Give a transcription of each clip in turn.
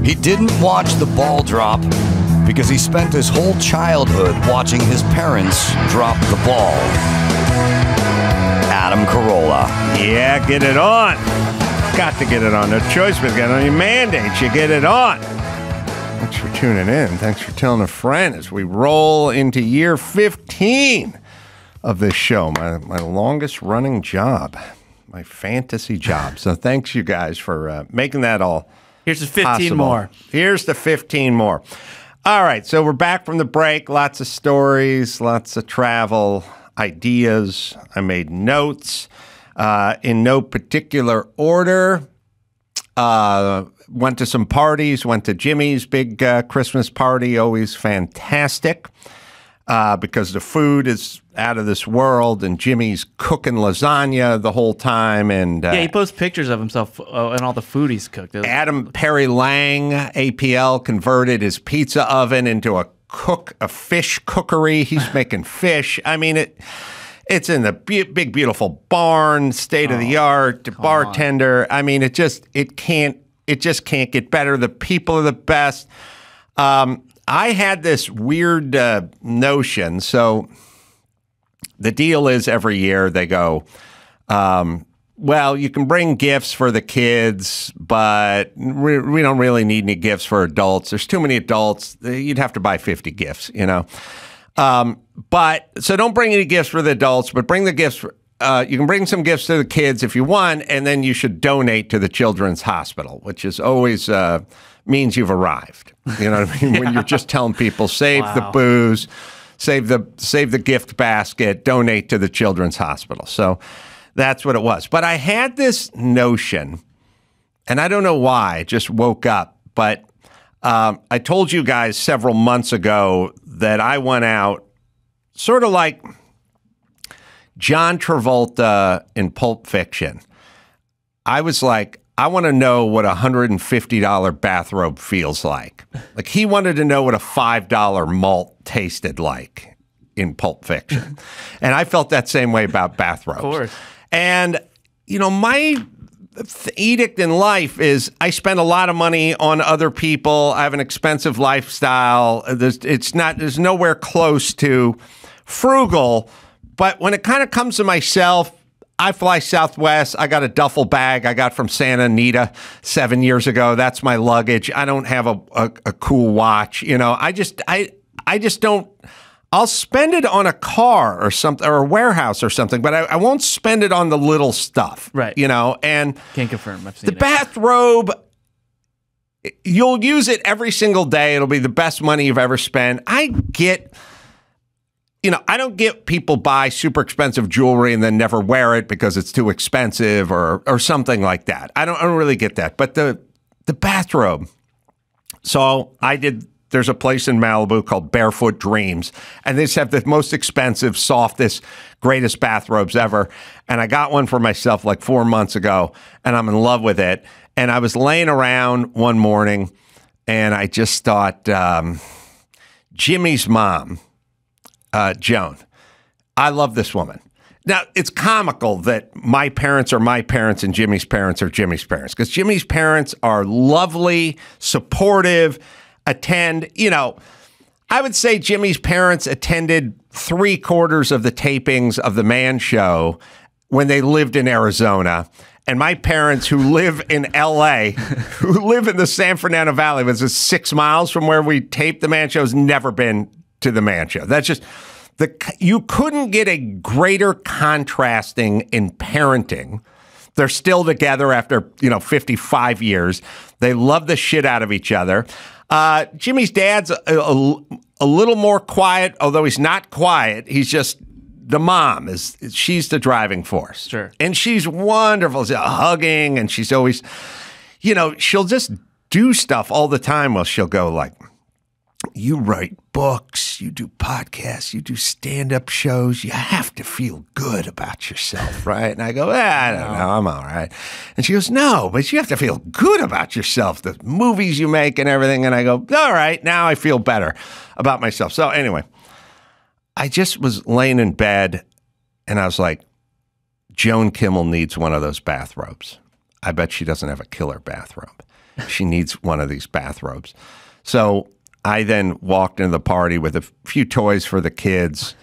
He didn't watch the ball drop because he spent his whole childhood watching his parents drop the ball. Adam Carolla. Yeah, get it on. Got to get it on. No choice but get it on. Your mandate, you get it on. Thanks for tuning in. Thanks for telling a friend as we roll into year 15 of this show, my longest running job, my fantasy job. So thanks you guys for making that all Here's the 15 possible. more. Here's the 15 more. All right, so we're back from the break. Lots of stories, lots of travel, ideas. I made notes in no particular order. Went to some parties, went to Jimmy's big Christmas party, always fantastic because the food is out of this world, and Jimmy's cooking lasagna the whole time. And Yeah, he posts pictures of himself and all the food he's cooked. Adam Perry Lang, APL, converted his pizza oven into a fish cookery. He's making fish. I mean, it's in the big, beautiful barn, state of the art, bartender. I mean, it just can't get better. The people are the best. I had this weird notion. So the deal is every year they go, well, you can bring gifts for the kids, but we don't really need any gifts for adults. There's too many adults. You'd have to buy 50 gifts, you know. But so don't bring any gifts for the adults, but bring the gifts. You can bring some gifts to the kids if you want, and then you should donate to the Children's Hospital, which is always means you've arrived. You know what I mean? When you're just telling people, save the booze, save the gift basket, donate to the Children's Hospital. So that's what it was. But I had this notion, and I don't know why, I just woke up, but I told you guys several months ago that I went out sort of like John Travolta in Pulp Fiction. I was like, I want to know what a $150 bathrobe feels like. Like, he wanted to know what a $5 malt tasted like in Pulp Fiction. And I felt that same way about bathrobes. Of course. And, you know, my edict in life is I spend a lot of money on other people. I have an expensive lifestyle. There's nowhere close to frugal. But when it kind of comes to myself, I fly Southwest. I got a duffel bag I got from Santa Anita 7 years ago. That's my luggage. I don't have a cool watch. You know, I just don't. I'll spend it on a car or something, or a warehouse or something, but I won't spend it on the little stuff. Right. You know, and can't confirm. I've seen the bathrobe, you'll use it every single day. It'll be the best money you've ever spent. I don't get people buy super expensive jewelry and then never wear it because it's too expensive or something like that. I don't really get that. But the bathrobe. So there's a place in Malibu called Barefoot Dreams, and they just have the most expensive, softest, greatest bathrobes ever. And I got one for myself like 4 months ago, and I'm in love with it. And I was laying around one morning, and I just thought, Jimmy's mom, Joan. I love this woman. Now, it's comical that my parents are my parents and Jimmy's parents are Jimmy's parents, because Jimmy's parents are lovely, supportive, I would say Jimmy's parents attended 3/4 of the tapings of The Man Show when they lived in Arizona. And my parents, who live in L.A., who live in the San Fernando Valley, which is 6 miles from where we taped The Man Show, has never been to The Man Show. That's just, you couldn't get a greater contrasting in parenting. They're still together after, 55 years. They love the shit out of each other. Jimmy's dad's a little more quiet, although he's not quiet. He's just, the mom she's the driving force. Sure. And she's wonderful. She's hugging, and she's always, she'll just do stuff all the time. Well, she'll go like, you write books, you do podcasts, you do stand-up shows. You have to feel good about yourself, right? And I go, I don't know, I'm all right. And she goes, no, but you have to feel good about yourself, the movies you make and everything. And I go, all right, now I feel better about myself. So anyway, I just was laying in bed, and I was like, Joan Kimmel needs one of those bathrobes. I bet she doesn't have a killer bathrobe. She needs one of these bathrobes. So I then walked into the party with a few toys for the kids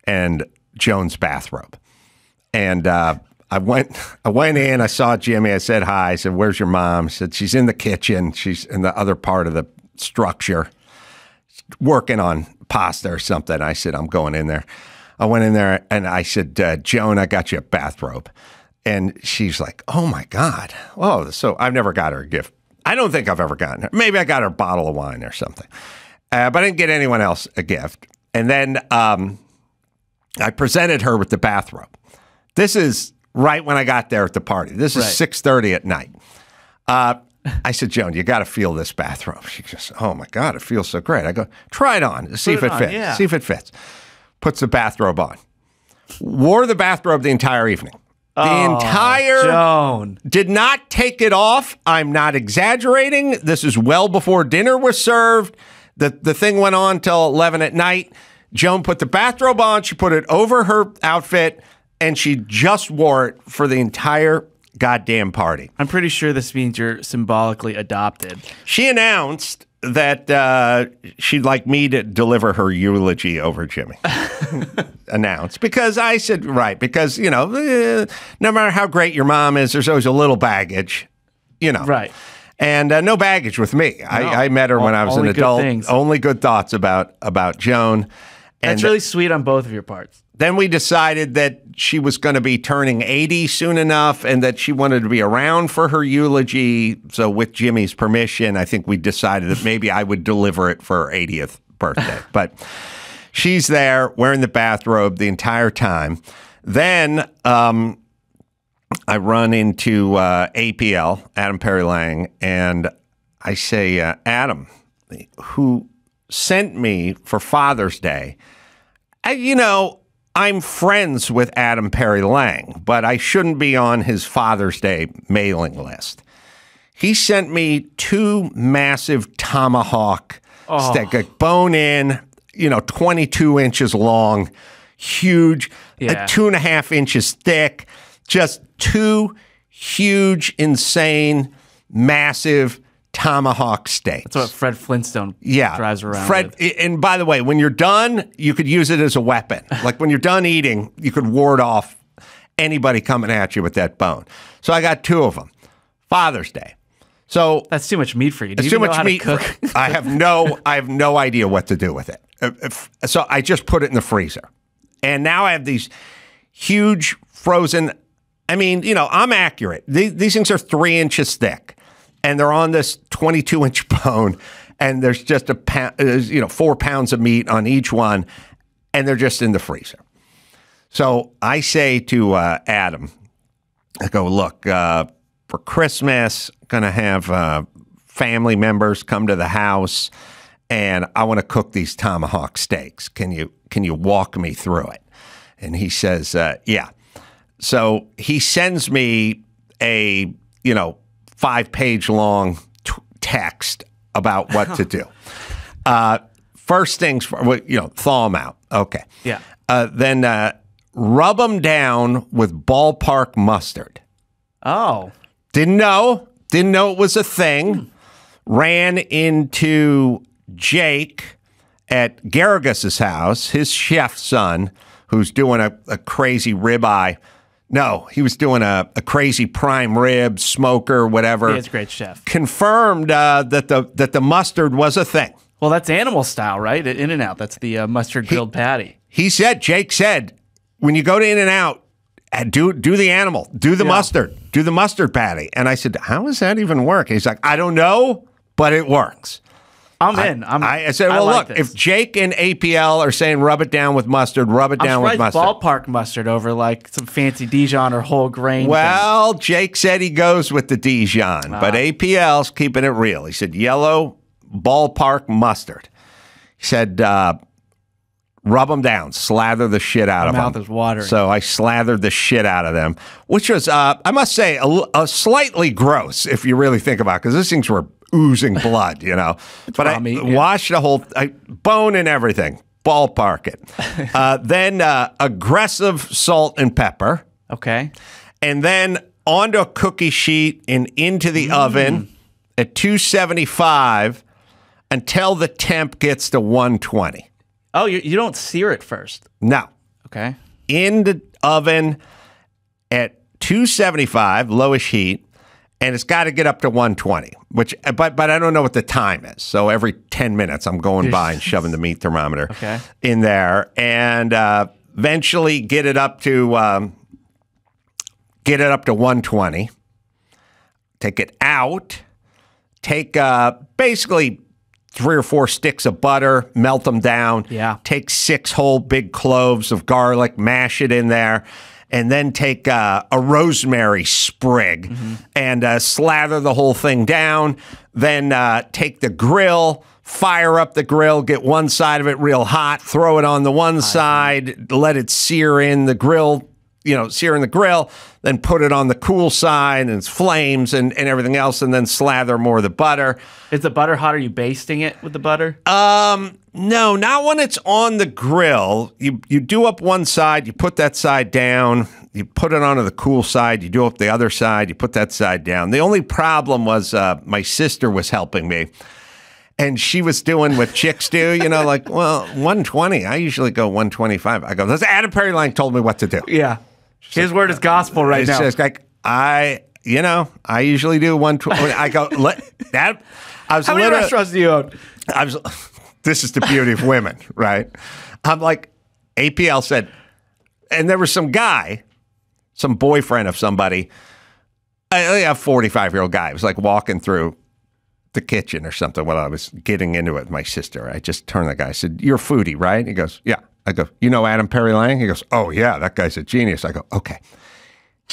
and Joan's bathrobe. And I went in, I saw Jimmy, I said hi, I said, where's your mom? She said, she's in the kitchen. She's in the other part of the structure working on pasta or something. I said, I'm going in there. I went in there and I said, Joan, I got you a bathrobe. And she's like, oh my God. Oh, so I've never got her a gift. I don't think I've ever gotten her. Maybe I got her a bottle of wine or something. But I didn't get anyone else a gift. And then I presented her with the bathrobe. This is right when I got there at the party. This is 6:30 at night. I said, Joan, you got to feel this bathrobe. She goes, oh my God, it feels so great. I go, try it on, see if it fits. Yeah. See if it fits. Puts the bathrobe on. Wore the bathrobe the entire evening. Joan. Did not take it off. I'm not exaggerating. This is well before dinner was served. The thing went on till 11 at night. Joan put the bathrobe on. She put it over her outfit, and she just wore it for the entire goddamn party. I'm pretty sure this means you're symbolically adopted. She announced that she'd like me to deliver her eulogy over Jimmy. Announced. Because I said, because, no matter how great your mom is, there's always a little baggage, Right. And no baggage with me. No. I met her when I was an adult. Only good thoughts about Joan. And that's really sweet on both of your parts. Then we decided that she was going to be turning 80 soon enough and that she wanted to be around for her eulogy. So with Jimmy's permission, I think we decided that maybe I would deliver it for her 80th birthday. But she's there wearing the bathrobe the entire time. Then I run into APL, Adam Perry Lang, and I say, Adam, who sent me for Father's Day, I'm friends with Adam Perry Lang, but I shouldn't be on his Father's Day mailing list. He sent me 2 massive tomahawk steak, like bone in, 22 inches long, huge, 2.5 inches thick, just 2 huge, insane, massive tomahawk steaks. That's what Fred Flintstone drives around with. And by the way, when you're done, you could use it as a weapon. Like when you're done eating, you could ward off anybody coming at you with that bone. So I got 2 of them. Father's Day. So that's too much meat for you. Do you too even much know how meat. to cook? I have no idea what to do with it. So I just put it in the freezer. And now I have these huge frozen, I'm accurate. These things are 3 inches thick. And they're on this 22-inch bone, and there's just 4 pounds of meat on each one, and they're just in the freezer. So I say to Adam, I go, look, for Christmas, going to have family members come to the house, and I want to cook these tomahawk steaks. Can you walk me through it? And he says, yeah. So he sends me a 5-page long text about what to do. First things, thaw them out. Okay. Yeah. Then rub them down with ballpark mustard. Oh. Didn't know it was a thing. Ran into Jake at Garrigus' house, his chef son, who's doing a crazy ribeye. No, he was doing a crazy prime rib, smoker, whatever. He's a great chef. Confirmed that the mustard was a thing. Well, that's animal style, right? At In-N-Out, that's the mustard grilled patty. Jake said, when you go to In-N-Out, do the animal, do the mustard, do the mustard patty. And I said, how does that even work? And he's like, I don't know, but it works. I'm in. I said, well, like look, this. if Jake and APL are saying rub it down with mustard, rub it down with mustard. Ballpark mustard over like some fancy Dijon or whole grain. Well, Jake said he goes with the Dijon, but APL's keeping it real. He said yellow ballpark mustard. He said rub them down, slather the shit out of them. My mouth is watering. So I slathered the shit out of them, which was, I must say, a slightly gross if you really think about it, because those things were oozing blood, But I washed the whole bone and everything, ballpark it. Then aggressive salt and pepper. Okay. And then onto a cookie sheet and into the oven at 275 until the temp gets to 120. Oh, you don't sear it first. No. Okay. In the oven at 275, lowish heat, and it's got to get up to 120, but I don't know what the time is. So every 10 minutes, I'm going by and shoving the meat thermometer in there, and eventually get it up to 120. Take it out. Take basically 3 or 4 sticks of butter, melt them down. Yeah. Take 6 whole big cloves of garlic, mash it in there. And then take a rosemary sprig and slather the whole thing down. Then take the grill, fire up the grill, get one side of it real hot, throw it on the one side, let it sear in the grill, sear in the grill, then put it on the cool side and it's flames and everything else, and then slather more of the butter. Is the butter hot? Are you basting it with the butter? No, not when it's on the grill. You do up one side, you put that side down, you put it onto the cool side, you do up the other side, you put that side down. The only problem was my sister was helping me, and she was doing what chicks do, like, well, 120. I usually go 125. I go, that's Adam Perry Lang told me what to do. Yeah. His word is gospel right now. It's just like, I usually do 120. I go, How many restaurants do you own? This is the beauty of women, right? I'm like, APL said, and there was some guy, some boyfriend of somebody, a 45-year-old guy, was like walking through the kitchen or something while I was getting into it with my sister. I just turned to the guy, I said, you're a foodie, right? He goes, yeah. I go, you know Adam Perry Lang? He goes, oh, yeah, that guy's a genius. I go, okay.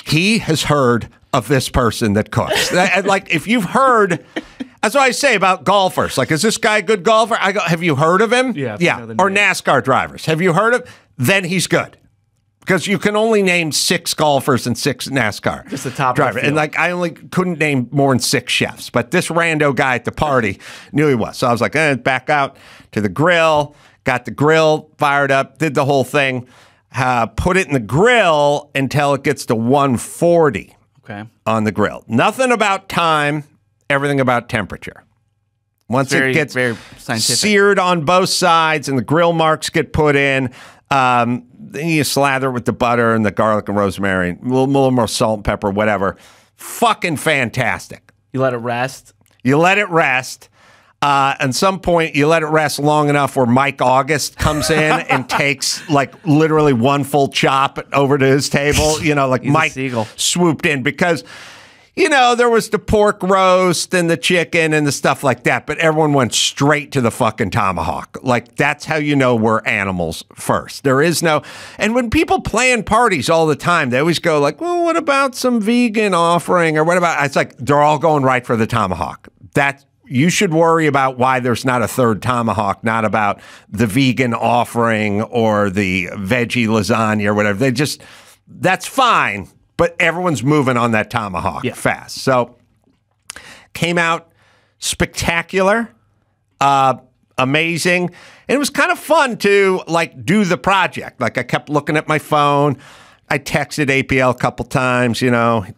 He has heard of this person that cooks. Like, if you've heard... That's what I say about golfers. Like, is this guy a good golfer? I go, have you heard of him? Yeah. Or NASCAR drivers. Have you heard of? Then he's good. Because you can only name 6 golfers and 6 NASCAR just the top drivers. And like, I only couldn't name more than 6 chefs. But this rando guy at the party knew he was. So I was like, back out to the grill, got the grill fired up, did the whole thing, put it in the grill until it gets to 140 on the grill. Nothing about time. Everything about temperature. Once it gets very scientific, seared on both sides and the grill marks get put in, then you slather it with the butter and the garlic and rosemary, a little more salt and pepper, whatever. Fucking fantastic. You let it rest? You let it rest. At some point, you let it rest long enough where Mike August comes in and takes like literally one full chop over to his table. Like Mike swooped in because... there was the pork roast and the chicken and the stuff like that, but everyone went straight to the fucking tomahawk. Like, that's how you know we're animals first. There is no... And when people plan parties all the time, they always go like, well, what about some vegan offering? Or what about... It's like, they're all going right for the tomahawk. You should worry about why there's not a third tomahawk, not about the vegan offering or the veggie lasagna or whatever. That's fine. But everyone's moving on that tomahawk fast. So came out spectacular, amazing. And it was kind of fun to like do the project. Like I kept looking at my phone. I texted APL a couple times,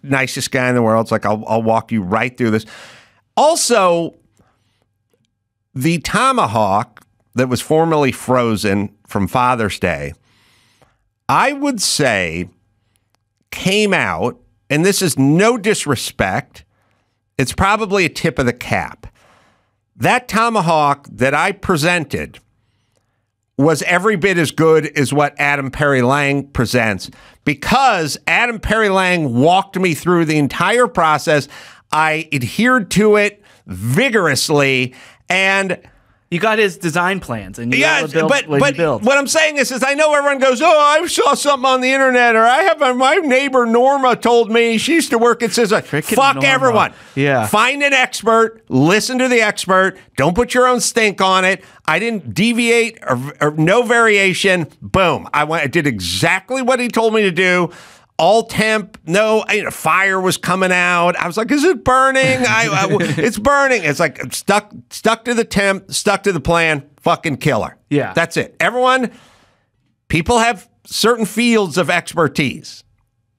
nicest guy in the world. It's like, I'll walk you right through this. Also, the tomahawk that was formerly frozen from Father's Day, I would say... came out, and this is no disrespect, it's probably a tip of the cap. That tomahawk that I presented was every bit as good as what Adam Perry Lang presents because Adam Perry Lang walked me through the entire process. I adhered to it vigorously, and... You got his design plans, and you but what I'm saying is I know everyone goes, oh, I saw something on the internet, or I have my neighbor Norma told me she used to work at Scissor. Fuck Norma. Everyone. Yeah. Find an expert, listen to the expert, don't put your own stink on it. I didn't deviate or no variation. Boom. I did exactly what he told me to do. All temp, no, fire was coming out. I was like, is it burning? It's burning. It's like stuck to the temp, stuck to the plan, fucking killer. Yeah. That's it. People have certain fields of expertise.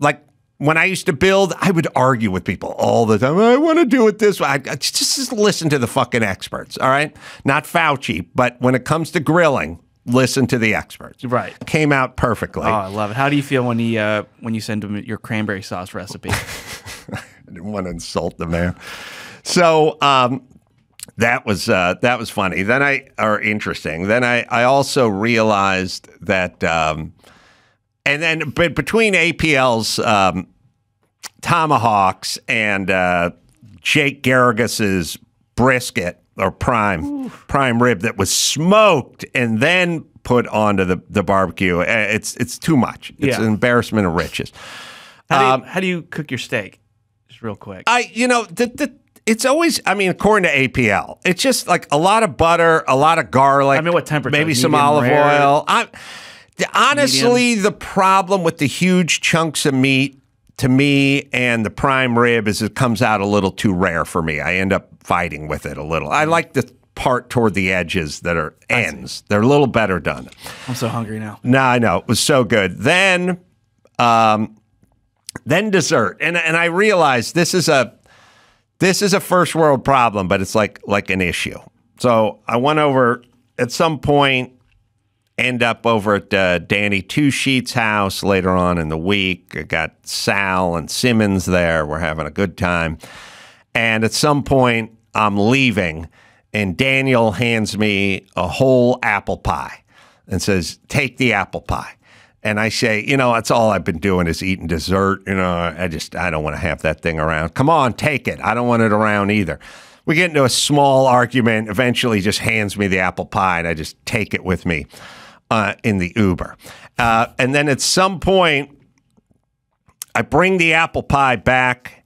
Like when I used to build, I would argue with people all the time. I want to do it this way. I just listen to the fucking experts, all right? Not Fauci, but when it comes to grilling, listen to the experts. Right. Came out perfectly. Oh, I love it. How do you feel when you send him your cranberry sauce recipe? I didn't want to insult the man. So that was funny. Interesting. Then I also realized that, and then between APL's tomahawks and Jake Garrigas's brisket or prime rib that was smoked and then put onto the barbecue, it's too much. It's an embarrassment of riches. How do you cook your steak? Just real quick. It's always, according to APL, it's just like a lot of butter, a lot of garlic. What temperature? Maybe some olive oil. Honestly, the problem with the huge chunks of meat, to me, and the prime rib is it comes out a little too rare for me. I end up fighting with it a little. I like the part toward the edges that are ends. They're a little better done. I'm so hungry now. No, I know. It was so good. Then dessert. And I realized this is a first world problem, but it's like an issue. So I went over at some point, end up over at Danny Two Sheets' house later on in the week. I got Sal and Simmons there. We're having a good time. And at some point, I'm leaving, and Daniel hands me a whole apple pie and says, take the apple pie. And I say, that's all I've been doing is eating dessert. I don't want to have that thing around. Come on, take it. I don't want it around either. We get into a small argument. Eventually, he just hands me the apple pie, and I just take it with me in the Uber. And then at some point, I bring the apple pie back,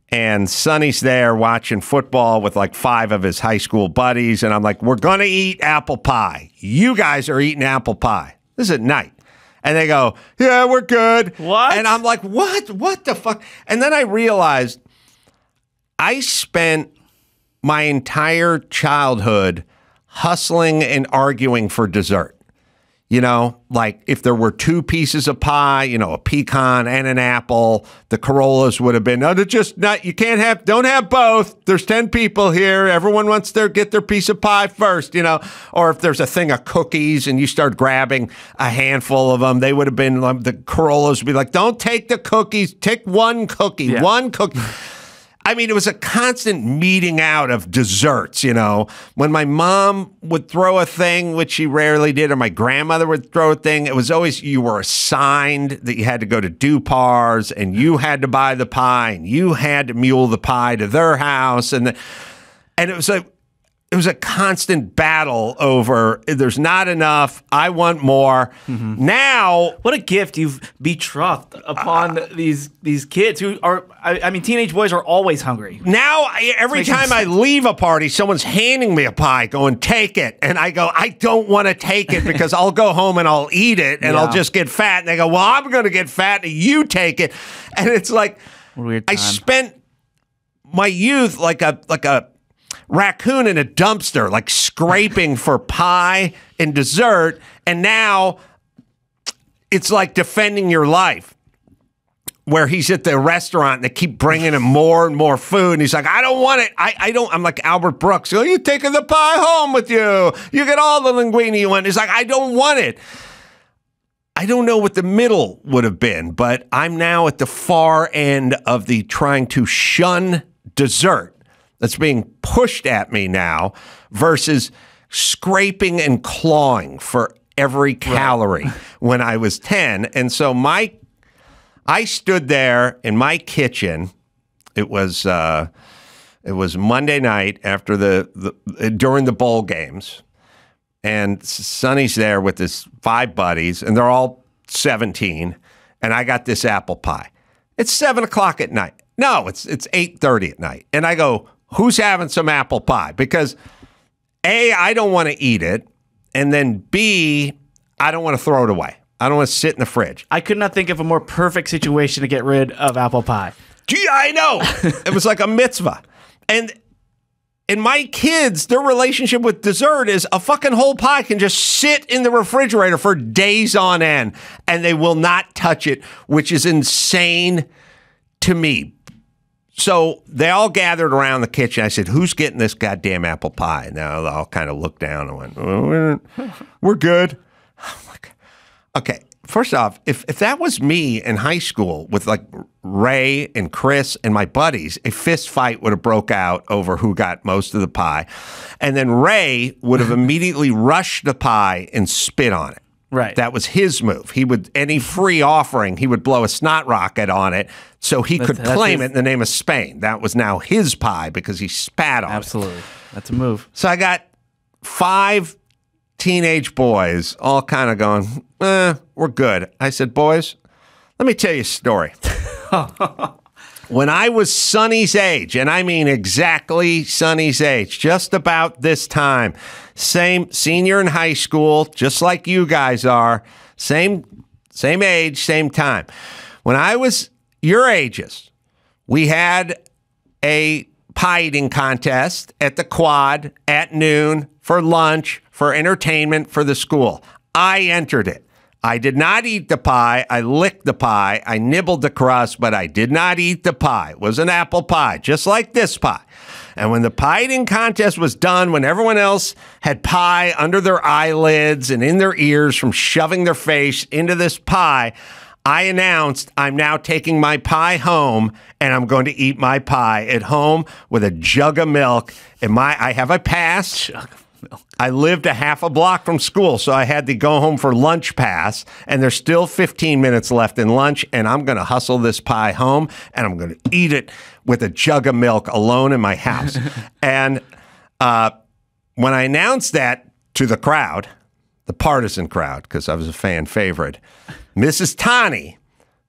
and Sonny's there watching football with like 5 of his high school buddies. And I'm like, we're going to eat apple pie. You guys are eating apple pie. This is at night. And they go, yeah, we're good. What? And I'm like, what? What the fuck? And then I realized I spent my entire childhood hustling and arguing for dessert. Like if there were 2 pieces of pie, a pecan and an apple, the Carollas would have been, no, they're just not, don't have both. There's 10 people here. Everyone wants to get their piece of pie first, or if there's a thing of cookies and you start grabbing a handful of them, they would have been, the Carollas would be like, don't take the cookies, take one cookie, one cookie. It was a constant meeting out of desserts, When my mom would throw a thing, which she rarely did, or my grandmother would throw a thing, it was always you were assigned that you had to go to Dupar's and you had to buy the pie and you had to mule the pie to their house. And it was a constant battle over there's not enough. I want more. Mm-hmm. Now, what a gift you've betrothed upon these kids who are. Teenage boys are always hungry. Now, every time I leave a party, someone's handing me a pie, going, "Take it," and I go, "I don't want to take it because I'll go home and I'll eat it and I'll just get fat." And they go, "Well, I'm going to get fat. And you take it," and it's like weird time. I spent my youth like a raccoon in a dumpster, like scraping for pie and dessert, and now it's like defending your life, where he's at the restaurant and they keep bringing him more and more food, and he's like, I don't want it. I don't. I'm like Albert Brooks. Oh, you're taking the pie home with you. You get all the linguine you want. He's like, I don't want it. I don't know what the middle would have been, but I'm now at the far end of the trying to shun dessert that's being pushed at me now versus scraping and clawing for every calorie when I was 10. And so I stood there in my kitchen. It was Monday night after during the bowl games, and Sonny's there with his 5 buddies, and they're all 17, and I got this apple pie. It's 7 o'clock at night. No, it's 8:30 at night, and I go, who's having some apple pie? Because A, I don't want to eat it, and then B, I don't want to throw it away. I don't want to sit in the fridge. I could not think of a more perfect situation to get rid of apple pie. Gee, I know. It was like a mitzvah. And my kids, their relationship with dessert is a fucking whole pie can just sit in the refrigerator for days on end, and they will not touch it, which is insane to me. So they all gathered around the kitchen. I said, who's getting this goddamn apple pie? Now they all kind of looked down and went, we're good. I'm like, okay. First off, if that was me in high school with like Ray and Chris and my buddies, a fist fight would have broke out over who got most of the pie. And then Ray would have immediately rushed the pie and spit on it. Right. That was his move. He would, any free offering, he would blow a snot rocket on it so he could claim it in the name of Spain. That was now his pie because he spat on it. Absolutely. That's a move. So I got 5 teenage boys all kind of going, we're good. I said, boys, let me tell you a story. When I was Sonny's age, and I mean exactly Sonny's age, just about this time, same senior in high school, just like you guys are, same age, same time. When I was your ages, we had a pie eating contest at the Quad at noon for lunch, for entertainment for the school. I entered it. I did not eat the pie. I licked the pie. I nibbled the crust, but I did not eat the pie. It was an apple pie, just like this pie. And when the pie eating contest was done, when everyone else had pie under their eyelids and in their ears from shoving their face into this pie, I announced I'm now taking my pie home and I'm going to eat my pie at home with a jug of milk. I have a pass. I lived a half a block from school, so I had to go home for lunch pass, and there's still 15 minutes left in lunch, and I'm going to hustle this pie home, and I'm going to eat it with a jug of milk alone in my house. And when I announced that to the crowd, the partisan crowd, because I was a fan favorite, Mrs. Tani,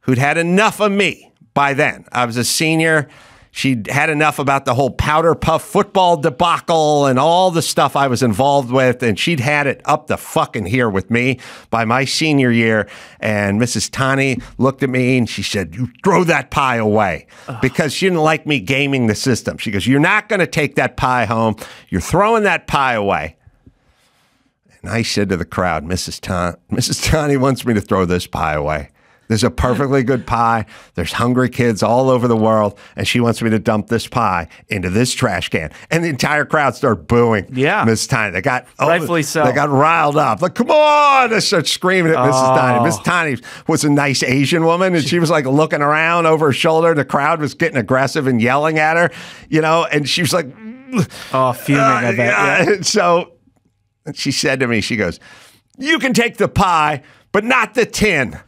who'd had enough of me by then. I was a senior. She'd had enough about the whole powder puff football debacle and all the stuff I was involved with, and she'd had it up the fucking here with me by my senior year. And Mrs. Tani looked at me and she said, you throw that pie away, because she didn't like me gaming the system. She goes, you're not going to take that pie home. You're throwing that pie away. And I said to the crowd, Mrs. Tani wants me to throw this pie away. There's a perfectly good pie. There's hungry kids all over the world, and she wants me to dump this pie into this trash can. And the entire crowd started booing. Yeah. Miss Tiny. They got rightfully so. They got riled up. Like, come on! They started screaming at Mrs. Tiny. Miss Tiny was a nice Asian woman, and she was like looking around over her shoulder. The crowd was getting aggressive and yelling at her, and she was like, fuming. I bet. Yeah. So she said to me, she goes, "You can take the pie, but not the tin."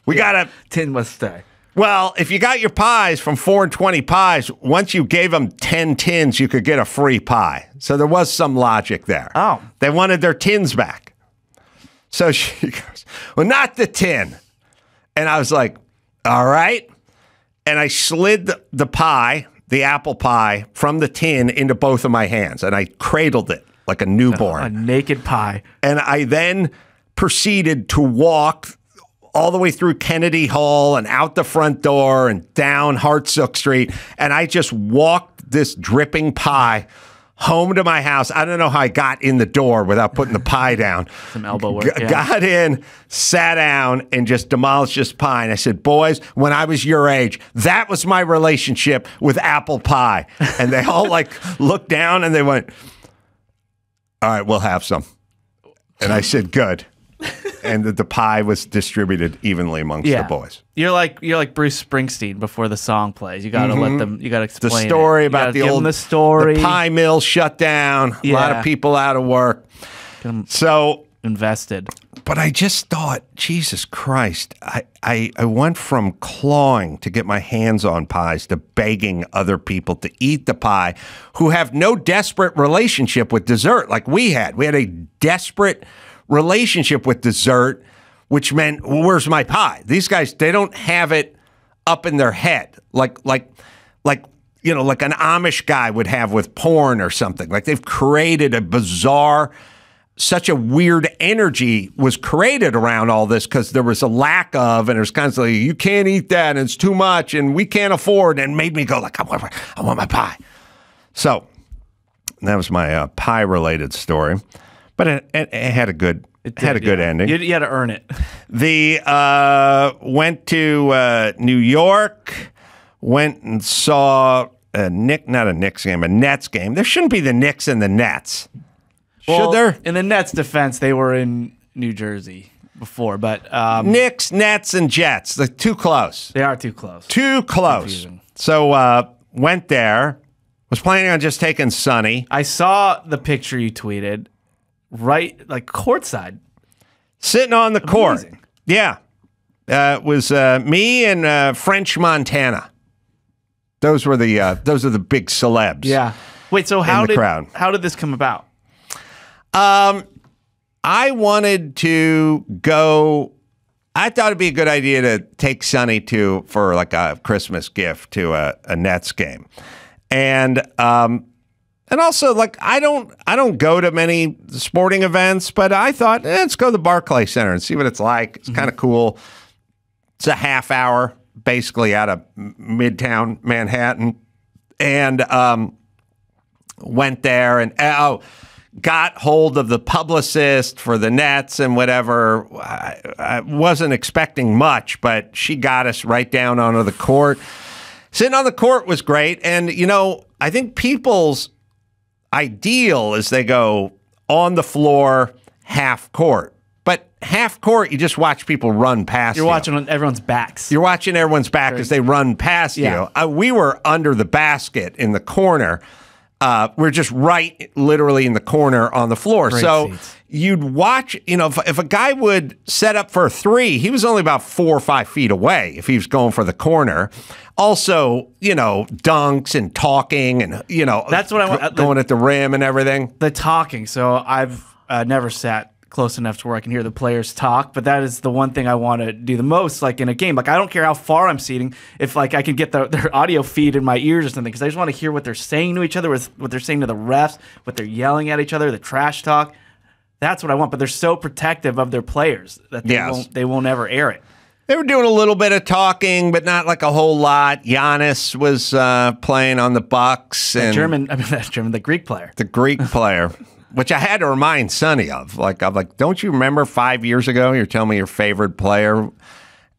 We got a tin must stay. Well, if you got your pies from 4 and 20 pies, once you gave them 10 tins, you could get a free pie. So there was some logic there. Oh. They wanted their tins back. So she goes, well, not the tin. And I was like, all right. And I slid the pie, the apple pie, from the tin into both of my hands. And I cradled it like a newborn. A naked pie. And I then proceeded to walk all the way through Kennedy Hall and out the front door and down Hartsook Street. And I just walked this dripping pie home to my house. I don't know how I got in the door without putting the pie down. Some elbow work. Yeah. Got in, sat down, and just demolished this pie. And I said, boys, when I was your age, that was my relationship with apple pie. And they all looked down and they went, all right, we'll have some. And I said, good. And the pie was distributed evenly amongst the boys. You're like Bruce Springsteen before the song plays. You got to let them. You got to explain the story about the story. The pie mill shut down. A lot of people out of work. So invested. But I just thought, Jesus Christ! I went from clawing to get my hands on pies to begging other people to eat the pie, who have no desperate relationship with dessert like we had. We had a desperate relationship with dessert, which meant, well, where's my pie? These guys, they don't have it up in their head like an Amish guy would have with porn or something. Like they've created a bizarre, such a weird energy was created around all this because there was a lack of, and there's constantly, you can't eat that, and it's too much, and we can't afford, and it made me go like, I want my pie. So that was my pie-related story. But it had a good It had a good ending. You had to earn it. Went to New York, went and saw a Nets game. There shouldn't be the Knicks and the Nets. Well, Should there? In the Nets' defense, they were in New Jersey before, but Knicks, Nets, and Jets. They're too close. they are too close. Too close. Confusing. So went there. Was planning on just taking Sonny. I saw the picture you tweeted, right, like courtside. Sitting on the court. Amazing. Yeah. It was me and French Montana. Those are the big celebs. Yeah. Wait, so the crowd. how did this come about? I wanted to go. I thought it'd be a good idea to take Sonny for like a Christmas gift to a Nets game, and also like I don't go to many sporting events, but I thought let's go to the Barclays Center and see what it's like. It's kind of cool. It's a half hour basically out of Midtown Manhattan, and went there and got hold of the publicist for the Nets and whatever. I wasn't expecting much, but she got us right down onto the court. Sitting on the court was great. And, I think people's ideal is they go on the floor, half court. But half court, you just watch people run past you. You're watching on everyone's backs. You're watching everyone's back as they run past you. We were under the basket in the corner. We're just literally in the corner on the floor. Great so seats. You'd watch, if a guy would set up for a three, he was only about 4 or 5 feet away if he was going for the corner. Also, dunks and talking and, That's what I want. Going at the rim and everything. The talking. So I've never sat close enough to where I can hear the players talk, but that is the one thing I want to do the most, like in a game. Like I don't care how far I'm seating, if like I can get their audio feed in my ears or something, because I just want to hear what they're saying to each other, what they're saying to the refs, what they're yelling at each other, the trash talk. That's what I want. But they're so protective of their players that they won't ever air it. They were doing a little bit of talking, but not like a whole lot. Giannis was playing on the Bucks, The Greek player. The Greek player. Which I had to remind Sonny of. I'm like, don't you remember 5 years ago? You're telling me your favorite player,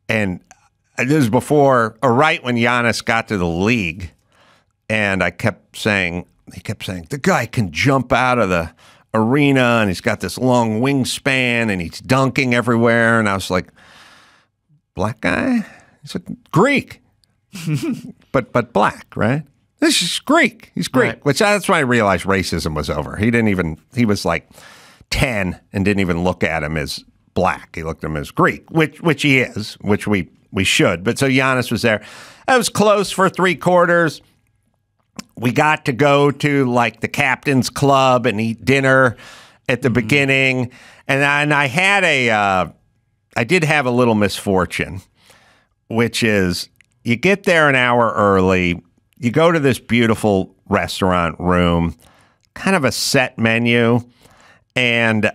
and this was before or right when Giannis got to the league, and he kept saying the guy can jump out of the arena, and he's got this long wingspan, and he's dunking everywhere, and I was like, black guy? He's like Greek, but black, right? This is Greek. He's Greek. Right. Which that's when I realized racism was over. He was like 10 and didn't even look at him as black. He looked at him as Greek, which he is, which we should. But so Giannis was there. I was close for 3 quarters. We got to go to like the captain's club and eat dinner at the beginning. And I did have a little misfortune, which is you get there an hour early. You go to this beautiful restaurant room, kind of a set menu, and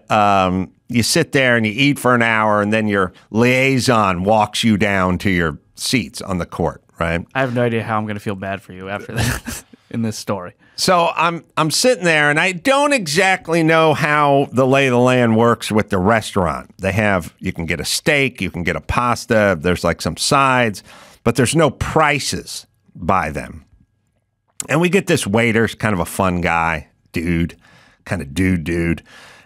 you sit there and you eat for an hour, and then your liaison walks you down to your seats on the court, right? I have no idea how I'm going to feel bad for you after that in this story. So I'm sitting there, and I don't exactly know how the lay of the land works with the restaurant. You can get a steak, you can get a pasta, there's like some sides, but there's no prices by them. And we get this waiter, kind of a fun guy, dude. And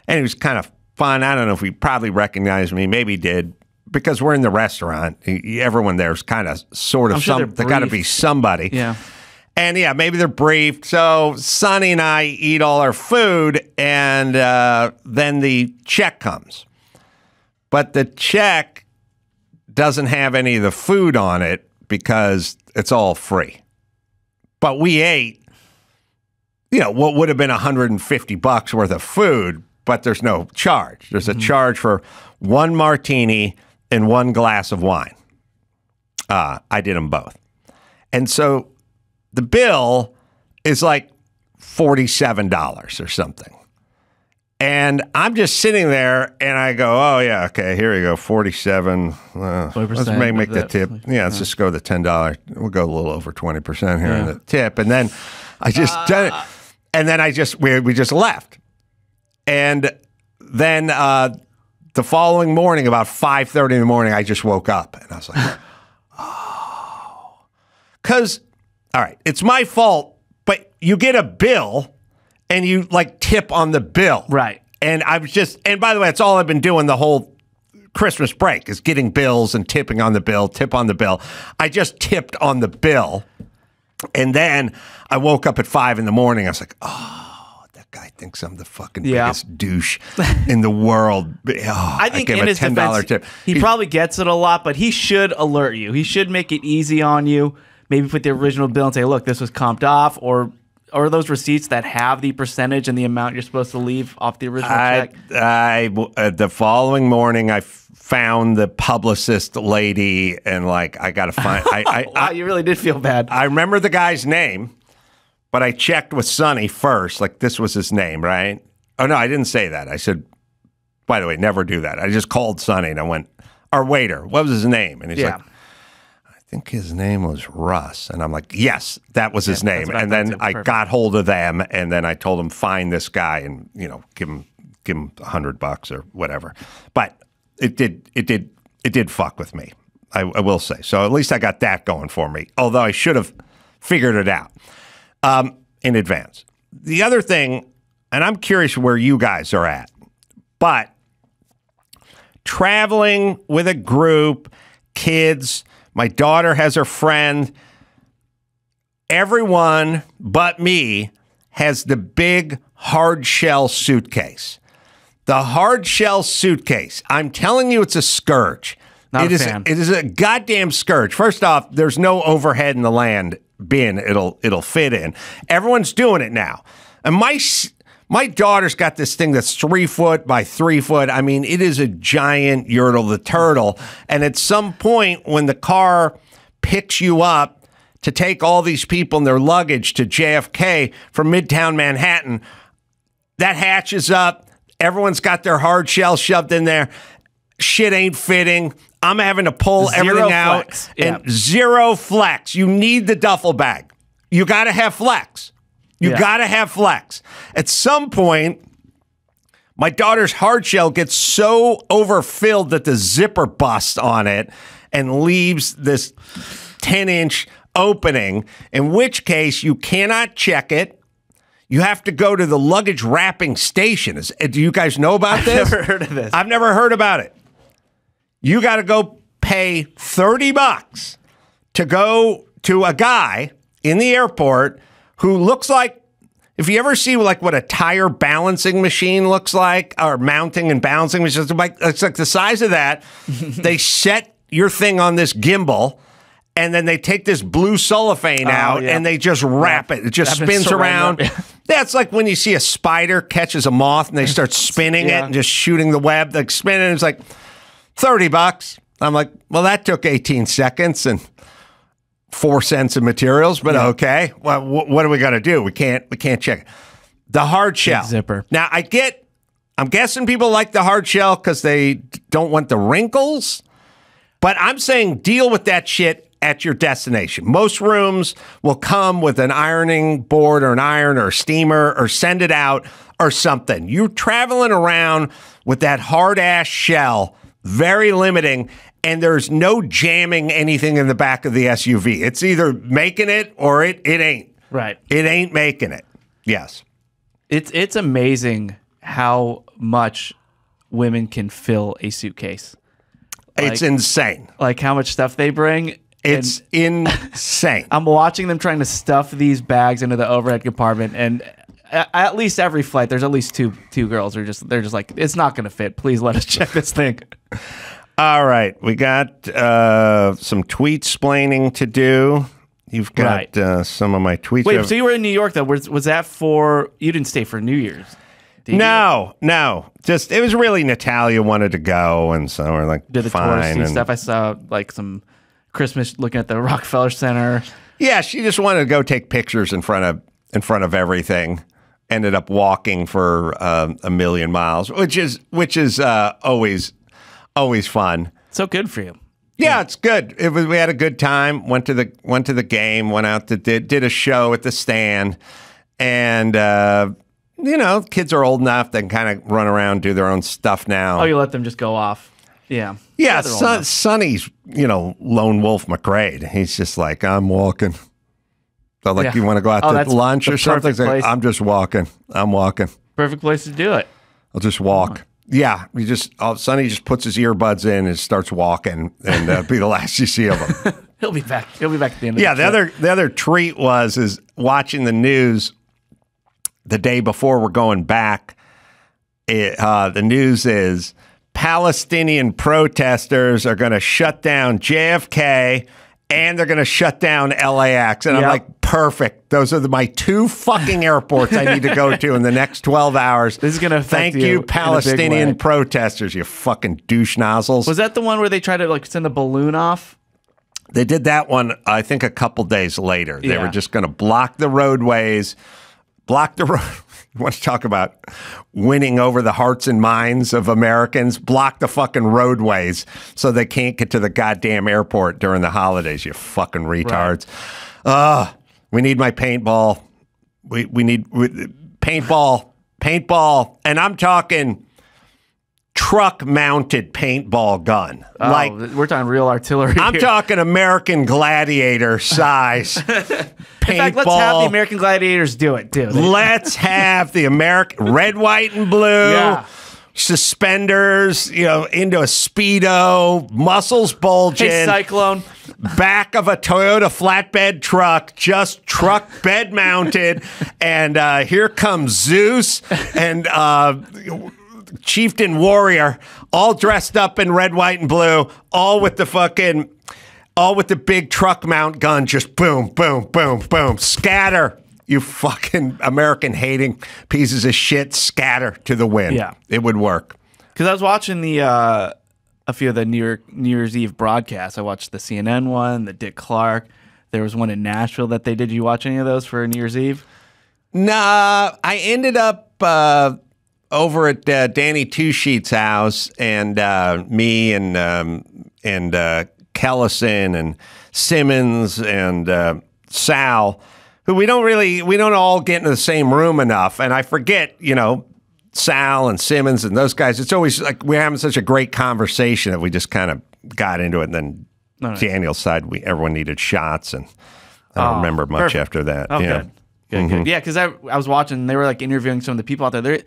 he was kind of fun. I don't know if he probably recognized me. Maybe he did, because we're in the restaurant. Everyone there's kind of sort of they got to be somebody. Yeah. And yeah, maybe they're briefed. So Sonny and I eat all our food, and then the check comes. But the check doesn't have any of the food on it because it's all free. But we ate, what would have been $150 worth of food, but there's no charge. There's a charge for 1 martini and 1 glass of wine. I did them both. And so the bill is like $47 or something. And I'm just sitting there, and I go, oh, yeah, okay, here we go, 47. Let's make the tip. Yeah, let's just go the $10. We'll go a little over 20% here in the tip. And then I just done it. And then we just left. And then the following morning, about 5:30 in the morning, I just woke up and I was like, oh. Because, all right, it's my fault, but you get a bill and you like tip on the bill. Right. And I was just, and by the way, that's all I've been doing the whole Christmas break is getting bills and tipping on the bill, tip on the bill. I just tipped on the bill. And then I woke up at 5 in the morning. I was like, oh, that guy thinks I'm the fucking biggest douche in the world. Oh, I think give in a his $10 defense, tip. he probably gets it a lot, but he should alert you. He should make it easy on you. Maybe put the original bill and say, look, this was comped off, or those receipts that have the percentage and the amount you're supposed to leave off the original check. The following morning, I found the publicist lady, and like I got to find. Wow, you really did feel bad. I remember the guy's name, but I checked with Sonny first. Like this was his name, right? Oh no, I didn't say that. I said, by the way, never do that. I just called Sonny and I went, our waiter, what was his name? And he's like, I think his name was Russ. And I'm like, yes, that was his name. And then I got hold of them, and then I told them, find this guy and, you know, give him $100 or whatever. But it did fuck with me. I will say. So at least I got that going for me. Although I should have figured it out in advance. The other thing, and I'm curious where you guys are at, but traveling with a group, kids, my daughter has her friend. Everyone but me has the big hard shell suitcase. The hard shell suitcase. I'm telling you, it's a scourge. Not a fan. It is a goddamn scourge. First off, there's no overhead in the land bin it'll fit in. Everyone's doing it now. And my daughter's got this thing that's 3 foot by 3 foot. I mean, it is a giant Yertle the Turtle. And at some point when the car picks you up to take all these people and their luggage to JFK from Midtown Manhattan, that hatches up. Everyone's got their hard shell shoved in there. Shit ain't fitting. I'm having to pull everything out. And zero flex. You need the duffel bag. You got to have flex. You got to have flex. At some point, my daughter's hard shell gets so overfilled that the zipper busts on it and leaves this 10-inch opening, in which case you cannot check it. You have to go to the luggage wrapping station. Do you guys know about this? I've never heard of this. I've never heard about it. You got to go pay $30 to go to a guy in the airport who looks like, if you ever see like what a tire balancing machine looks like, or mounting and balancing machine, it's like the size of that. They set your thing on this gimbal, and then they take this blue cellophane out and they just wrap it. It just spins around. That's like when you see a spider catches a moth and they start spinning it and just shooting the web, like spinning. It's like $30. I'm like, well, that took 18 seconds and 4 cents of materials, but okay. Well, what are we gonna do? We can't check it. The hard shell zipper. Now I'm guessing people like the hard shell because they don't want the wrinkles. But I'm saying deal with that shit at your destination. Most rooms will come with an ironing board or an iron or a steamer, or send it out or something. You're traveling around with that hard ass shell, very limiting. And there's no jamming anything in the back of the SUV. It's either making it or it ain't. Right. It ain't making it. Yes. It's amazing how much women can fill a suitcase. It's insane. Like how much stuff they bring. It's insane. I'm watching them trying to stuff these bags into the overhead compartment, and at least every flight, there's at least two girls who they're just like, it's not going to fit. Please let us check this thing. All right, we got some tweetsplaining to do. You've got some of my tweets. Wait, so you were in New York though? Was that for? You didn't stay for New Year's? No. Just it was really Natalia wanted to go, and so we're like, did the fine. touristy stuff. I saw like some Christmas looking at the Rockefeller Center. Yeah, she just wanted to go take pictures in front of everything. Ended up walking for a million miles, which is always fun. So good for you. Yeah, it's good. We had a good time. Went to the game. Went out to did a show at the stand, and you know, kids are old enough. They can kind of run around, do their own stuff now. Oh, you let them just go off. Yeah. Yeah, Sonny's, you know, lone wolf McRae. He's just like, I'm walking. So, like, you want to go out to lunch or something? It's like, I'm just walking. I'm walking. Perfect place to do it. I'll just walk. Yeah, Sonny just puts his earbuds in and starts walking, and be the last you see of him. He'll be back. He'll be back at the end of the trip. The other treat is watching the news the day before we're going back. The news is Palestinian protesters are going to shut down JFK and they're going to shut down LAX. And I'm like, perfect. Those are my 2 fucking airports I need to go to in the next 12 hours. This is going to thank you, Palestinian protesters, you fucking douche nozzles. Was that the one where they tried to like send a balloon off? They did that one, I think, a couple days later. They were just going to block the roadways, block the road. You want to talk about winning over the hearts and minds of Americans? Block the fucking roadways so they can't get to the goddamn airport during the holidays, you fucking retards. Right. We need my paintball. We need paintball. And I'm talking truck-mounted paintball gun. Oh, like, we're talking real artillery I'm here. talking American Gladiator size paintball. In fact, let's have the American Gladiators do it, too. Let's have the American red, white, and blue suspenders, you know, into a Speedo, muscles bulging. Hey, Cyclone. Back of a Toyota flatbed truck, just truck bed mounted. And here comes Zeus and Chieftain Warrior, all dressed up in red, white, and blue, all with the big truck mount gun, just boom, boom, boom, boom, scatter. You fucking American-hating pieces of shit, scatter to the wind. Yeah. It would work. Because I was watching a few of the New Year's Eve broadcasts. I watched the CNN one, the Dick Clark. There was one in Nashville that they did. You watch any of those for New Year's Eve? Nah, I ended up over at Danny Two Sheets' house, and me and Kellison and Simmons and Sal, who we don't all get in the same room enough. And I forget, you know, Sal and Simmons and those guys. It's always like we're having such a great conversation that we just kind of got into it. And then Daniel's side, everyone needed shots, and I don't remember much after that. Oh, yeah. Good. Yeah, because I was watching. They were like interviewing some of the people out there.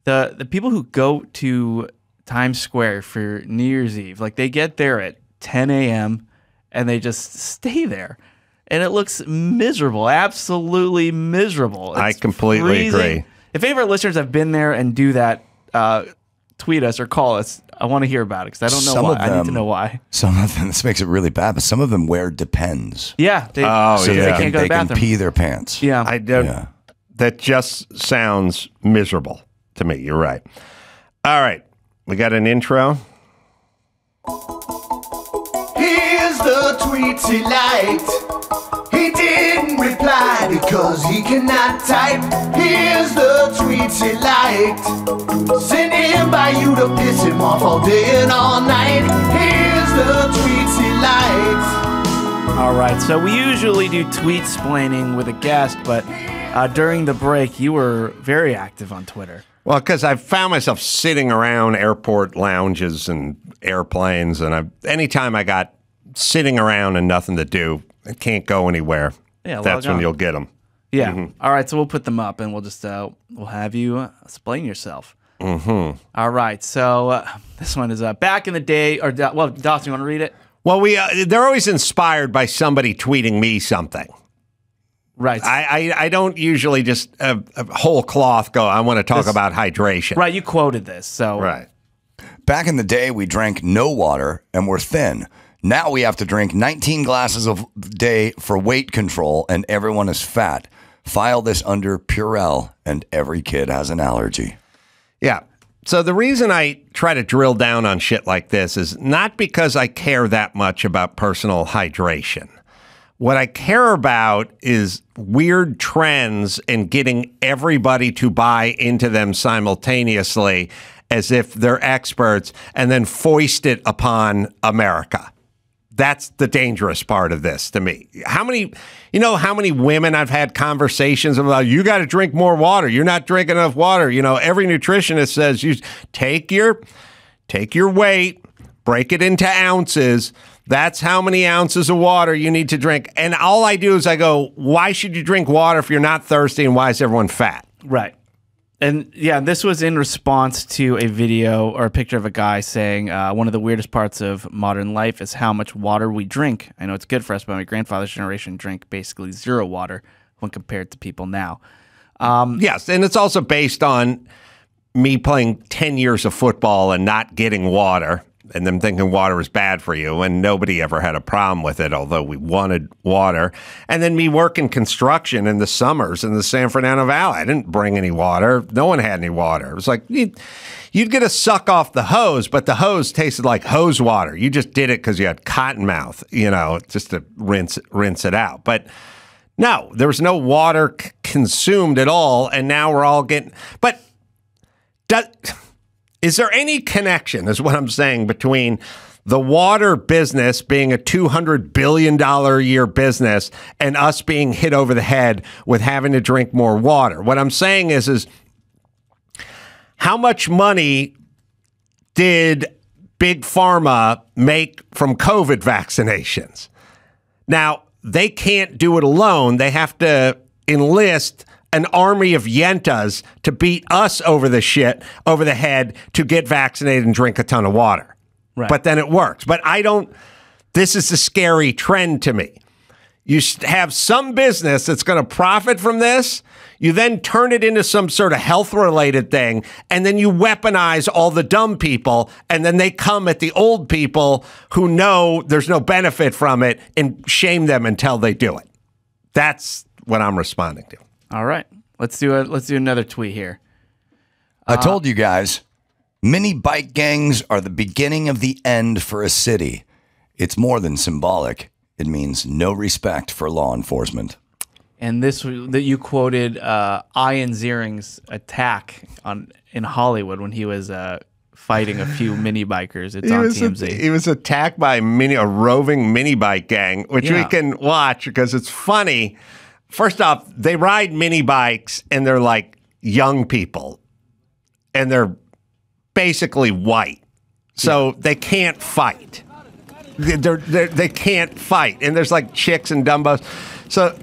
The people who go to Times Square for New Year's Eve, like they get there at 10 a.m. and they just stay there. And it looks miserable, absolutely miserable. It's I completely agree. If any of our listeners have been there and do that, tweet us or call us. I want to hear about it because I don't know why. I need to know why. Some of them, this makes it really bad, but some of them wear Depends. Yeah. They can't go to the bathroom. They can pee their pants. Yeah. I don't. Yeah. That just sounds miserable to me. You're right. All right. We got an intro. Here's the tweets he liked. He didn't reply because he cannot type. Here's the tweets he liked. Send him by you to piss him off all day and all night. Here's the tweets he liked. All right, so we usually do tweetsplaining with a guest, but during the break, you were very active on Twitter. Well, because I found myself sitting around airport lounges and airplanes, and anytime I got sitting around and nothing to do, I can't go anywhere. Yeah, that's when you'll get them. Yeah. Mm-hmm. All right, so we'll put them up, and we'll just we'll have you explain yourself. Mm-hmm. All right, so this one is back in the day, or well, Dawson, you want to read it? Well, they're always inspired by somebody tweeting me something. Right. I don't usually just a whole cloth go, I want to talk about hydration. Right, you quoted this, so. Right. Back in the day, we drank no water and were thin. Now we have to drink 19 glasses a day for weight control, and everyone is fat. File this under Purell, and every kid has an allergy. Yeah. So the reason I try to drill down on shit like this is not because I care that much about personal hydration. What I care about is weird trends and getting everybody to buy into them simultaneously as if they're experts and then foist it upon America. That's the dangerous part of this to me. How many women I've had conversations about, you got to drink more water. You're not drinking enough water. Every nutritionist says you take your weight, break it into ounces. That's how many ounces of water you need to drink. And all I do is I go, why should you drink water if you're not thirsty, and why is everyone fat? Right. And yeah, this was in response to a video or a picture of a guy saying one of the weirdest parts of modern life is how much water we drink. I know it's good for us, but my grandfather's generation drank basically zero water when compared to people now. Yes, and it's also based on me playing 10 years of football and not getting water, and them thinking water is bad for you, and nobody ever had a problem with it, although we wanted water. And then me working construction in the summers in the San Fernando Valley. I didn't bring any water. No one had any water. It was like you'd get a suck off the hose, but the hose tasted like hose water. You just did it because you had cotton mouth, just to rinse it out. But no, there was no water consumed at all, and now we're all getting... But... Is there any connection, is what I'm saying, between the water business being a $200 billion a year business and us being hit over the head with having to drink more water? What I'm saying is how much money did Big Pharma make from COVID vaccinations? Now, they can't do it alone. They have to enlist an army of yentas to beat us over the head to get vaccinated and drink a ton of water. Right. But then it works. But this is a scary trend to me. You have some business that's going to profit from this. You then turn it into some sort of health-related thing, and then you weaponize all the dumb people, and then they come at the old people who know there's no benefit from it and shame them until they do it. That's what I'm responding to. All right, let's do another tweet here. I told you guys, mini bike gangs are the beginning of the end for a city. It's more than symbolic. It means no respect for law enforcement. And that you quoted Ian Ziering's attack in Hollywood when he was fighting a few mini bikers. It's on TMZ. He was attacked by a roving mini bike gang, which we can watch because it's funny. First off, they ride mini bikes, and they're like young people, and they're basically white, so they can't fight. They can't fight, and there's like chicks and dumbos. So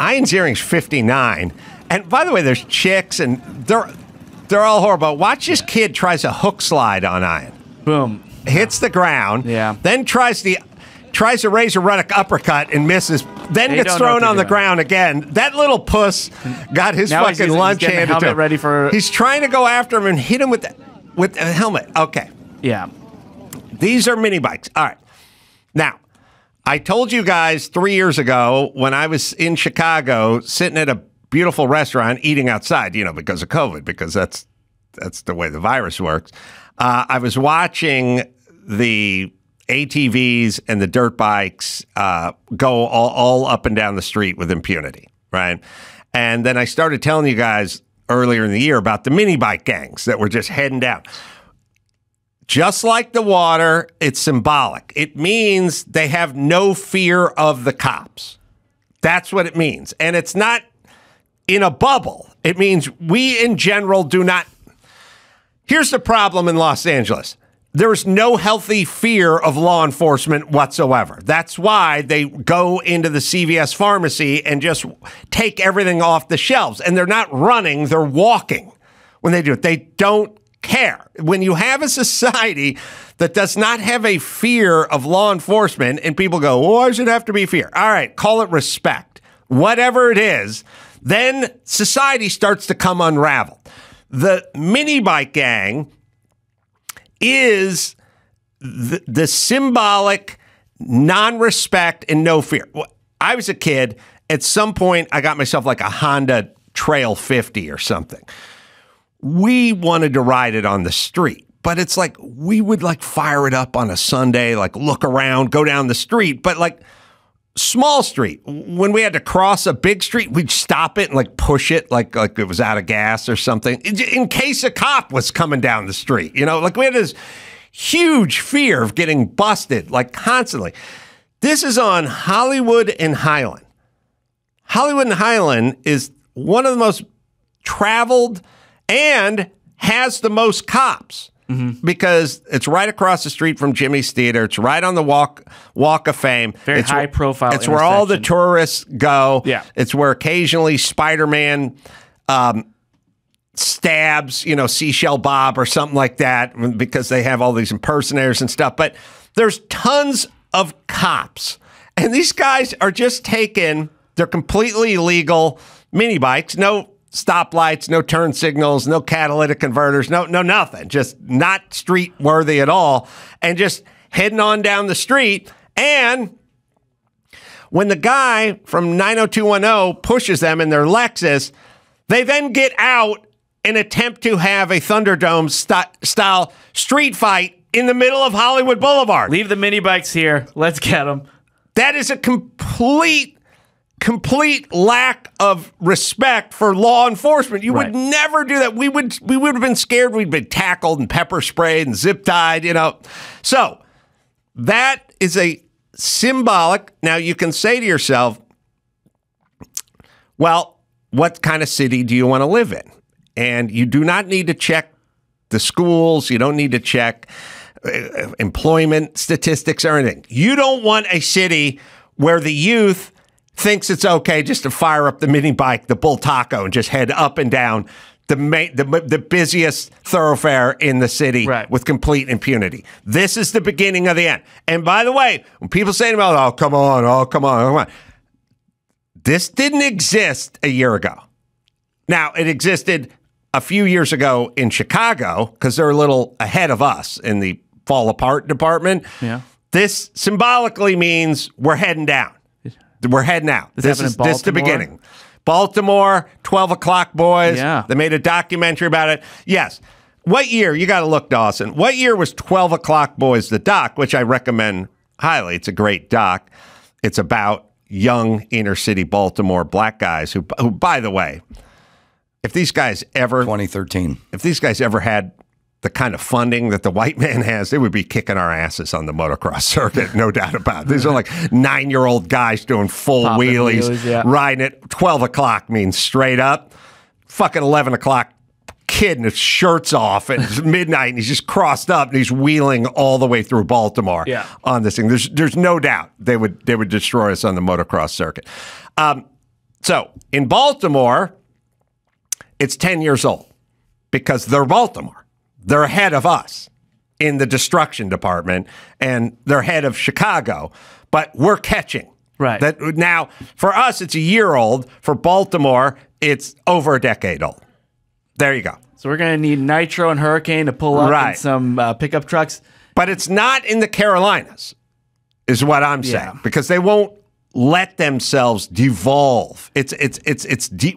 Ian Ziering's 59, and by the way, there's chicks, and they're all horrible. Watch this kid tries a hook slide on Ian. Boom, hits the ground. Yeah, then tries a razor ruddock uppercut and misses, then gets thrown on the ground again. That little puss got his fucking lunch handed to him. He's trying to go after him and hit him with a helmet. Okay. Yeah. These are mini bikes. All right. Now, I told you guys 3 years ago when I was in Chicago sitting at a beautiful restaurant eating outside, because of COVID, because that's the way the virus works. I was watching the ATVs and the dirt bikes go all up and down the street with impunity, right? And then I started telling you guys earlier in the year about the mini bike gangs that were just heading down. Just like the water, it's symbolic. It means they have no fear of the cops. That's what it means. And it's not in a bubble. It means we in general do not. Here's the problem in Los Angeles. There is no healthy fear of law enforcement whatsoever. That's why they go into the CVS pharmacy and just take everything off the shelves. And they're not running, they're walking when they do it. They don't care. When you have a society that does not have a fear of law enforcement and people go, well, why should it have to be fear? All right, call it respect. Whatever it is, then society starts to come unraveled. The mini bike gang is the symbolic non-respect and no fear. I was a kid. At some point, I got myself like a Honda Trail 50 or something. We wanted to ride it on the street, but it's like we would like fire it up on a Sunday, like look around, go down the street, but like small street. When we had to cross a big street, we'd stop it and like push it like it was out of gas or something in case a cop was coming down the street. Like we had this huge fear of getting busted like constantly. This is on Hollywood and Highland. Hollywood and Highland is one of the most traveled and has the most cops because it's right across the street from Jimmy's Theater. It's right on the Walk of Fame. Very it's high profile. It's where all the tourists go. Yeah. It's where occasionally Spider-Man stabs, Seashell Bob or something like that because they have all these impersonators and stuff. But there's tons of cops. And these guys are just taking their completely illegal mini bikes, no stoplights, no turn signals, no catalytic converters, no nothing, just not street worthy at all, and just heading on down the street. And when the guy from 90210 pushes them in their Lexus, they then get out and attempt to have a Thunderdome style street fight in the middle of Hollywood Boulevard. Leave the mini bikes here. Let's get them. That is a complete lack of respect for law enforcement. You would never do that. We would have been scared. We'd been tackled and pepper sprayed and zip tied, So that is a symbolic. Now you can say to yourself, well, what kind of city do you want to live in? And you do not need to check the schools. You don't need to check employment statistics or anything. You don't want a city where the youth thinks it's okay just to fire up the mini bike, the Bull Taco, and just head up and down the busiest thoroughfare in the city with complete impunity. This is the beginning of the end. And by the way, when people say to me, oh, come on. This didn't exist a year ago. Now, it existed a few years ago in Chicago because they're a little ahead of us in the fall apart department. Yeah. This symbolically means we're heading down. We're heading out. This is the beginning. Baltimore, 12 o'clock boys. Yeah. They made a documentary about it. Yes. What year? You got to look, Dawson. What year was 12 o'clock boys the doc, which I recommend highly. It's a great doc. It's about young inner city Baltimore black guys who by the way, if these guys ever 2013, if these guys ever had the kind of funding that the white man has, they would be kicking our asses on the motocross circuit, no doubt about it. These are like 9-year-old guys doing full wheelies, riding it. 12 o'clock means straight up. Fucking 11 o'clock kid and his shirt's off and it's midnight and he's just crossed up and he's wheeling all the way through Baltimore on this thing. There's no doubt they would destroy us on the motocross circuit. So in Baltimore, it's 10 years old because they're Baltimore. They're ahead of us in the destruction department, and they're ahead of Chicago, but we're catching. Right. That now, for us, it's a year old. For Baltimore, it's over a decade old. There you go. So we're going to need Nitro and Hurricane to pull up in some pickup trucks. But it's not in the Carolinas, is what I'm saying, because they won't let themselves devolve.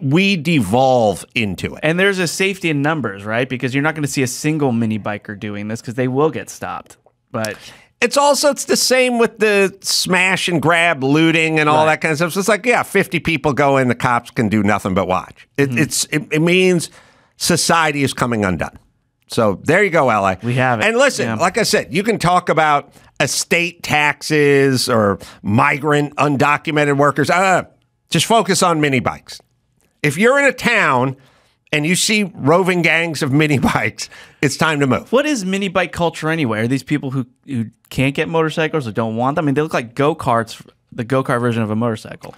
We devolve into it. And there's a safety in numbers, right? Because you're not going to see a single mini biker doing this because they will get stopped. But it's the same with the smash and grab looting and all that kind of stuff. So it's like, 50 people go in, the cops can do nothing but watch. It means society is coming undone. So there you go, LA. We have it. And listen, like I said, you can talk about estate taxes or migrant undocumented workers. Just focus on mini bikes. If you're in a town and you see roving gangs of mini bikes, it's time to move. What is mini bike culture anyway? Are these people who can't get motorcycles or don't want them? I mean, they look like go-karts, the go-kart version of a motorcycle.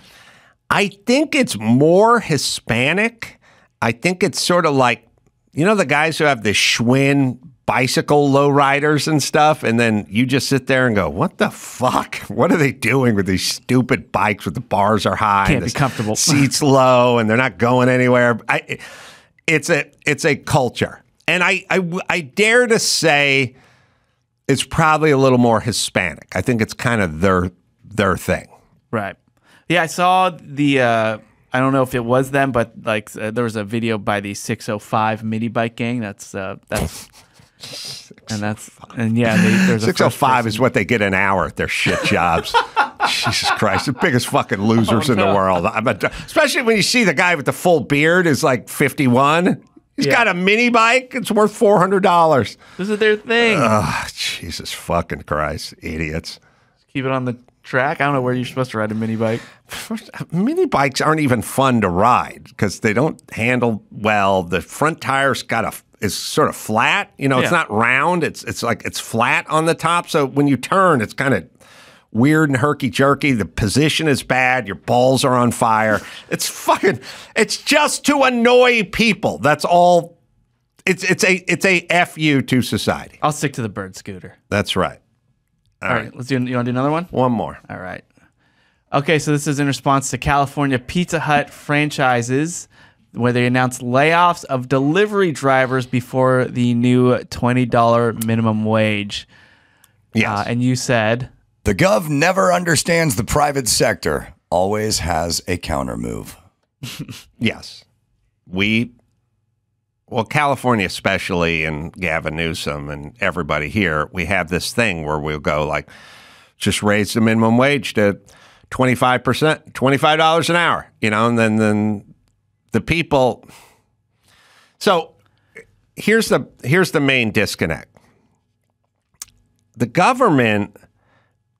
I think it's more Hispanic. I think it's sort of like, the guys who have the Schwinn bicycle lowriders and stuff, and then you just sit there and go, what the fuck? What are they doing with these stupid bikes with the bars are high? Can't be comfortable. Seats low, and they're not going anywhere. It's a culture. And I dare to say it's probably a little more Hispanic. I think it's kind of their thing. Right. Yeah, I saw the... I don't know if it was them, but there was a video by the 605 mini bike gang. There's 605 is what they get an hour at their shit jobs. Jesus Christ, the biggest fucking losers in the world. Especially when you see the guy with the full beard is like 51. He's got a mini bike. It's worth $400. This is their thing. Oh, Jesus fucking Christ, idiots. Keep it on the track? I don't know where you're supposed to ride a mini bike. Mini bikes aren't even fun to ride because they don't handle well. The front tire's is sort of flat. You know, it's not round. It's like it's flat on the top. So when you turn, it's kind of weird and herky-jerky. The position is bad. Your balls are on fire. It's just to annoy people. That's all. It's a FU to society. I'll stick to the bird scooter. That's right. All right. Let's do. You want to do another one? One more. All right. Okay, so this is in response to California Pizza Hut franchises, where they announced layoffs of delivery drivers before the new $20 minimum wage. Yes. And you said... The gov never understands the private sector, always has a counter move. Yes. Well, California especially, and Gavin Newsom and everybody here, we have this thing where we'll go like, just raise the minimum wage to 25%, $25 an hour, you know, and then the people. So here's the main disconnect. The government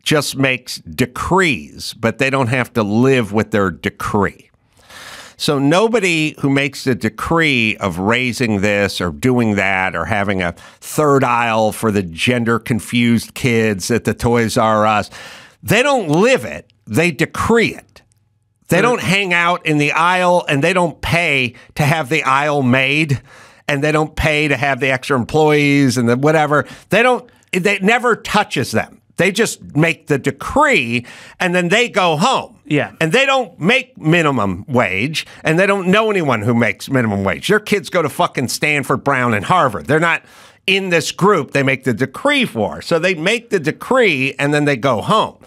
just makes decrees, but they don't have to live with their decree. So nobody who makes the decree of raising this or doing that or having a third aisle for the gender-confused kids at the Toys R Us, they don't live it. They decree it. They don't hang out in the aisle, and they don't pay to have the aisle made, and they don't pay to have the extra employees and the whatever. It never touches them. They just make the decree, and then they go home. Yeah. And they don't make minimum wage, and they don't know anyone who makes minimum wage. Their kids go to fucking Stanford, Brown, and Harvard. They're not in this group they make the decree for. So they make the decree, and then they go home.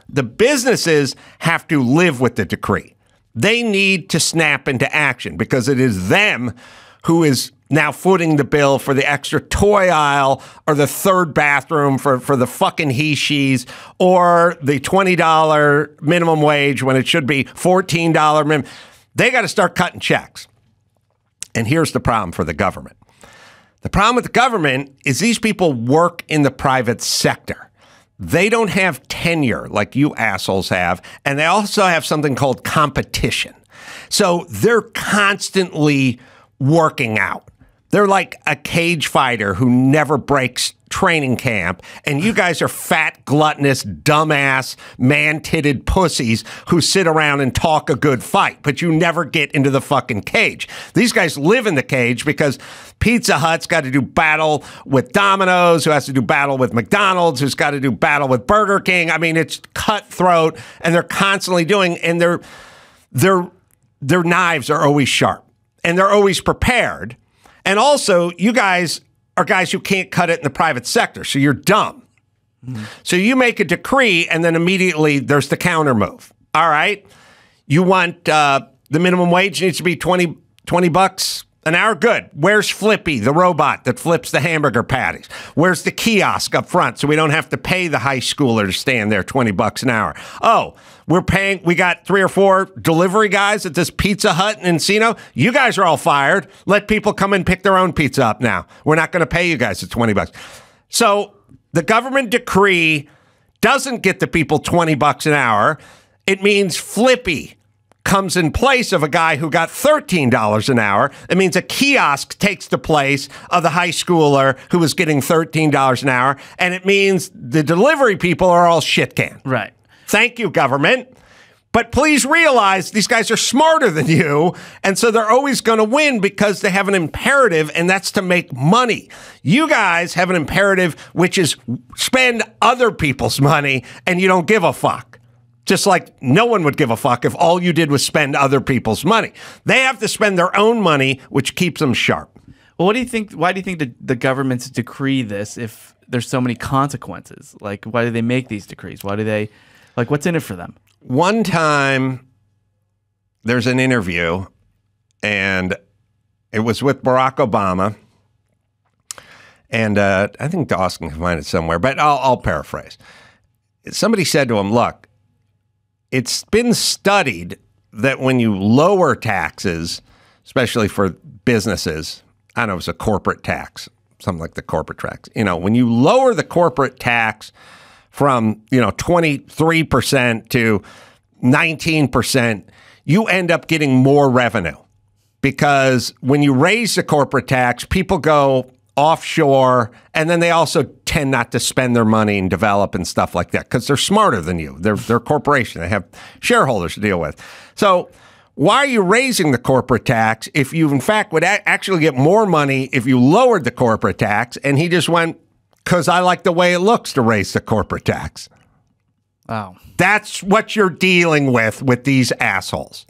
The businesses have to live with the decree. They need to snap into action because it is them who is now footing the bill for the extra toy aisle or the third bathroom for the fucking he-she's or the $20 minimum wage when it should be $14 minimum. They got to start cutting checks. And here's the problem for the government. The problem with the government is these people work in the private sector. They don't have tenure like you assholes have, and they also have something called competition. So they're constantly working out. They're like a cage fighter who never breaks training camp, and you guys are fat, gluttonous, dumbass, man-titted pussies who sit around and talk a good fight, but you never get into the fucking cage. These guys live in the cage because Pizza Hut's got to do battle with Domino's, who has to do battle with McDonald's, who's got to do battle with Burger King. I mean, it's cutthroat, and they're constantly doing, and their knives are always sharp, and they're always prepared. And also, you guys are guys who can't cut it in the private sector, so you're dumb. So you make a decree, and then immediately there's the counter move. All right, you want the minimum wage needs to be $20 an hour? Good. Where's Flippy, the robot that flips the hamburger patties? Where's the kiosk up front so we don't have to pay the high schooler to stand there $20 an hour? Oh, we got 3 or 4 delivery guys at this Pizza Hut in Encino. You guys are all fired. Let people come and pick their own pizza up now. We're not going to pay you guys at $20. So the government decree doesn't get the people $20 an hour. It means Flippy comes in place of a guy who got $13 an hour. It means a kiosk takes the place of the high schooler who was getting $13 an hour. And it means the delivery people are all shit can. Right. Thank you, government. But please realize these guys are smarter than you, and so they're always going to win because they have an imperative, and that's to make money. You guys have an imperative, which is spend other people's money, and you don't give a fuck. Just like no one would give a fuck if all you did was spend other people's money. They have to spend their own money, which keeps them sharp. Well, what do you think? Why do you think the governments decree this if there's so many consequences? Like, why do they make these decrees? Why do they... Like, what's in it for them? One time, there's an interview, and it was with Barack Obama, and I think Dawson can find it somewhere, but I'll paraphrase. Somebody said to him, look, it's been studied that when you lower taxes, especially for businesses, I don't know, it's a corporate tax, something like the corporate tax. You know, when you lower the corporate tax from 23% to 19%, you end up getting more revenue. Because when you raise the corporate tax, people go offshore, and then they also tend not to spend their money and develop and stuff like that because they're smarter than you. They're a corporation. They have shareholders to deal with. So why are you raising the corporate tax if you, in fact, would actually get more money if you lowered the corporate tax? And he just went, because I like the way it looks to raise the corporate tax. Wow. That's what you're dealing with these assholes.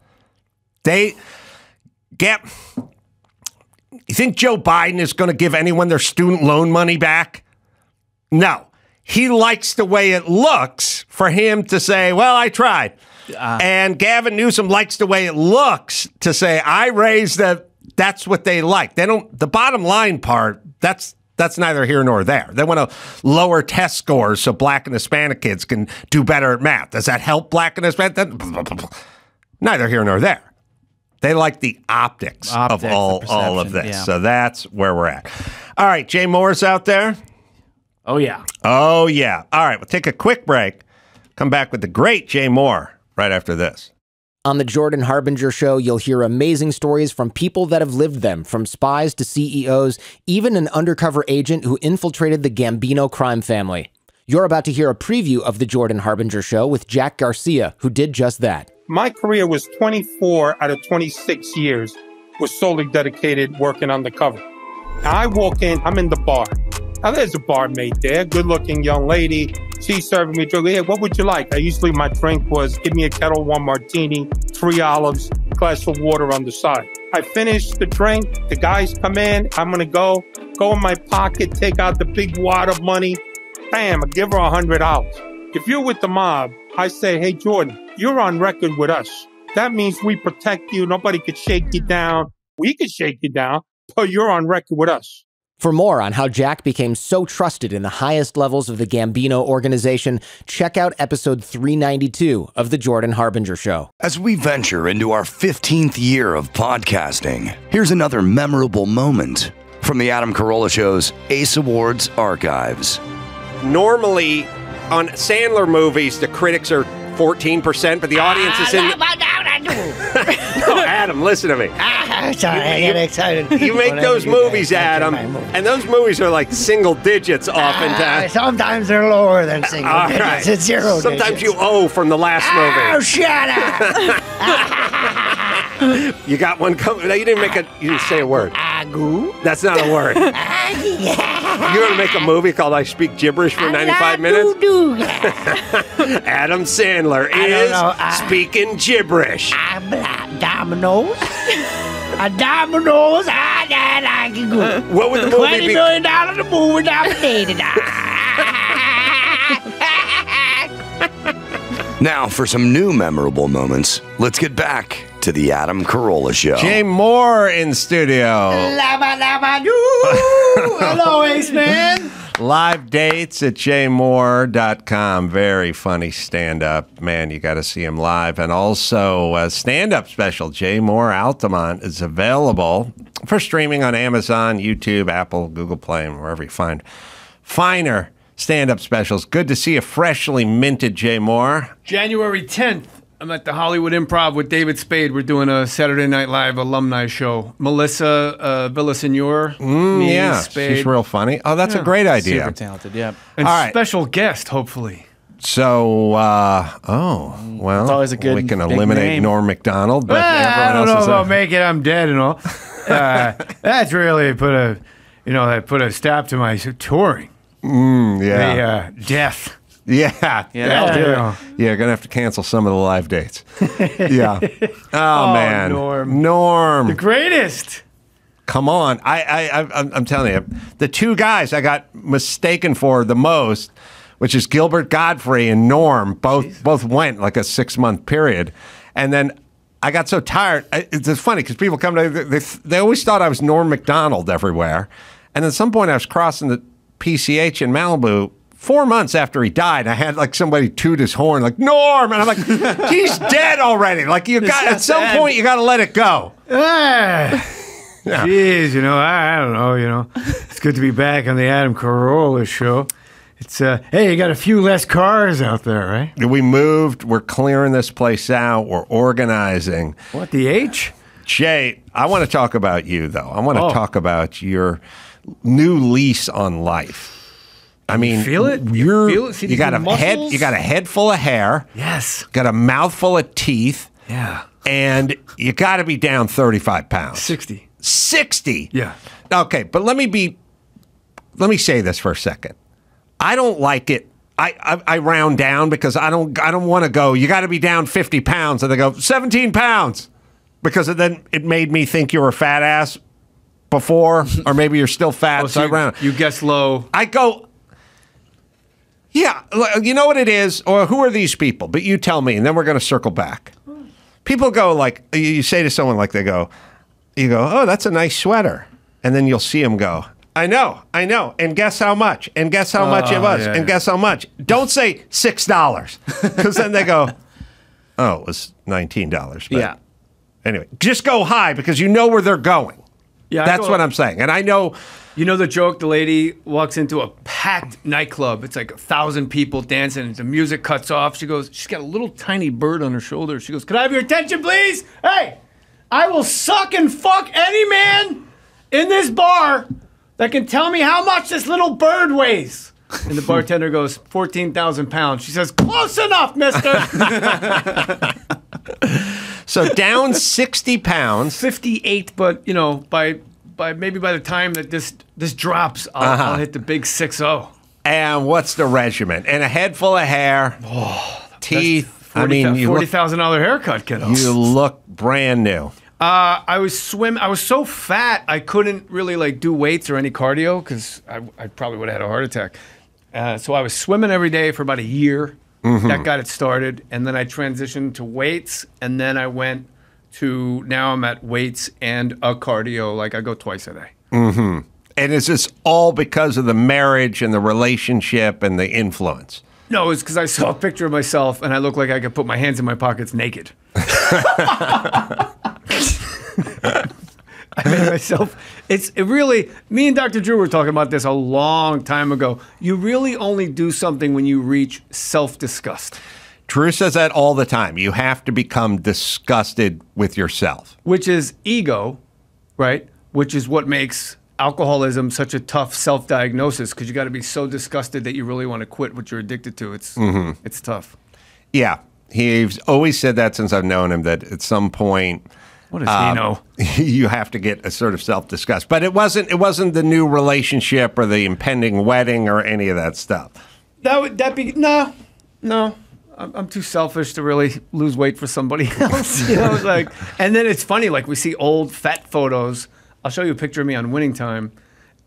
They get... You think Joe Biden is going to give anyone their student loan money back? No. He likes the way it looks for him to say, well, I tried. And Gavin Newsom likes the way it looks to say, I raised the... That's what they like. They don't... The bottom line part, that's neither here nor there. They want to lower test scores so black and Hispanic kids can do better at math. Does that help black and Hispanic? Neither here nor there. They like the optics of all of this. Yeah. So that's where we're at. All right, Jay Mohr's out there. Oh, yeah. Oh, yeah. All right, we'll take a quick break. Come back with the great Jay Mohr right after this. On the Jordan Harbinger Show, you'll hear amazing stories from people that have lived them, from spies to CEOs, even an undercover agent who infiltrated the Gambino crime family. You're about to hear a preview of the Jordan Harbinger Show with Jack Garcia, who did just that. My career was 24 out of 26 years was solely dedicated working undercover. Now I walk in, I'm in the bar. Now there's a barmaid there, good-looking young lady. She's serving me a drink. Hey, what would you like? Usually my drink was give me a Kettle One martini, 3 olives, glass of water on the side. I finish the drink. The guys come in. I'm going to go in my pocket, take out the big wad of money. Bam, I give her $100. If you're with the mob, I say, hey, Jordan, you're on record with us. That means we protect you. Nobody could shake you down. We could shake you down, but you're on record with us. For more on how Jack became so trusted in the highest levels of the Gambino organization, check out episode 392 of The Jordan Harbinger Show. As we venture into our 15th year of podcasting, here's another memorable moment from the Adam Carolla Show's Ace Awards archives. Normally, on Sandler movies, the critics are 14%, but the audience is in... No, Adam, listen to me. Sorry, I get excited. You make those movies, Adam, and those movies are like single digits oftentimes. Sometimes they're lower than single digits. Right. It's zero Sometimes digits. you owe from the last movie. Oh, shut up! You got one coming. You didn't say a word. That's not a word. You're going to make a movie called I Speak Gibberish for 95 minutes? Adam Sandler is speaking gibberish. Dominoes. Dominoes. What would the movie be? $20 million the movie nominated. Now, for some new memorable moments, let's get back to the Adam Carolla Show. Jay Mohr in studio. Hello, Ace Man. Live dates at jmohr.com. Very funny stand-up. Man, you got to see him live. And also a stand-up special, Jay Mohr Altamont, is available for streaming on Amazon, YouTube, Apple, Google Play, and wherever you find finer stand-up specials. Good to see a freshly minted Jay Mohr. January 10th, I'm at the Hollywood Improv with David Spade. We're doing a Saturday Night Live alumni show. Melissa Villasenor. Yeah, Spade. She's real funny. Oh, that's a great idea. Super talented, yeah. And All right. special guest, hopefully. So, well, That's always a good we can big eliminate name. Norm Macdonald, but I everyone don't know else is about make it. I'm dead and all. That's really put a stop to my touring. yeah. The death. Yeah. that'll do it. Yeah, gonna have to cancel some of the live dates. Yeah. Oh, man. Norm. The greatest. Come on. I'm telling you, the two guys I got mistaken for the most, which is Gilbert Gottfried and Norm, both went like a 6-month period. And then I got so tired. It's funny because people come to they always thought I was Norm Macdonald everywhere. And at some point I was crossing the PCH in Malibu 4 months after he died. I had like somebody toot his horn like, Norm! And I'm like, he's dead already. Like you got at some point you got to let it go. Jeez, I don't know, it's good to be back on the Adam Carolla Show. It's hey, you got a few less cars out there, right? We moved. We're clearing this place out. We're organizing. What, the H? Jay, I want to talk about you, though. I want to Oh. talk about your new lease on life. I mean, feel it? You're, You feel it? See you these got a head. muscles? You got a head full of hair. Yes. Got a mouthful of teeth. Yeah. And you got to be down 35 pounds. 60. 60. Yeah. Okay, but let me say this for a second. I don't like it. I round down because I don't want to go, you got to be down 50 pounds. And they go, 17 pounds. Because then it made me think you were a fat ass before, or maybe you're still fat. So I round. You guess low. I go, yeah, you know what it is? Or who are these people? But you tell me, and then we're going to circle back. People go like, you say to someone like you go, oh, that's a nice sweater. And then you'll see them go, I know. And guess how much? And guess how much it was? And guess how much? Don't say $6. Because then they go, oh, it was $19. But Yeah. anyway, just go high because you know where they're going. Yeah, That's what I'm saying. And I know. You know the joke? The lady walks into a packed nightclub. It's like 1,000 people dancing. And the music cuts off. She goes, she's got a little tiny bird on her shoulder. She goes, "Can I have your attention, please? Hey, I will suck and fuck any man in this bar that can tell me how much this little bird weighs." And the bartender goes, 14,000 pounds. She says, "Close enough, mister." So down 60 pounds. 58, but, you know, by maybe by the time that this drops, I'll hit the big 6-0. And what's the regimen? And a head full of hair, teeth. I mean, you look, $40,000 haircut, kiddo. you look brand new. I was so fat I couldn't really like do weights or any cardio because I probably would have had a heart attack. So I was swimming every day for about a year. That got it started, and then I transitioned to weights, and then I went to now I'm at weights and a cardio. Like I go twice a day. And is this all because of the marriage and the relationship and the influence? No, it's because I saw a picture of myself and I look like I could put my hands in my pockets naked. I made myself. Me and Dr. Drew were talking about this a long time ago. You really only do something when you reach self-disgust. Drew says that all the time. You have to become disgusted with yourself. Which is ego, right? Which is what makes alcoholism such a tough self-diagnosis because you got to be so disgusted that you really want to quit what you're addicted to. It's tough. Yeah. He's always said that since I've known him, that at some point... What does he know? You have to get a sort of self-disgust. But it wasn't the new relationship or the impending wedding or any of that stuff. That be no. I'm too selfish to really lose weight for somebody else. You know, like, and then it's funny, like we see old fat photos. I'll show you a picture of me on Winning Time,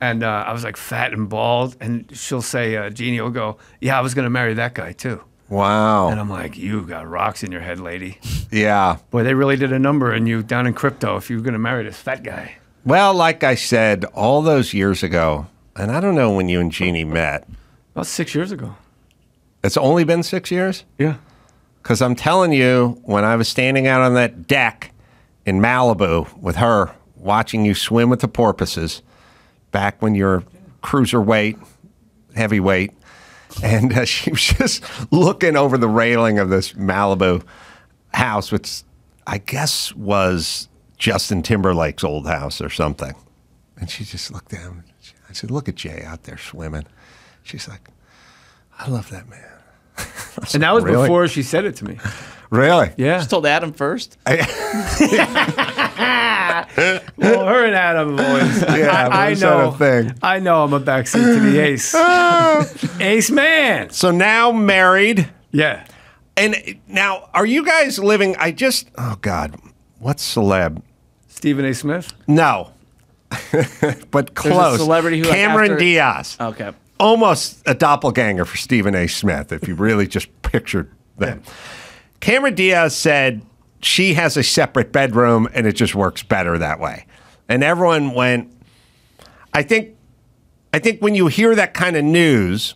and I was like fat and bald, and she'll say, Jeannie will go, "Yeah, I was gonna marry that guy too." Wow. And I'm like, "You got rocks in your head, lady." Yeah. Boy, they really did a number on you down in crypto if you were gonna marry this fat guy. Well, like I said, all those years ago, and I don't know when you and Jeannie met. About 6 years ago. It's only been 6 years? Yeah. Because I'm telling you, when I was standing out on that deck in Malibu with her, watching you swim with the porpoises, back when you're cruiserweight, heavyweight, and she was just looking over the railing of this Malibu house, which I guess was Justin Timberlake's old house or something. And she just looked down. I said, "Look at Jay out there swimming." She's like, "I love that man." And that was Really? before she said it to me. Really? Yeah. Just told Adam first. Well, her and Adam have always. Yeah, I was that know. a thing? I know I'm a backseat to the ace. Ace man. So now married. Yeah. And now, are you guys living? Oh God, what's celeb? Stephen A. Smith. No, but close. celebrity who, like, Cameron after- Diaz. Okay. Almost a doppelganger for Stephen A. Smith, if you really just pictured them. Cameron Diaz said she has a separate bedroom and it just works better that way. And everyone went, I think when you hear that kind of news,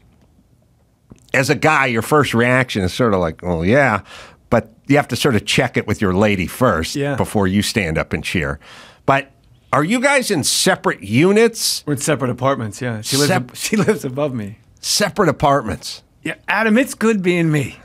as a guy, your first reaction is sort of like, "Oh, yeah." But you have to sort of check it with your lady first before you stand up and cheer. But are you guys in separate units? We're in separate apartments. Yeah. She lives above me. separate apartments. Yeah, Adam, it's good being me.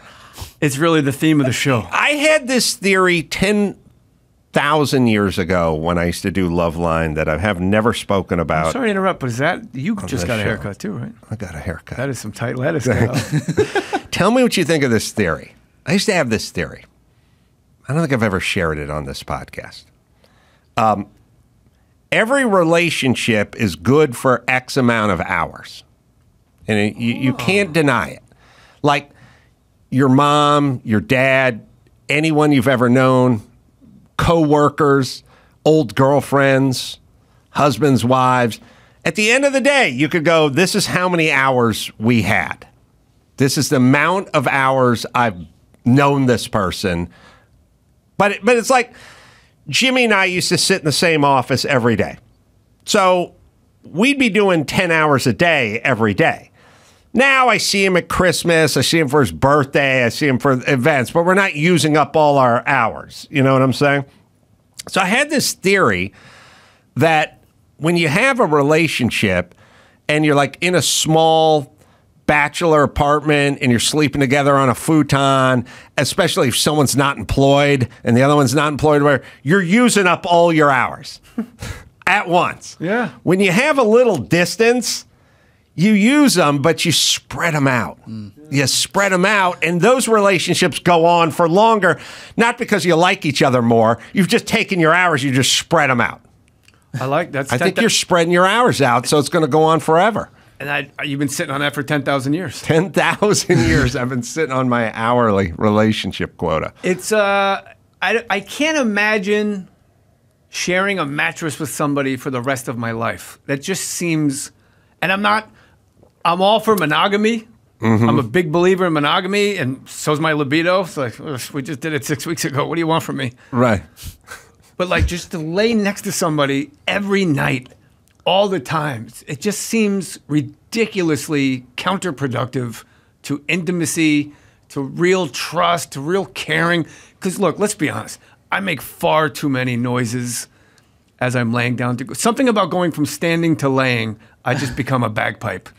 It's really the theme of the show. I had this theory 10,000 years ago when I used to do Loveline that I have never spoken about. Sorry to interrupt, but is that you just got a show. haircut too, right? I got a haircut. That is some tight lettuce. Cut. Tell me what you think of this theory. I used to have this theory. I don't think I've ever shared it on this podcast. Every relationship is good for X amount of hours. And you can't deny it. Like your mom, your dad, anyone you've ever known, co-workers, old girlfriends, husbands, wives. At the end of the day, you could go, this is how many hours we had. This is the amount of hours I've known this person. But it's like Jimmy and I used to sit in the same office every day. So we'd be doing 10 hours a day every day. Now I see him at Christmas, I see him for his birthday, I see him for events, but we're not using up all our hours. You know what I'm saying? So I had this theory that when you have a relationship and you're like in a small bachelor apartment and you're sleeping together on a futon, especially if someone's not employed and the other one's not employed, where you're using up all your hours at once. Yeah. When you have a little distance, you use them, but you spread them out. You spread them out, and those relationships go on for longer, not because you like each other more. You've just taken your hours, you just spread them out. I like that. I think you're spreading your hours out, so it's going to go on forever. And you've been sitting on that for 10,000 years. 10,000 years I've been sitting on my hourly relationship quota. It's I can't imagine sharing a mattress with somebody for the rest of my life. That just seems, and I'm all for monogamy. Mm-hmm. I'm a big believer in monogamy, and so's my libido. It's like, we just did it 6 weeks ago. What do you want from me? Right. But like just to lay next to somebody every night, all the time, it just seems ridiculously counterproductive to intimacy, to real trust, to real caring. Because look, let's be honest. I make far too many noises as I'm laying down to go. Something about going from standing to laying, I just become a bagpipe.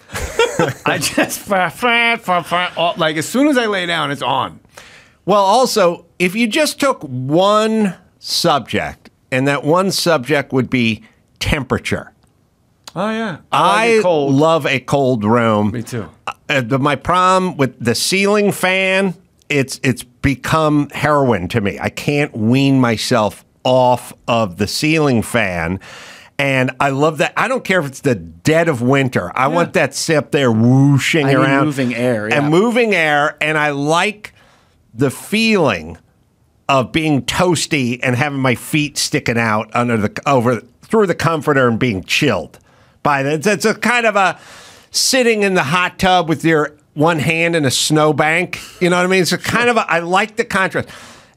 I just, like as soon as I lay down, it's on. Well, also, if you just took one subject, and that one subject would be temperature. Oh, yeah. I love a cold room. Me too. My problem with the ceiling fan, it's become heroin to me. I can't wean myself off of the ceiling fan. And I love that. I don't care if it's the dead of winter. I want that up there whooshing around. Moving air. Yeah. And moving air. And I like the feeling of being toasty and having my feet sticking out through the comforter and being chilled by that. It's a kind of a sitting in the hot tub with your one hand in a snowbank. You know what I mean? It's a kind of I like the contrast.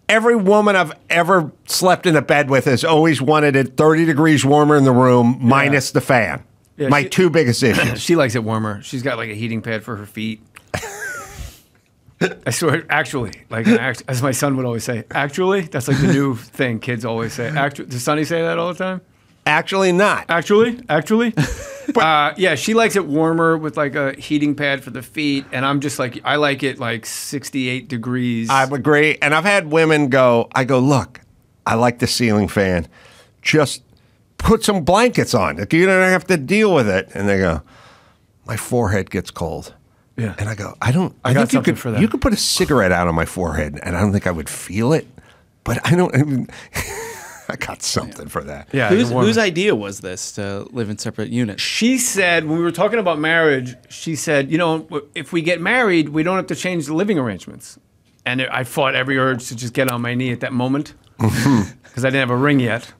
Every woman I've ever slept in a bed with has always wanted it 30 degrees warmer in the room, minus the fan. Yeah, my two biggest issues. She likes it warmer. She's got like a heating pad for her feet. I swear, actually, as my son would always say, actually, that's like the new thing kids always say. Does Sonny say that all the time? Actually not. Actually? Yeah, she likes it warmer with like a heating pad for the feet, and I'm just like, I like it like 68 degrees. I agree, and I've had women go, look, I like the ceiling fan. Just put some blankets on. You don't have to deal with it. And they go, my forehead gets cold. Yeah. And I go, I got something for that. You could put a cigarette out on my forehead, and I don't think I would feel it, but I got something for that. Yeah. Whose idea was this to live in separate units? She said, when we were talking about marriage, she said, if we get married, we don't have to change the living arrangements. And I fought every urge to just get on my knee at that moment because I didn't have a ring yet.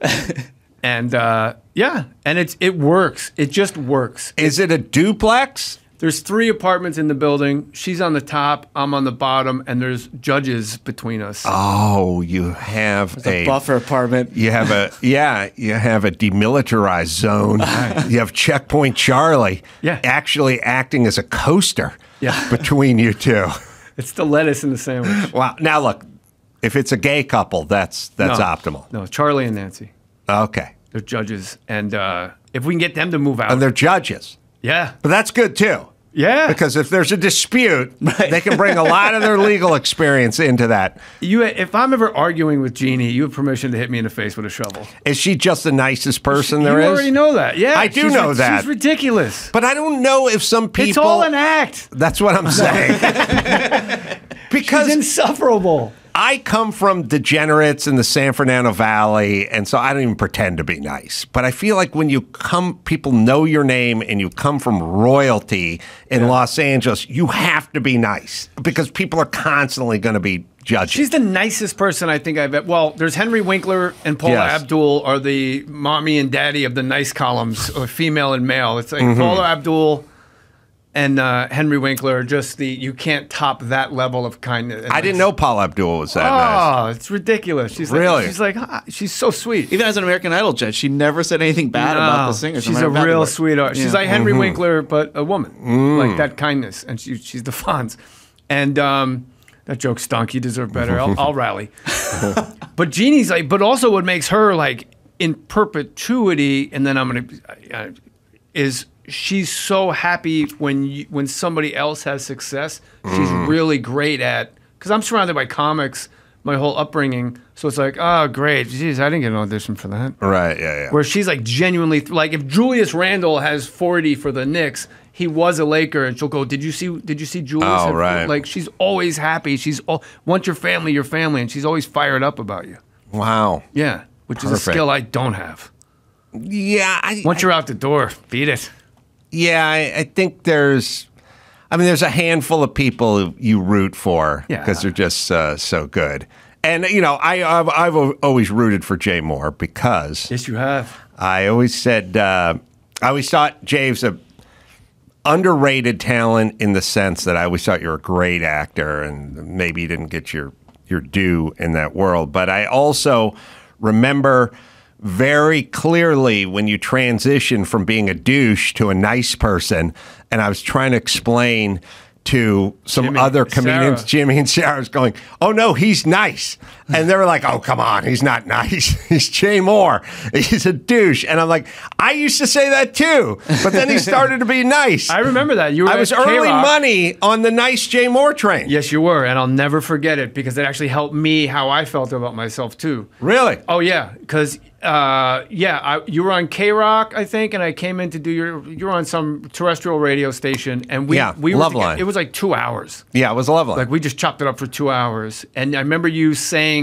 And and it works. It just works. Is it a duplex? There's 3 apartments in the building. She's on the top, I'm on the bottom, and there's judges between us. Oh, you have a buffer apartment. You have you have a demilitarized zone. You have Checkpoint Charlie actually acting as a coaster between you two. It's the lettuce in the sandwich. Wow. Now look, if it's a gay couple, that's optimal. No, Charlie and Nancy. Okay. They're judges, and if we can get them to move out. And they're judges. Yeah. But that's good too. Yeah. Because if there's a dispute, they can bring a lot of their legal experience into that. If I'm ever arguing with Jeanie, you have permission to hit me in the face with a shovel. Is she just the nicest person there is? You already know that. Yeah. I do know that. She's ridiculous. But I don't know if some people... It's all an act. That's what I'm saying. Because she's insufferable. I come from degenerates in the San Fernando Valley, and so I don't even pretend to be nice. But I feel like when you come, people know your name, and you come from royalty in Los Angeles, you have to be nice because people are constantly going to be judging. She's the nicest person I think I've ever. Well, there's Henry Winkler and Paula Abdul are the mommy and daddy of the nice columns, or female and male. It's like Paula Abdul and Henry Winkler are just you can't top that level of kindness. I didn't know Paula Abdul was that nice. Oh, it's ridiculous. She's really? She's so sweet. Even as an American Idol judge, she never said anything bad about the singers. She's a real sweetheart. She's like Henry Winkler, but a woman. Like that kindness. And she's the Fonz. And that joke stunk. You deserve better. I'll rally. But Jeannie's like, but also what makes her like in perpetuity, and then I'm going to, is she's so happy when somebody else has success. She's really great at, because I'm surrounded by comics my whole upbringing, so it's like, oh great, geez, I didn't get an audition for that. Right, yeah. Where she's like genuinely, like if Julius Randle has 40 for the Knicks, he was a Laker, and she'll go, did you see Julius? Oh, right. Like she's always happy. Once your family, and she's always fired up about you. Wow. Yeah, which is a skill I don't have. Yeah. Once you're out the door, beat it. Yeah, I think there's a handful of people you root for because they're just so good. And, I've always rooted for Jay Mohr because... Yes, you have. I always said, I always thought Jay's a underrated talent in the sense that I always thought you're a great actor and maybe you didn't get your due in that world. But I also remember very clearly when you transition from being a douche to a nice person, and I was trying to explain to some other comedians, Jimmy and Sarah, was going, oh no, he's nice. And they were like, oh, come on, he's not nice. He's Jay Mohr. He's a douche. And I'm like, I used to say that too. But then he started to be nice. I remember that. I was early money on the nice Jay Mohr train. Yes, you were. And I'll never forget it because it actually helped me how I felt about myself too. Really? Oh yeah. Because you were on K-Rock, I think, and I came in to do you were on some terrestrial radio station, and we were Loveline. It was like 2 hours. Yeah, it was Loveline. Like we just chopped it up for 2 hours, and I remember you saying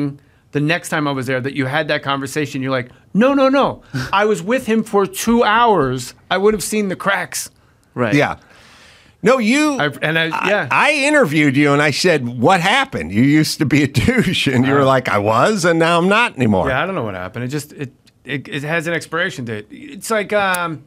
the next time I was there that you had that conversation. You're like, no, I was with him for 2 hours. I would have seen the cracks. Right. Yeah. No, I interviewed you and I said, what happened? You used to be a douche. And you were like, I was, and now I'm not anymore. Yeah, I don't know what happened. It has an expiration date. It's like, Richard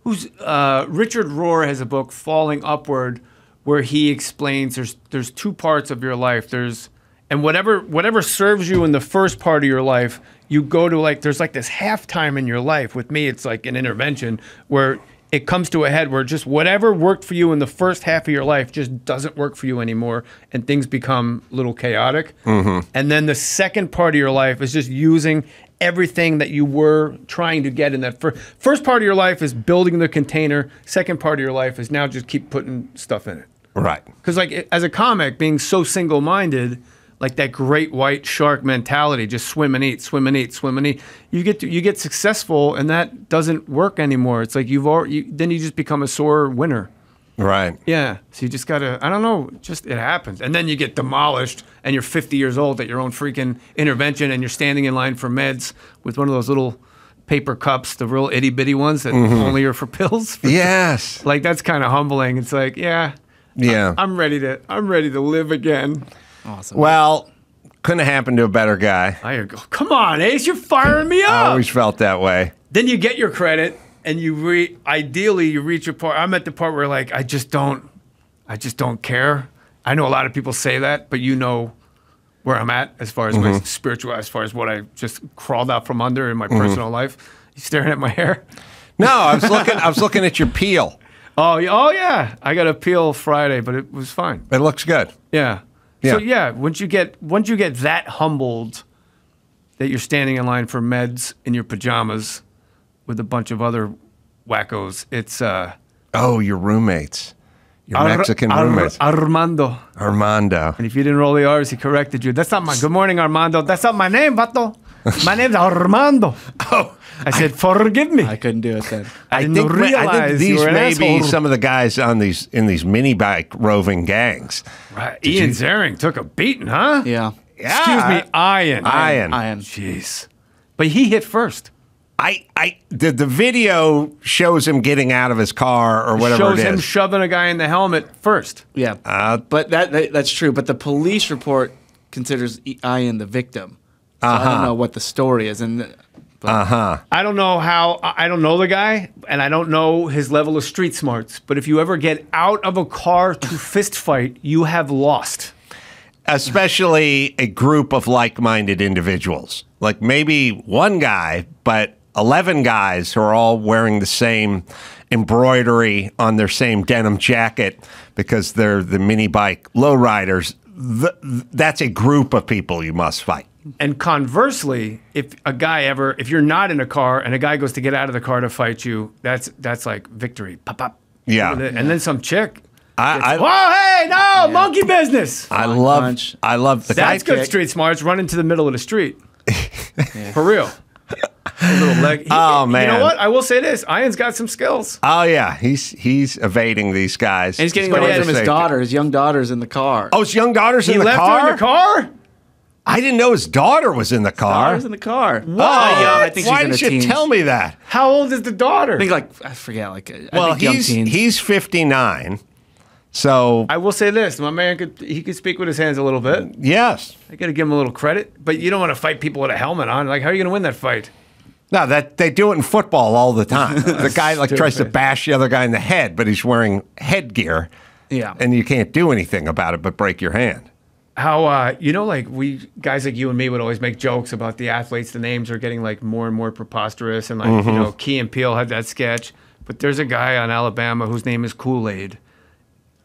Rohr has a book, Falling Upward, where he explains there's two parts of your life. And whatever serves you in the first part of your life, you go to there's like this halftime in your life. With me, it's like an intervention where it comes to a head where just whatever worked for you in the first half of your life just doesn't work for you anymore, and things become a little chaotic. And then the second part of your life is just using everything that you were trying to get in that first part of your life is building the container. Second part of your life is now just keep putting stuff in it. Right. Because as a comic, being so single-minded, like that great white shark mentality, just swim and eat, swim and eat, swim and eat. You get successful, and that doesn't work anymore. It's like then you just become a sore winner. Right. Yeah. So you just gotta, I don't know, it happens. And then you get demolished, and you're 50 years old at your own freaking intervention, and you're standing in line for meds with one of those little paper cups, the real itty bitty ones that only are for pills. Yes. Like that's kind of humbling. It's like, yeah. I'm ready to live again. Awesome. Well, couldn't have happened to a better guy. I go, come on, Ace, you're firing me up. I always felt that way. Then you get your credit, and ideally you reach a part. I'm at the part where I just don't care. I know a lot of people say that, but you know where I'm at as far as my spiritual, as far as what I just crawled out from under in my personal life. You staring at my hair? No, I was looking at your peel. Oh yeah. I got a peel Friday, but it was fine. It looks good. Yeah. Yeah. So yeah, once you get that humbled that you're standing in line for meds in your pajamas with a bunch of other wackos, it's oh, your roommates. Your Mexican roommates. Armando. Armando. And if you didn't roll the R's, he corrected you. That's not my good morning, Armando. That's not my name, vato. My name's Armando. Oh, I said, forgive me. I couldn't do it then. I think didn't realize these you were an may be asshole. some of the guys on in these mini bike roving gangs. Right. Ian Ziering took a beating, huh? Yeah. Excuse me, Ian. Ian. Jeez. But he hit first. The video shows him getting out of his car or whatever Shows it him is. shoving a guy in the helmet first. Yeah. But that's true. But the police report considers Ian the victim. So I don't know what the story is. I don't know I don't know the guy, and I don't know his level of street smarts. But if you ever get out of a car to fist fight, you have lost. Especially a group of like-minded individuals. Like maybe one guy, but 11 guys who are all wearing the same embroidery on their same denim jacket because they're the mini bike lowriders. That's a group of people you must fight. And conversely, if you're not in a car and a guy goes to get out of the car to fight you, that's like victory. Pop, pop. Yeah. And then some chick. I monkey business. I love the That's good street smarts. Run into the middle of the street. For real. A little leg. Man. You know what? I will say this. Ian's got some skills. Oh yeah, he's evading these guys. And he's getting But away he from has his daughter. His young daughter's in the car. Oh, his young daughter's He in the left car? her in the car? I didn't know his daughter was in the car. Daughter's in the car. What? I think Why she's in didn't her you teens. tell me that? How old is the daughter? I think I forget. I Well, think young teens. he's 59. So I will say this. My man could speak with his hands a little bit. yes. I got to give him a little credit. But you don't want to fight people with a helmet on. Like, how are you going to win that fight? No, that they do it in football all the time. The guy tries to bash the other guy in the head, but he's wearing headgear. Yeah. And you can't do anything about it but break your hand. How like guys like you and me would always make jokes about the athletes. The names are getting like more and more preposterous, and like Key and Peele had that sketch. But there's a guy on Alabama whose name is Kool-Aid,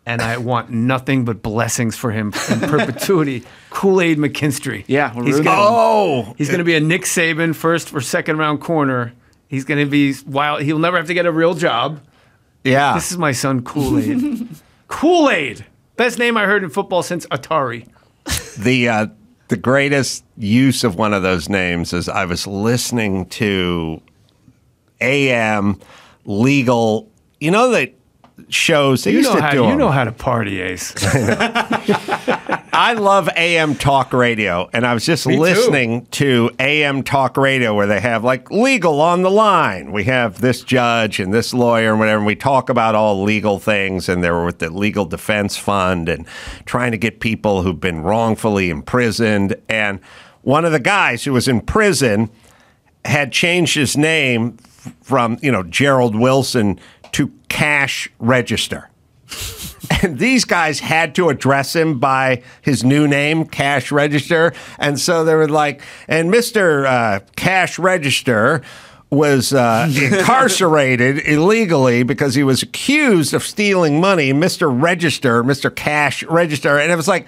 and I want nothing but blessings for him in perpetuity. Kool-Aid McKinstry. Yeah, we're he's rooting gonna, he's going to be a Nick Saban first or second round corner. He's going to be wild. He'll never have to get a real job. Yeah. This is my son, Kool-Aid. Kool-Aid, best name I heard in football since Atari. The greatest use of one of those names is I was listening to AM legal. You know that shows they used to do. You know how to party, Ace. I love AM talk radio, and I was just listening to AM talk radio where they have like legal on the line. We have this judge and this lawyer and whatever, and we talk about all legal things, and they were with the Legal Defense Fund and trying to get people who've been wrongfully imprisoned. And one of the guys who was in prison had changed his name from, Gerald Wilson to Cash Register. And these guys had to address him by his new name, Cash Register. And so they were like, and Mr. Cash Register was incarcerated illegally because he was accused of stealing money. Mr. Register, Mr. Cash Register. And it was like,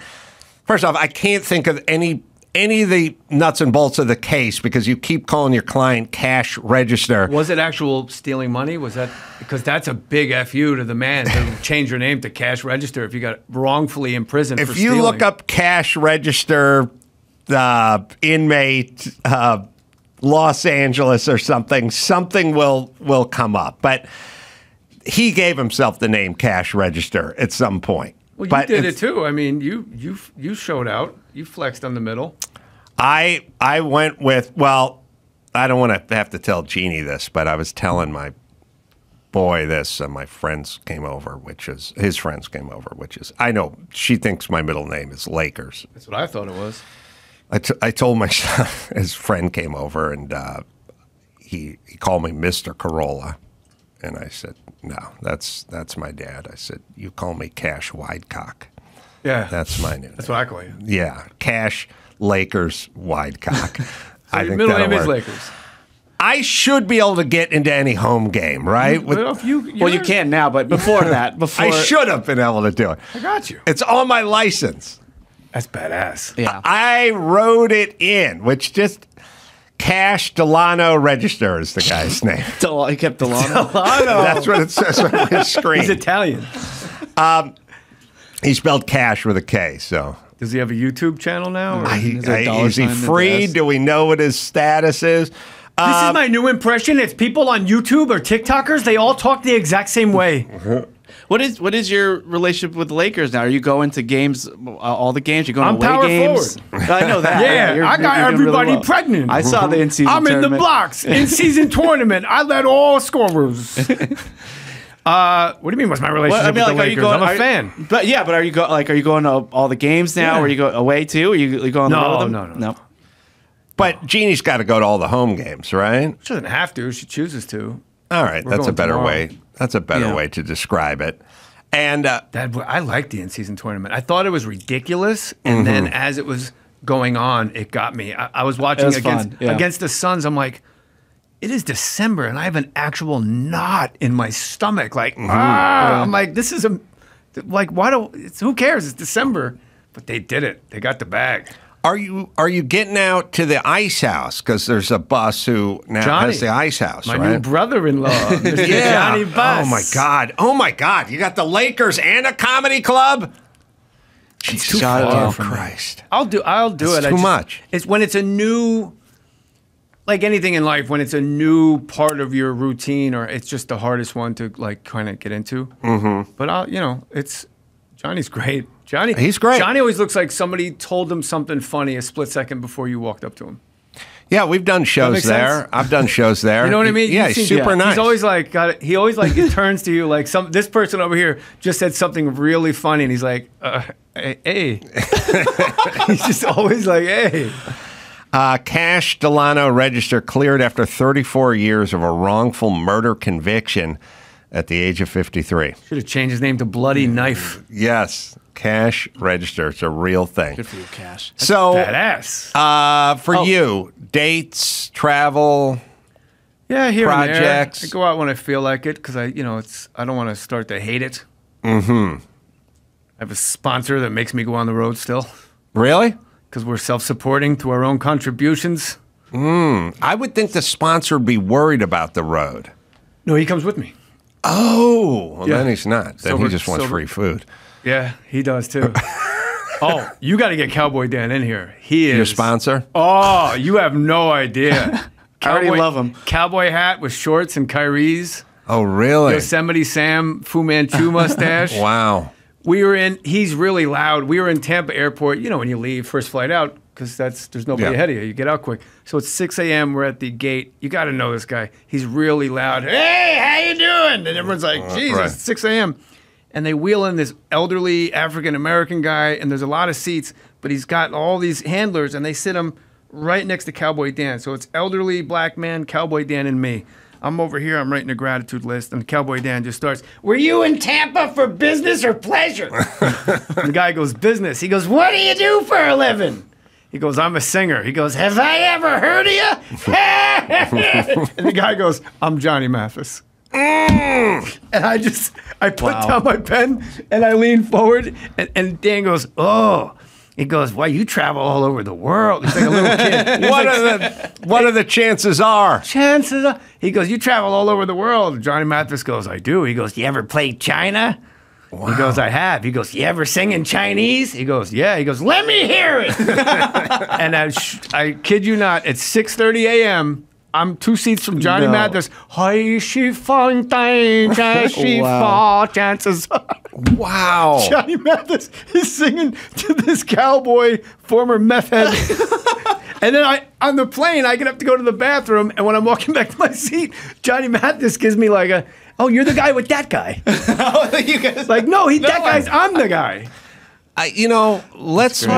first off, I can't think of any of the nuts and bolts of the case because you keep calling your client Cash Register. Was it actual stealing money? Was that because that's a big FU to the man to change your name to Cash Register if you got wrongfully imprisoned for stealing? If you look up Cash Register inmate Los Angeles or something will come up. But he gave himself the name Cash Register at some point. Well, you did it too. I mean, you showed out. You flexed on the middle. I went with, well, I don't want to have to tell Jeanie this, but I was telling my boy this, and my friends came over, his friends came over, I know she thinks my middle name is Lakers. That's what I thought it was. I told my son, his friend came over, and he called me Mr. Carolla. And I said, no, that's my dad. I said, you call me Cash Widecock. Yeah. That's my name. That's what I call you. Yeah. Cash Lakers Widecock. So your middle name is Lakers. I should be able to get into any home game, right? Well, you can now, but before that, I should have been able to do it. I got you. It's on my license. That's badass. Yeah. I wrote it in, which just Cash Delano Register is the guy's name. He kept Delano. That's what it says on my screen. He's Italian. He spelled cash with a K, so. Does he have a YouTube channel now? Or? Is he free? Do we know what his status is? This is my new impression. It's people on YouTube or TikTokers. They all talk the exact same way. What is your relationship with the Lakers now? Are you going to games, all the games? You going I'm away power games? forward. I know that. Yeah, I got everybody pregnant. I saw the in-season I'm tournament. in the blocks. In-season tournament. I led all scorers. What do you mean? What's my relationship with the Lakers? I'm a fan. But are you going to all the games now? Yeah. Or are you go away too? Are you going on the road with them? No. But Jeannie's got to go to all the home games, right? She doesn't have to. She chooses to. All right, We're that's a going better tomorrow. way. That's a better way to describe it. And I liked the in-season tournament. I thought it was ridiculous, and then as it was going on, it got me. I was watching against the Suns. I'm like, it is December, and I have an actual knot in my stomach. Like, I'm like, this is who cares? It's December, but they did it. They got the bag. are you getting out to the ice house? Because there's a bus who now has the ice house, my right? new brother-in-law, Mr. Yeah. Jeanie Buss. Oh my God! Oh my God! You got the Lakers and a comedy club. It's too far from Christ! I'll do it. Too much. It's when it's a new, like anything in life, when it's a new part of your routine, or it's just the hardest one to like kind of get into. But it's Johnny's great. He's great. Johnny always looks like somebody told him something funny a split second before you walked up to him. Yeah, we've done shows there. sense? I've done shows there. You know what I mean? Yeah, he's super nice. He's always like he always like it turns to you like this person over here just said something really funny, and he's like, hey. He's just always like, hey. Cash Delano register cleared after 34 years of a wrongful murder conviction at the age of 53. Should have changed his name to Bloody Knife. Yes, Cash register. It's a real thing. Good for you, Cash. So, Badass. for you, dates, travel. Yeah, here projects. and there. I go out when I feel like it because I don't want to start to hate it. I have a sponsor that makes me go on the road still Really? because we're self-supporting through our own contributions. I would think the sponsor would be worried about the road. No, he comes with me. Oh, well, Yeah. then he's not. Then he Silver- just wants silver. free food. Yeah, he does too. Oh, you got to get Cowboy Dan in here. He is Your sponsor? Oh, you have no idea. I already love him. Cowboy hat with shorts and Kyrie's. Oh, really? Yosemite Sam Fu Manchu mustache. Wow. He's really loud. We were in Tampa Airport, when you leave, first flight out, because there's nobody ahead of you. You get out quick. So it's 6 a.m. We're at the gate. You got to know this guy. He's really loud. Hey, how you doing? And everyone's like, Jesus, right. it's 6 a.m. And they wheel in this elderly African-American guy, and there's a lot of seats, but he's got all these handlers, and they sit him right next to Cowboy Dan. So it's elderly black man, Cowboy Dan, and me. I'm over here, I'm writing a gratitude list, and Cowboy Dan just starts, were you in Tampa for business or pleasure? And the guy goes, business. He goes, what do you do for a living? He goes, I'm a singer. He goes, have I ever heard of you? And the guy goes, I'm Johnny Mathis. And I put down my pen, and I lean forward, and Dan goes, oh. He goes, well, you travel all over the world. He's like a little kid. What are the chances are? Chances are. He goes, you travel all over the world. Johnny Mathis goes, I do. He goes, you ever play China? Wow. He goes, I have. He goes, you ever sing in Chinese? He goes, yeah. He goes, let me hear it. And I kid you not, at 6:30 a.m., I'm 2 seats from Johnny Mathis. Hi, she fontaine, she fall, chances are. Wow. Johnny Mathis is singing to this cowboy, former meth head. And then on the plane, I get up to go to the bathroom, and when I'm walking back to my seat, Johnny Mathis gives me like oh, you're the guy with that guy. You guys, Like, no, I'm the guy. Let's we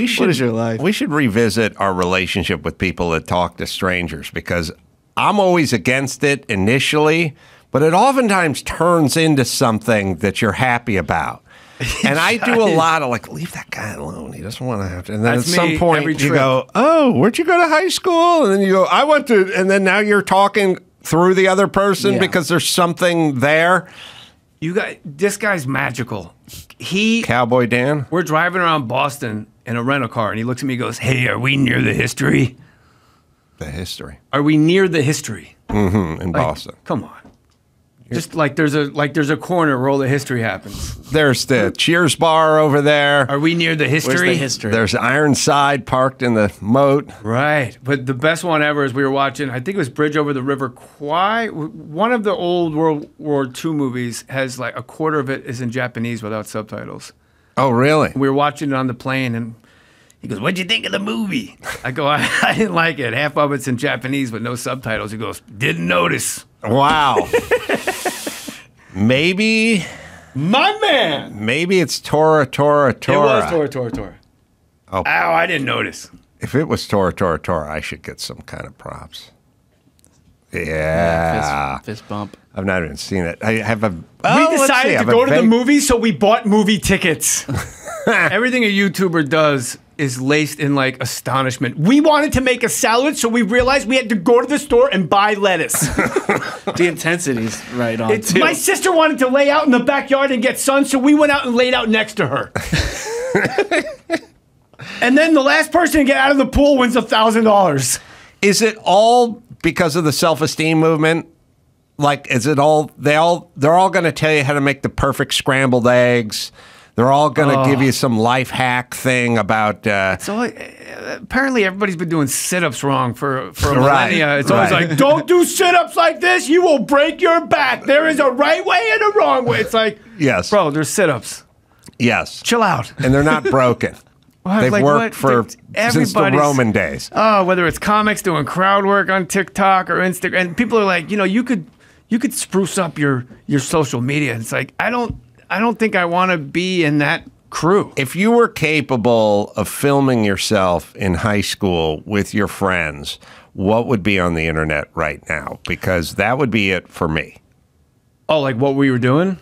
should. What is your life? We should revisit our relationship with people that talk to strangers, because I'm always against it initially, but it oftentimes turns into something that you're happy about. And I do a lot of leave that guy alone. He doesn't want to have to. And then That's at some me point every you trip. go, oh, where'd you go to high school? And then you go, I went to, and then now you're talking through the other person because there's something there. This guy's magical. Cowboy Dan? We're driving around Boston in a rental car, and he looks at me and goes, hey, are we near the history? The history. Are we near the history? In Boston. Come on. Just like there's a corner where all the history happens. There's the Cheers bar over there. Are we near the history? Where's the history? There's Ironside parked in the moat. Right. But the best one ever is we were watching, I think it was Bridge Over the River Kwai. One of the old World War II movies has like a quarter of it is in Japanese without subtitles. Oh, really? We were watching it on the plane and he goes, "What'd you think of the movie?" I go, I didn't like it. Half of it's in Japanese with no subtitles. He goes, "Didn't notice." Wow. Maybe. My man. Maybe it's Tora. It was Tora. Oh. Ow, I didn't notice. If it was Tora, I should get some kind of props. Yeah. Fist bump. I've not even seen it. I have a. We decided to go to the movies, so we bought movie tickets. Everything a YouTuber does is laced in like astonishment. We wanted to make a salad, so we realized we had to go to the store and buy lettuce. The intensity's right on. Too. My sister wanted to lay out in the backyard and get sun, so we went out and laid out next to her. And then the last person to get out of the pool wins $1,000. Is it all because of the self-esteem movement? Like, is it all? They're all going to tell you how to make the perfect scrambled eggs. They're all going to give you some life hack thing about. So apparently everybody's been doing sit-ups wrong for millennia. It's always like, don't do sit-ups like this. You will break your back. There is a right way and a wrong way. It's like, yes, bro, there's sit-ups. Yes, chill out. And they're not broken. They've like, worked since the Roman days. Oh, whether it's comics doing crowd work on TikTok or Instagram, and people are like, you could spruce up your social media. And it's like, I don't think I want to be in that crew. If you were capable of filming yourself in high school with your friends, what would be on the internet right now? Because that would be it for me. Oh, like what we were doing?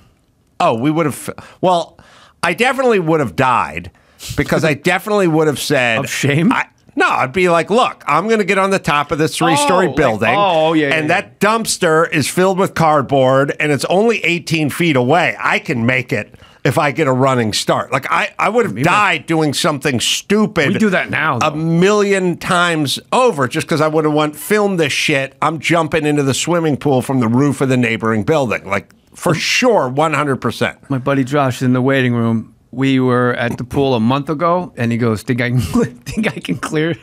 Oh, we would have. Well, I definitely would have died because I definitely would have said. Of shame? No, I'd be like, look, I'm going to get on the top of this 3-story building. And that dumpster is filled with cardboard and it's only 18 feet away. I can make it if I get a running start. Like, I would have died doing something stupid. We do that now, though. A million times over just because I would have filmed this shit. I'm jumping into the swimming pool from the roof of the neighboring building. Like, for sure, 100%. My buddy Josh is in the waiting room. We were at the pool a month ago, and he goes, "Think I can clear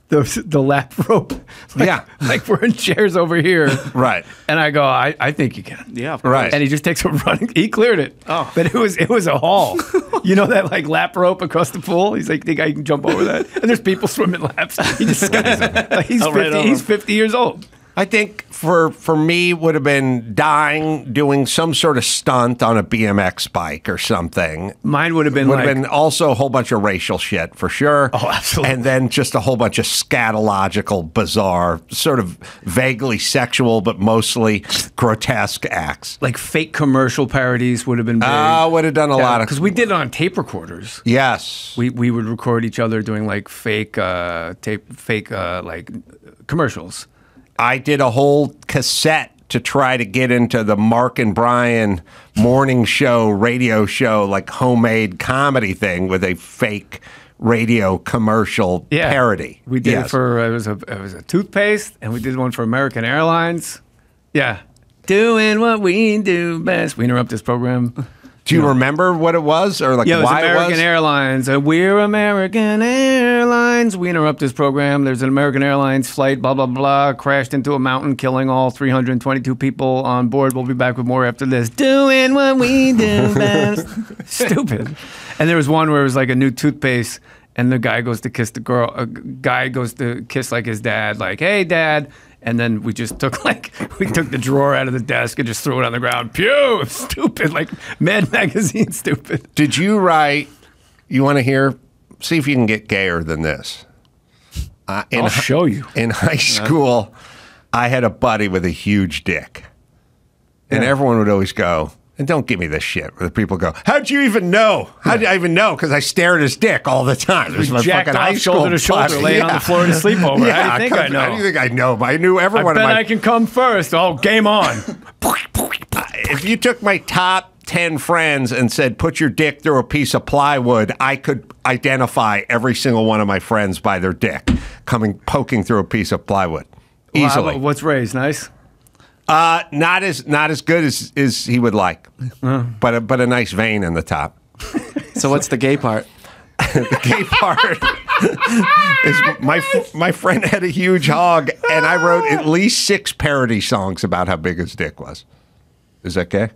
the lap rope?" Like we're in chairs over here, right? And I go, "I think you can." Yeah, of course. Right. And he just takes a running. He cleared it. Oh, but it was a haul. You know that like lap rope across the pool? He's like, "Think I can jump over that?" And there's people swimming laps. He just like, he's 50. He's 50 years old. I think for me would have been dying doing some sort of stunt on a BMX bike or something. Mine would have been also a whole bunch of racial shit for sure. Oh, absolutely. And then just a whole bunch of scatological, bizarre, sort of vaguely sexual but mostly grotesque acts. Like fake commercial parodies would have been big. Would have done a lot of, because we did it on tape recorders. Yes, we would record each other doing like fake like commercials. I did a whole cassette to try to get into the Mark and Brian morning show, radio show, like homemade comedy thing with a fake radio commercial parody. We did it for, it was a toothpaste, and we did one for American Airlines. Yeah. Doing what we do best. We interrupt this program. Do you remember what it was, or like it was why American it was? Airlines. We're American Airlines. We interrupt this program. There's an American Airlines flight, blah, blah, blah, crashed into a mountain, killing all 322 people on board. We'll be back with more after this. Doing what we do best. Stupid. And there was one where it was like a new toothpaste, and the guy goes to kiss the girl. A guy goes to kiss like his dad, like, "Hey, Dad." And then we just took the drawer out of the desk and just threw it on the ground. Pew! Stupid, like Mad Magazine stupid. Did you write, you want to hear, see if you can get gayer than this. I'll show you. In high school, I had a buddy with a huge dick. And everyone would always go, and don't give me this shit, where the people go, "How'd you even know? How'd I even know?" Because I stare at his dick all the time. We jacked off shoulder to shoulder, laying on the floor to sleep over. How do you think I know? How do you think I know? I knew everyone. I bet I can come first. Oh, game on. If you took my top 10 friends and said, "Put your dick through a piece of plywood," I could identify every single one of my friends by their dick poking through a piece of plywood. Easily. What's Ray's? Nice? Not as good as he would like, but a nice vein in the top. So what's the gay part? The gay part is my friend had a huge hog, and I wrote at least 6 parody songs about how big his dick was. Is that gay?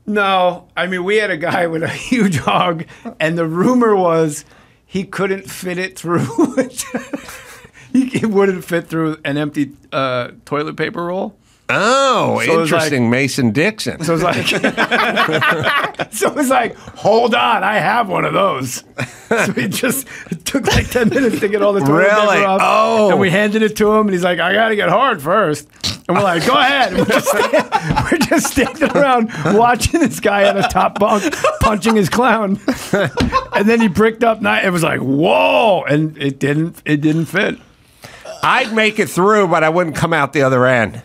No, I mean, we had a guy with a huge hog, and the rumor was he couldn't fit it through. He wouldn't fit through an empty toilet paper roll. Oh, So it was interesting, like- Mason Dixon. So it's like, hold on, I have one of those. So it took like 10 minutes to get all the toilet Really? paper off. Oh. And we handed it to him, and he's like, I got to get hard first. And we're like, go ahead. And we're just standing around watching this guy at a top bunk punching his clown. And then he bricked up, and it was like, whoa, and it didn't fit. I'd make it through, but I wouldn't come out the other end.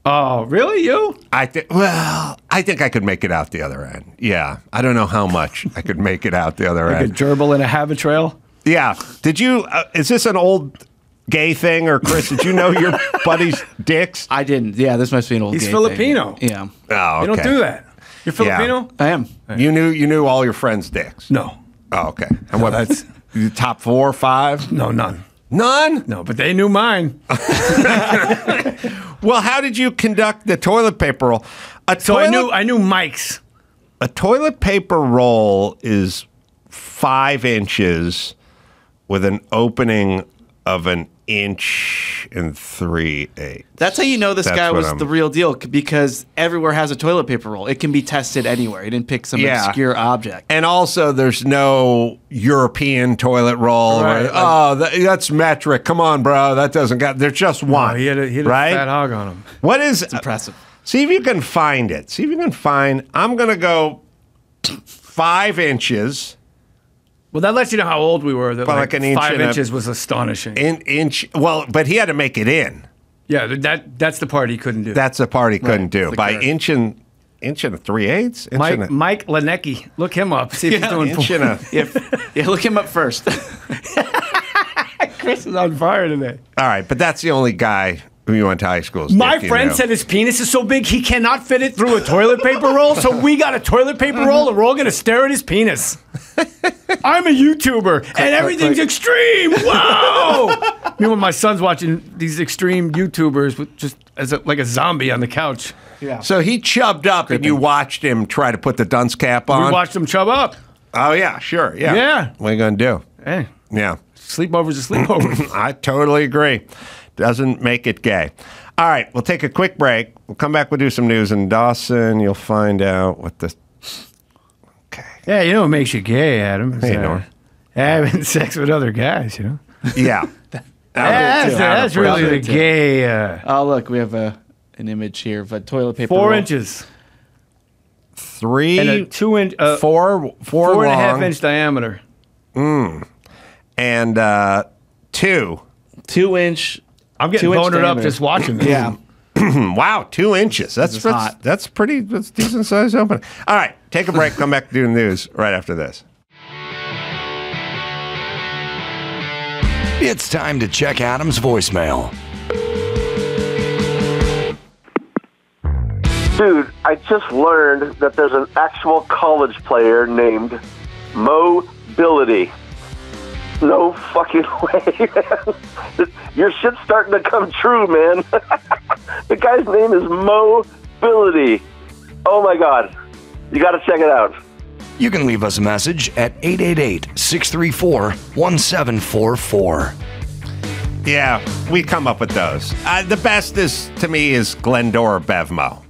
Oh, really? You? I think I could make it out the other end. Yeah. I don't know how much I could make it out the other Like a end. gerbil in a habit trail? Yeah. Did you, is this an old gay thing, or Chris, did you know your buddy's dicks? I didn't. Yeah, this must be an old. He's gay Filipino. Thing. Yeah, Oh, okay. You don't do that. You're Filipino? I am. You knew all your friends' dicks? No. Oh, okay. And what, that's top 4 or 5? No, none. None? No, but they knew mine. Well, how did you conduct the toilet paper roll? So I knew Mike's. A toilet paper roll is 5 inches with an opening of 1 inch and 3/8. That's how you know this That's guy what was I'm- the real deal, because everywhere has a toilet paper roll. It can be tested anywhere. He didn't pick some Yeah. obscure object. And also, there's no European toilet roll. Right, That's metric. Come on, bro. That doesn't got. There's just one. He had a right? fat hog on him. What is Impressive. See if you can find it. See if you can find. I'm gonna go 5 inches. Well, that lets you know how old we were. That But like an inch 5 and a- inches was astonishing. Inch. Well, but he had to make it in. Yeah, that's the part he couldn't do. That's the part he couldn't do the by curve. inch and 3/8. Mike Lenecki. Look him up. See if he's doing Inch and a. Yeah, look him up first. Chris is on fire today. All right, but that's the only guy who you went to high school. My friend said his penis is so big he cannot fit it through a toilet paper roll, so we got a toilet paper roll and we're all going to stare at his penis. I'm a YouTuber and everything's extreme. Whoa! Meanwhile, my son's watching these extreme YouTubers with just like a zombie on the couch. Yeah. So he chubbed up, and you watched him try to put the dunce cap on. We watched him chub up. Oh yeah, sure, yeah. Yeah. What are you gonna do? Hey, Yeah, sleepover's a sleepover. I totally agree. Doesn't make it gay. All right, we'll take a quick break. We'll come back. We'll do some news in Dawson. You'll find out what the. Okay. Yeah, you know what makes you gay, Adam? Is, Hey, Norm. having sex with other guys, you know? Yeah. That's really the gay. Oh, look, we have an image here of a toilet paper 4 roll. inches 3 and a 2 inch, 4 4 and a half long, inch diameter. and 2. 2 inch. I'm getting 2 inch bonered up diameter. just watching this. Yeah. Wow, 2 inches. That's hot. that's pretty. That's decent size opening. All right, take a break. Come back to do the news right after this. It's time to check Adam's voicemail. Dude, I just learned that there's an actual college player named Mobility. No fucking way, man. Your shit's starting to come true, man. The guy's name is Mobility. Oh my God. You got to check it out. You can leave us a message at 888-634-1744. Yeah, we come up with those. The best is to me is Glendora Bevmo.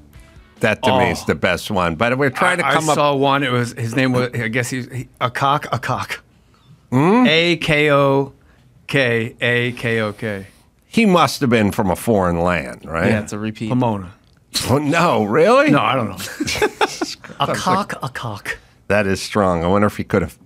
That to me is the best one. But we're trying to come I up. saw one. It was his name was. I guess he's a cock. A-K-O-K. He must have been from a foreign land, right? Yeah, it's a repeat. Pomona. Oh, no, really? No, I don't know. a cock. That is strong. I wonder if he could have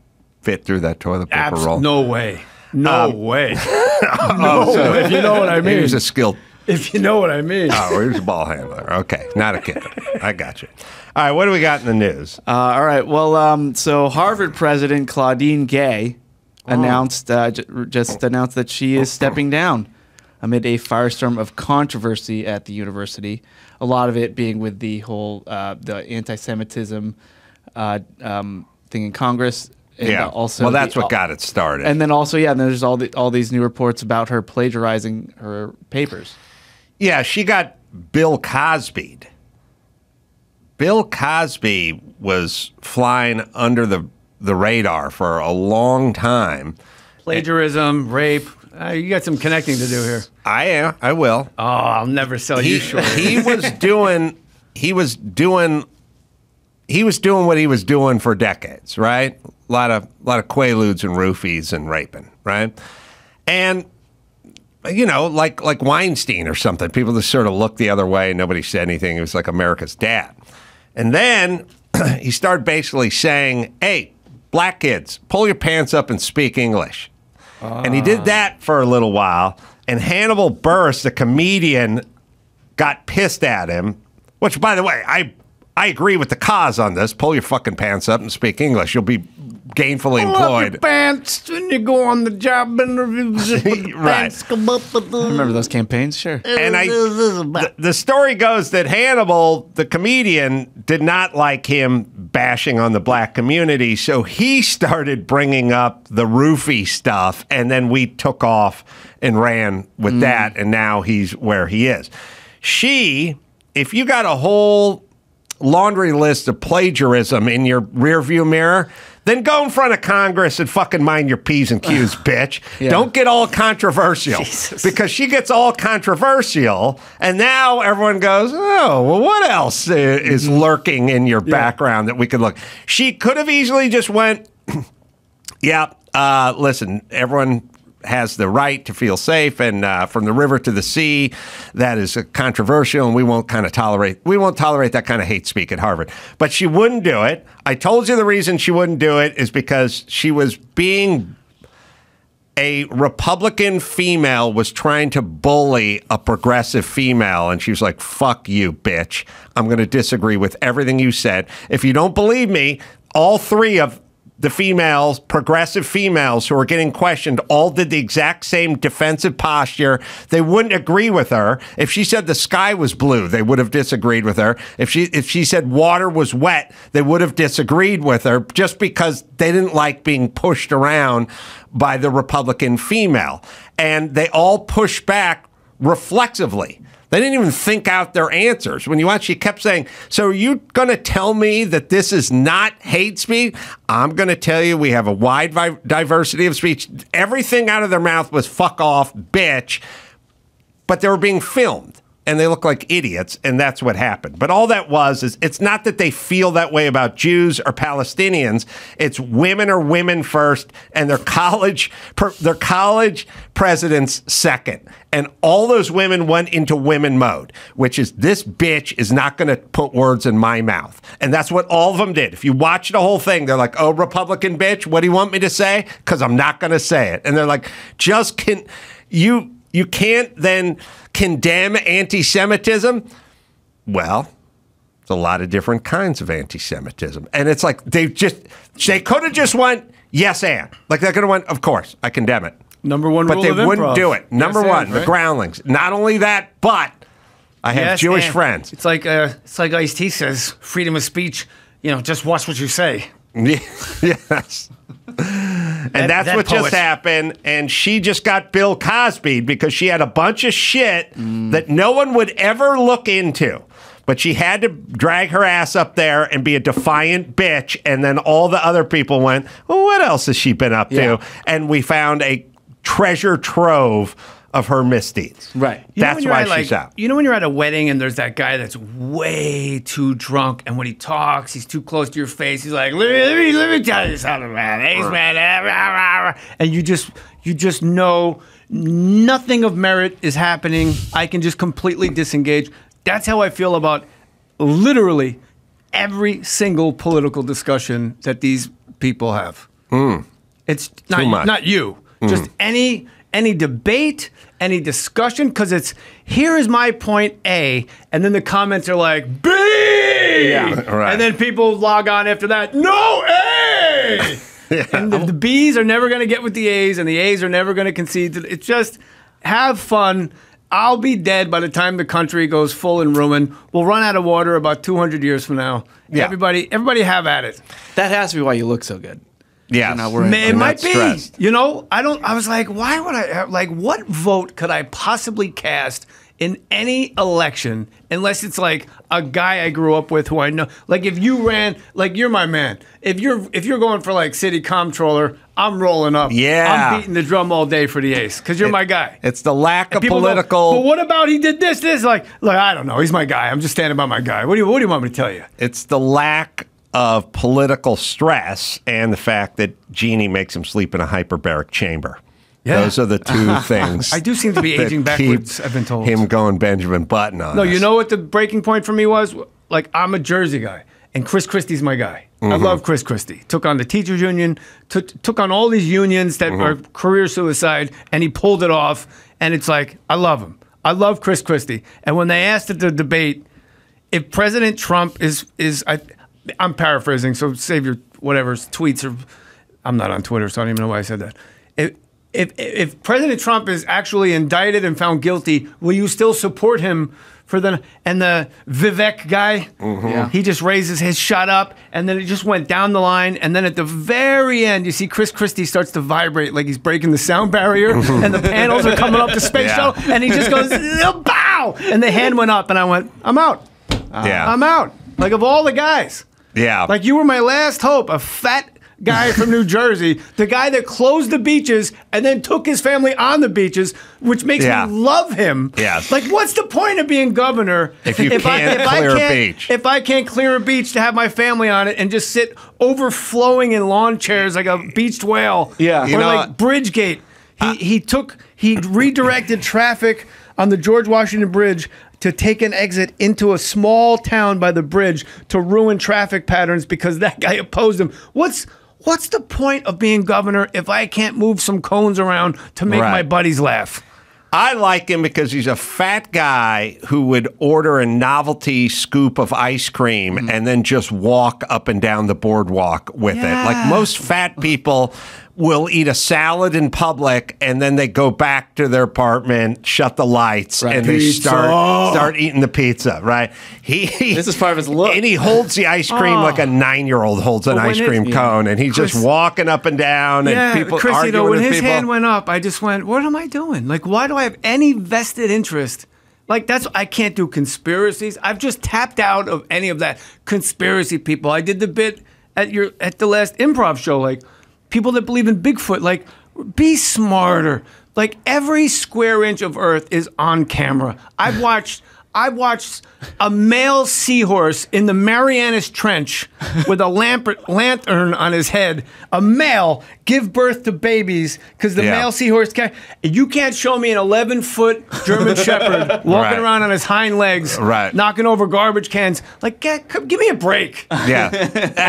fit through that toilet paper roll. No way. No way. Oh, so if you know what I mean. He was a skilled. If you know what I mean. Oh, he was a ball handler. Okay, not a kid. I got you. All right, what do we got in the news? All right. Well, so Harvard president Claudine Gay announced just announced that she is stepping down. amid a firestorm of controversy at the university. A lot of it being with the whole the anti-Semitism thing in Congress. And also well, that's what got it started. And then also, and then there's all these new reports about her plagiarizing her papers. Yeah, she got Bill Cosby'd. Bill Cosby was flying under the radar for a long time. Plagiarism, rape. You got some connecting to do here. I will. Oh, I'll never sell you short. He was doing what he was doing for decades, right? A lot of quaaludes and roofies and raping, right? And like Weinstein or something, people just sort of looked the other way and nobody said anything. It was like America's dad. And then he started basically saying, "Hey, black kids, pull your pants up and speak English." And he did that for a little while. And Hannibal Buress, the comedian, got pissed at him, which, by the way, I agree with the cause on this. Pull your fucking pants up and speak English. You'll be gainfully employed. Pull up your pants when you go on the job interviews. Right. I remember those campaigns, sure. And the story goes that Hannibal, the comedian, did not like him bashing on the black community, so he started bringing up the roofie stuff, and then we took off and ran with that, and now he's where he is. If you got a whole laundry list of plagiarism in your rearview mirror, then go in front of Congress and fucking mind your P's and Q's, bitch. Yeah. Don't get all controversial. Jesus. Because she gets all controversial, and now everyone goes, oh, well, what else is lurking in your background that we could look? She could have easily just went, listen, everyone has the right to feel safe, and from the river to the sea, that is controversial, and we won't tolerate that kind of hate speak at Harvard. But she wouldn't do it. I told you the reason she wouldn't do it is because she was being a Republican female was trying to bully a progressive female, and she was like, fuck you, bitch. I'm going to disagree with everything you said. If you don't believe me, all three of the females, progressive females who are getting questioned, all did the exact same defensive posture. They wouldn't agree with her. If she said the sky was blue, they would have disagreed with her. If she said water was wet, they would have disagreed with her just because they didn't like being pushed around by the Republican female. And they all pushed back reflexively. They didn't even think out their answers. When you watch, she kept saying, so are you going to tell me that this is not hate speech? I'm going to tell you we have a wide diversity of speech. Everything out of their mouth was fuck off, bitch. But they were being filmed, and they look like idiots, and that's what happened. But all that is it's not that they feel that way about Jews or Palestinians. It's women are women first, and their college presidents second. And all those women went into women mode, which is this bitch is not going to put words in my mouth. And that's what all of them did. If you watch the whole thing, they're like, oh, Republican bitch, what do you want me to say? Because I'm not going to say it. And they're like, you can't then condemn anti-Semitism? Well, there's a lot of different kinds of anti-Semitism. And it's like they could have just went, yes, and. Like they could have went, of course, I condemn it. Number one rule of improv. But they wouldn't do it. Number one, right? The groundlings. Not only that, but I have Jewish friends. It's like Ice-T says, freedom of speech, just watch what you say. Yes. And that's what just happened. And she just got Bill Cosby because she had a bunch of shit that no one would ever look into. But she had to drag her ass up there and be a defiant bitch. And then all the other people went, well, what else has she been up to? And we found a treasure trove of her misdeeds. Right. That's why she's out. You know when you're at a wedding and there's that guy that's way too drunk, and when he talks, he's too close to your face. He's like, let me tell you something, man. Hey, man. And you just know nothing of merit is happening. I can just completely disengage. That's how I feel about literally every single political discussion that these people have. It's not you. Just any debate, any discussion, because it's, here is my point A, and then the comments are like, B! Yeah, right. And then people log on after that, no A! And the Bs are never going to get with the As, and the As are never going to concede. It's just, have fun. I'll be dead by the time the country goes full in ruin. We'll run out of water about 200 years from now. Yeah. Everybody have at it. That has to be why you look so good. Yeah, It might be. You know, I was like, why would I? Like, what vote could I possibly cast in any election unless it's like a guy I grew up with who I know? Like, if you ran, like, you're my man. If you're going for like city comptroller, I'm rolling up. Yeah, I'm beating the drum all day for the ace because you're my guy. It's the lack of People political. Go, but what about he did this? Like I don't know. He's my guy. I'm just standing by my guy. What do you want me to tell you? It's the lack of political stress and the fact that Jeanie makes him sleep in a hyperbaric chamber. Yeah. Those are the two things. I do seem to be that aging backwards, keep I've been told. Him going Benjamin Button on No, us. you know what the breaking point for me was? Like, I'm a Jersey guy, and Chris Christie's my guy. I love Chris Christie. Took on the teachers union, took on all these unions that are career suicide, and he pulled it off. And it's like, I love him. I love Chris Christie. And when they asked at the debate, if President Trump I'm paraphrasing, so save your whatever tweets, or I'm not on Twitter, so I don't even know why I said that. If President Trump is actually indicted and found guilty, will you still support him for the Vivek guy? Yeah. He just raises his shot up, and then it just went down the line, and then at the very end, you see Chris Christie starts to vibrate like he's breaking the sound barrier, and the panels are coming up the space shuttle, and he just goes, bow, and the hand went up, and I went, I'm out. I'm out. Like, of all the guys. Yeah. Like, you were my last hope, a fat guy from New Jersey, the guy that closed the beaches and then took his family on the beaches, which makes me love him. Yes. Like, what's the point of being governor if you can't clear a beach? If I can't clear a beach to have my family on it and just sit overflowing in lawn chairs like a beached whale. Yeah. Or like Bridgegate. He redirected traffic on the George Washington Bridge to take an exit into a small town by the bridge to ruin traffic patterns because that guy opposed him. What's the point of being governor if I can't move some cones around to make my buddies laugh? I like him because he's a fat guy who would order a novelty scoop of ice cream and then just walk up and down the boardwalk with it. Like most fat people will eat a salad in public and then they go back to their apartment, shut the lights, and they start eating the pizza, right? This is part of his look. And he holds the ice cream like a 9-year-old holds an ice cream cone, and he's just walking up and down, and people Chrissy, arguing when with his people. hand went up, I just went, what am I doing? Like, why do I have any vested interest? Like, I can't do conspiracies. I've just tapped out of any of that. Conspiracy people. I did the bit at the last improv show, like, people that believe in Bigfoot, like, be smarter. Like, every square inch of Earth is on camera. I've watched a male seahorse in the Marianas Trench with a lantern on his head. A male give birth to babies because the male seahorse can't. You can't show me an 11-foot German Shepherd walking around on his hind legs, knocking over garbage cans. Like, give me a break. Yeah.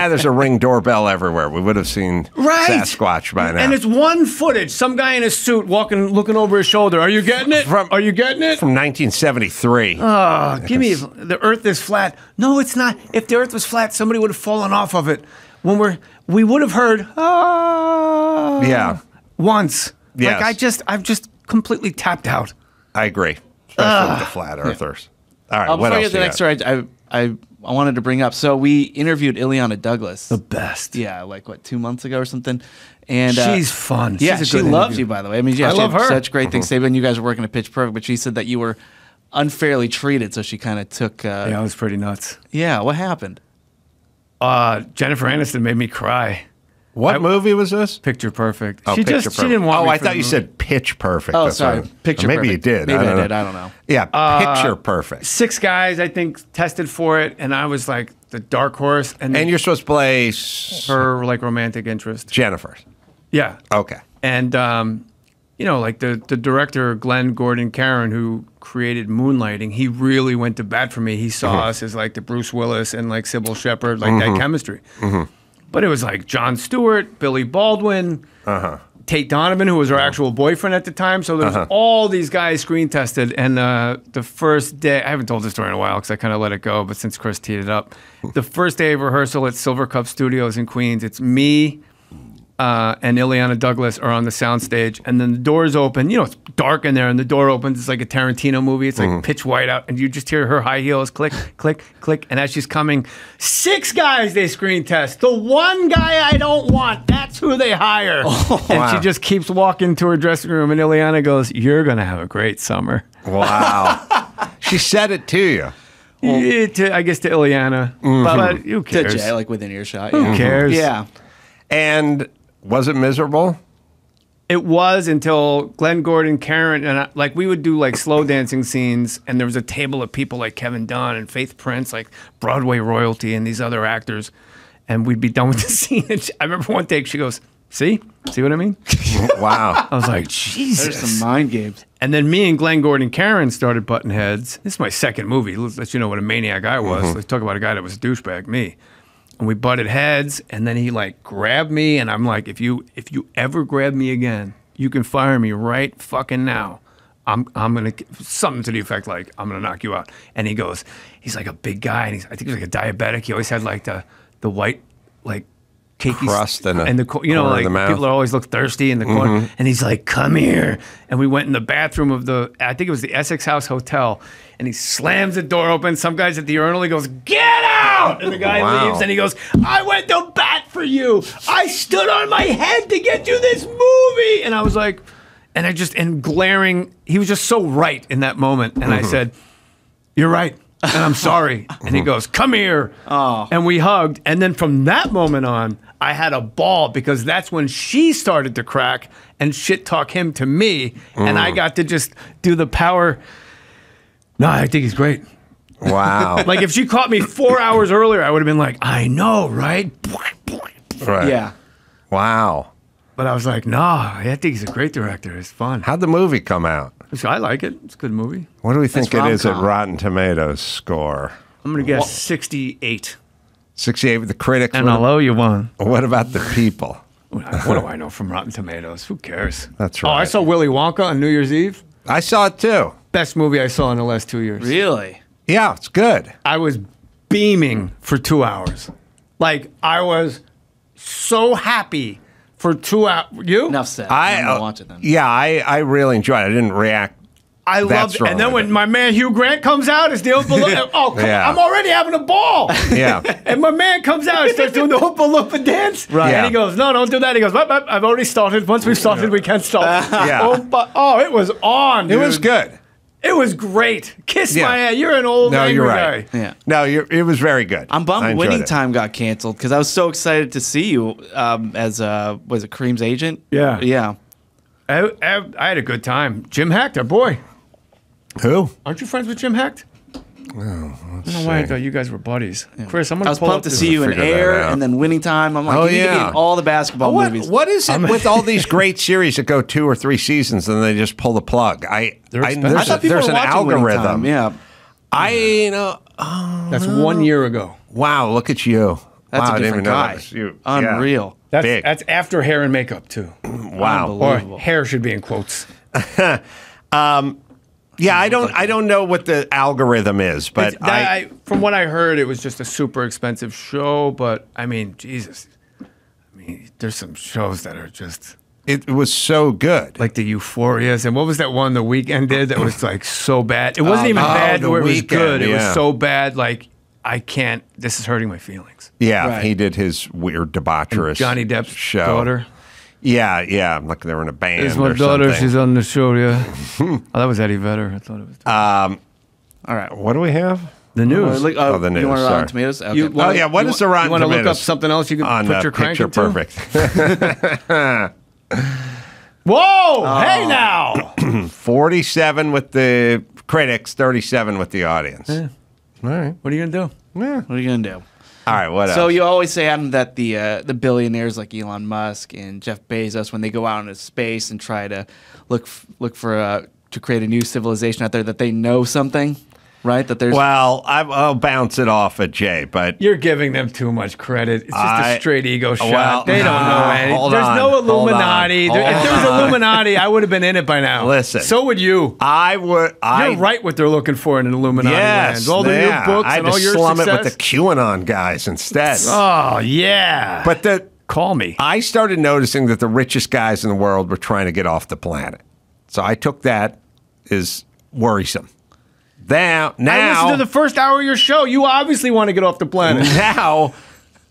There's a Ring doorbell everywhere. We would have seen Sasquatch by now. And it's one footage. Some guy in a suit looking over his shoulder. Are you getting it? Are you getting it? From 1973. Oh, give me the Earth is flat. No, it's not. If the Earth was flat, somebody would have fallen off of it. We would have heard once. Yes. Like I've just completely tapped out. I agree, especially with the flat earthers. All right, what before I else? get to the next story, I wanted to bring up. So we interviewed Ileana Douglas, the best. Yeah, like 2 months ago or something. And she's fun. Yeah, she's she loves you, by the way. I mean, I love her. Such great things to say when you guys were working at Pitch Perfect. But she said that you were unfairly treated, so she kind of took. Yeah, it was pretty nuts. Yeah, what happened? Jennifer Aniston made me cry. What movie was this? Picture Perfect. Oh, She didn't want me I for thought the you movie. said Pitch Perfect. Oh, That's sorry. what Picture maybe Perfect. you did. Maybe I I did. I don't know. Yeah, Picture Perfect. 6 guys, I think, tested for it, and I was like the dark horse. And you're supposed to play her like romantic interest. Jennifer. Yeah. Okay. And like the director Glenn Gordon Caron, who created Moonlighting, he really went to bat for me. He saw us as like the Bruce Willis and like Sybil Shepherd, like that chemistry. But it was like Jon Stewart, Billy Baldwin, Tate Donovan, who was our actual boyfriend at the time. So there was all these guys screen tested. And the first day, I haven't told this story in a while because I kind of let it go, but since Chris teed it up, the first day of rehearsal at Silver Cup Studios in Queens, it's me, and Ileana Douglas are on the soundstage, and then the doors open. You know, it's dark in there, and the door opens. It's like a Tarantino movie. It's like pitch white out, and you just hear her high heels click, click, click. And as she's coming, 6 guys they screen test. The one guy I don't want, that's who they hire. And she just keeps walking to her dressing room, and Ileana goes, "You're gonna have a great summer." Wow. She said it to you. I guess to Ileana, but who To cares? Jay, like within earshot. Who cares? Yeah. And was it miserable? It was until Glenn Gordon, Karen, and like we would do like slow dancing scenes, and there was a table of people like Kevin Dunn and Faith Prince, like Broadway royalty, and these other actors, and we'd be done with the scene. And I remember one take, she goes, "See what I mean?" Wow. I was like, Jesus. There's some mind games. And then me and Glenn Gordon, Karen started butting heads. This is my second movie. Let you know what a maniac I was. Let's talk about a guy that was a douchebag, me. And we butted heads, and then he like grabbed me, and I'm like, if you ever grab me again, you can fire me right fucking now. I'm gonna something to the effect like I'm gonna knock you out. And he goes, he's like a big guy, and I think he was like a diabetic. He always had like the white like cakey Crust in and the you know corner of like the mouth. people always look thirsty in the corner. And he's like, "Come here," and we went in the bathroom of I think it was the Essex House Hotel. And he slams the door open. Some guy's at the urinal. He goes, "Get out!" And the guy leaves. And he goes, "I went to bat for you. I stood on my head to get you this movie." And I was like, and glaring. He was just so right in that moment. And I said, "You're right. And I'm sorry." And he goes, "Come here." And we hugged. And then from that moment on, I had a ball because that's when she started to crack and shit talk him to me. And I got to just do the power. No, I think he's great. Wow. Like if she caught me 4 hours earlier, I would have been like, "I know, right?" Right. Yeah. Wow. But I was like, "No, I think he's a great director. It's fun." How'd the movie come out? So I like it. It's a good movie. What do we think That's it is at rom-com. Rotten Tomatoes score? I'm gonna guess 68. 68 with the critics. And I'll owe you one. What about the people? What do I know from Rotten Tomatoes? Who cares? That's Oh, I right. saw Willy Wonka on New Year's Eve. I saw it too. Best movie I saw in the last 2 years. Really? Yeah, it's good. I was beaming for 2 hours. Like, I was so happy for 2 hours. You? Enough said. I'm gonna watch it then. Yeah, I really enjoyed it. I didn't react. I loved it. And then when my man Hugh Grant comes out as the Oompa Loompa, come on, I'm already having a ball. Yeah. And my man comes out and starts doing the Oompa Loompa dance. Right. And Yeah. he goes, "No, don't do that." He goes, I've already started. Once we've started, we can't stop. Yeah. Oh, it was on, It dude. was good. It was great. Kiss Yeah. my ass. You're an old No, angry you're right. guy. Yeah. No, it was very good. I'm I bummed enjoyed Winning it. Time got canceled because I was so excited to see you as was it Kareem's agent? Yeah. Yeah. I had a good time. Jim Hecht, our boy. Who? Aren't you friends with Jim Hecht? I don't know why I thought you guys were buddies. Chris, I'm I going was pull up pumped to this- see you in figure that Air out. and then Winning Time. I'm like, Oh, you need to be yeah. in all the basketball movies. What is it with all these great series that go 2 or 3 seasons and they just pull the plug? They're expensive. there's I thought people there's were an watching Winning algorithm. Time. Yeah. That's 1 year ago. Wow, look at you. That's wow, a I didn't even different know guy. that was you. Unreal. That's after hair and makeup, too. Yeah. Wow. Or Unbelievable. hair should be in quotes. Yeah, I don't know what the algorithm is, but From what I heard, it was just a super expensive show. But, I mean, Jesus. I mean, there's some shows that are just... it was so good. Like the Euphorias. And what was that one The Weeknd did that was like so bad? It wasn't even bad The where it was Weeknd, good. It yeah. was so bad, like, I can't... This is hurting my feelings. Yeah, Right. he did his weird debaucherous Johnny Depp's show. daughter. Yeah, like they were in a band It's my or daughter. something. She's on the show, yeah. Oh, that was Eddie Vedder. I thought it was... All right. What do we have? the news. the news, You want sorry. Rotten Tomatoes? Okay. You wanna- Oh, yeah, what is the Rotten You want to look up Tomatoes? something else you can On put your crank Picture into? Perfect. Whoa! Hey now! 47 with the critics, 37 with the audience. Yeah. All right. What are you gonna do? What are you gonna do? All right, what else? So you always say, Adam, that the billionaires like Elon Musk and Jeff Bezos, when they go out into space and try to look for to create a new civilization out there, that they know something, right? That there's Well, I'll bounce it off at Jay, but You're giving them too much credit. It's just a straight ego shot. well, They don't know anything. hold There's on, no hold on, Illuminati. hold If there was on. Illuminati, I would have been in it by now. Listen. So would you. You're right what they're looking for in an Illuminati Yes, land. All your yeah. books I had and all to your slum success. it with the QAnon guys instead. Oh, yeah. But the call me. I started noticing that the richest guys in the world were trying to get off the planet. So I took that as worrisome. Now, I listened to the first hour of your show. You obviously want to get off the planet. now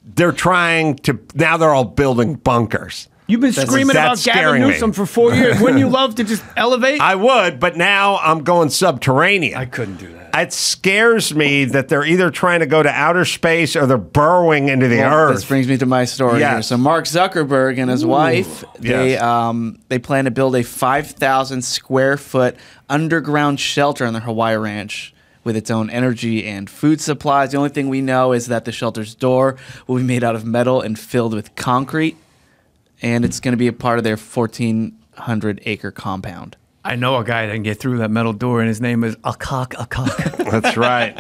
they're trying to. Now they're all building bunkers. You've been screaming about Gavin scaring me. Newsom for 4 years. Wouldn't you love to just elevate? I would, but now I'm going subterranean. I couldn't do that. It scares me that they're either trying to go to outer space or they're burrowing into the earth. This brings me to my story here. So Mark Zuckerberg and his wife, they plan to build a 5,000 square foot underground shelter on their Hawaii ranch with its own energy and food supplies. The only thing we know is that the shelter's door will be made out of metal and filled with concrete, and it's going to be a part of their 1,400-acre compound. I know a guy that can get through that metal door, and his name is Akak. That's right.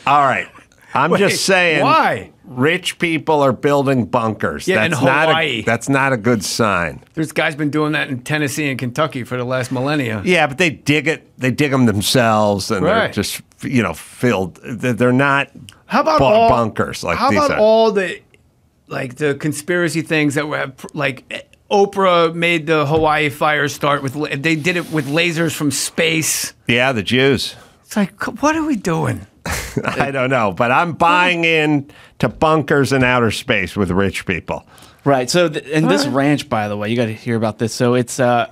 All right. I'm just saying. Why? Rich people are building bunkers. Yeah, in Hawaii. That's not a good sign. There's guys been doing that in Tennessee and Kentucky for the last millennia. Yeah, but they dig it. They dig them themselves, and they're just filled. They're not. How about bunkers like these? How about all the conspiracy things that were like Oprah made the Hawaii fire start with? They did it with lasers from space. Yeah, the Jews. It's like, what are we doing? I don't know, but I'm buying in to bunkers in outer space with rich people. Right. So, and this ranch, by the way, you got to hear about this. So it's, as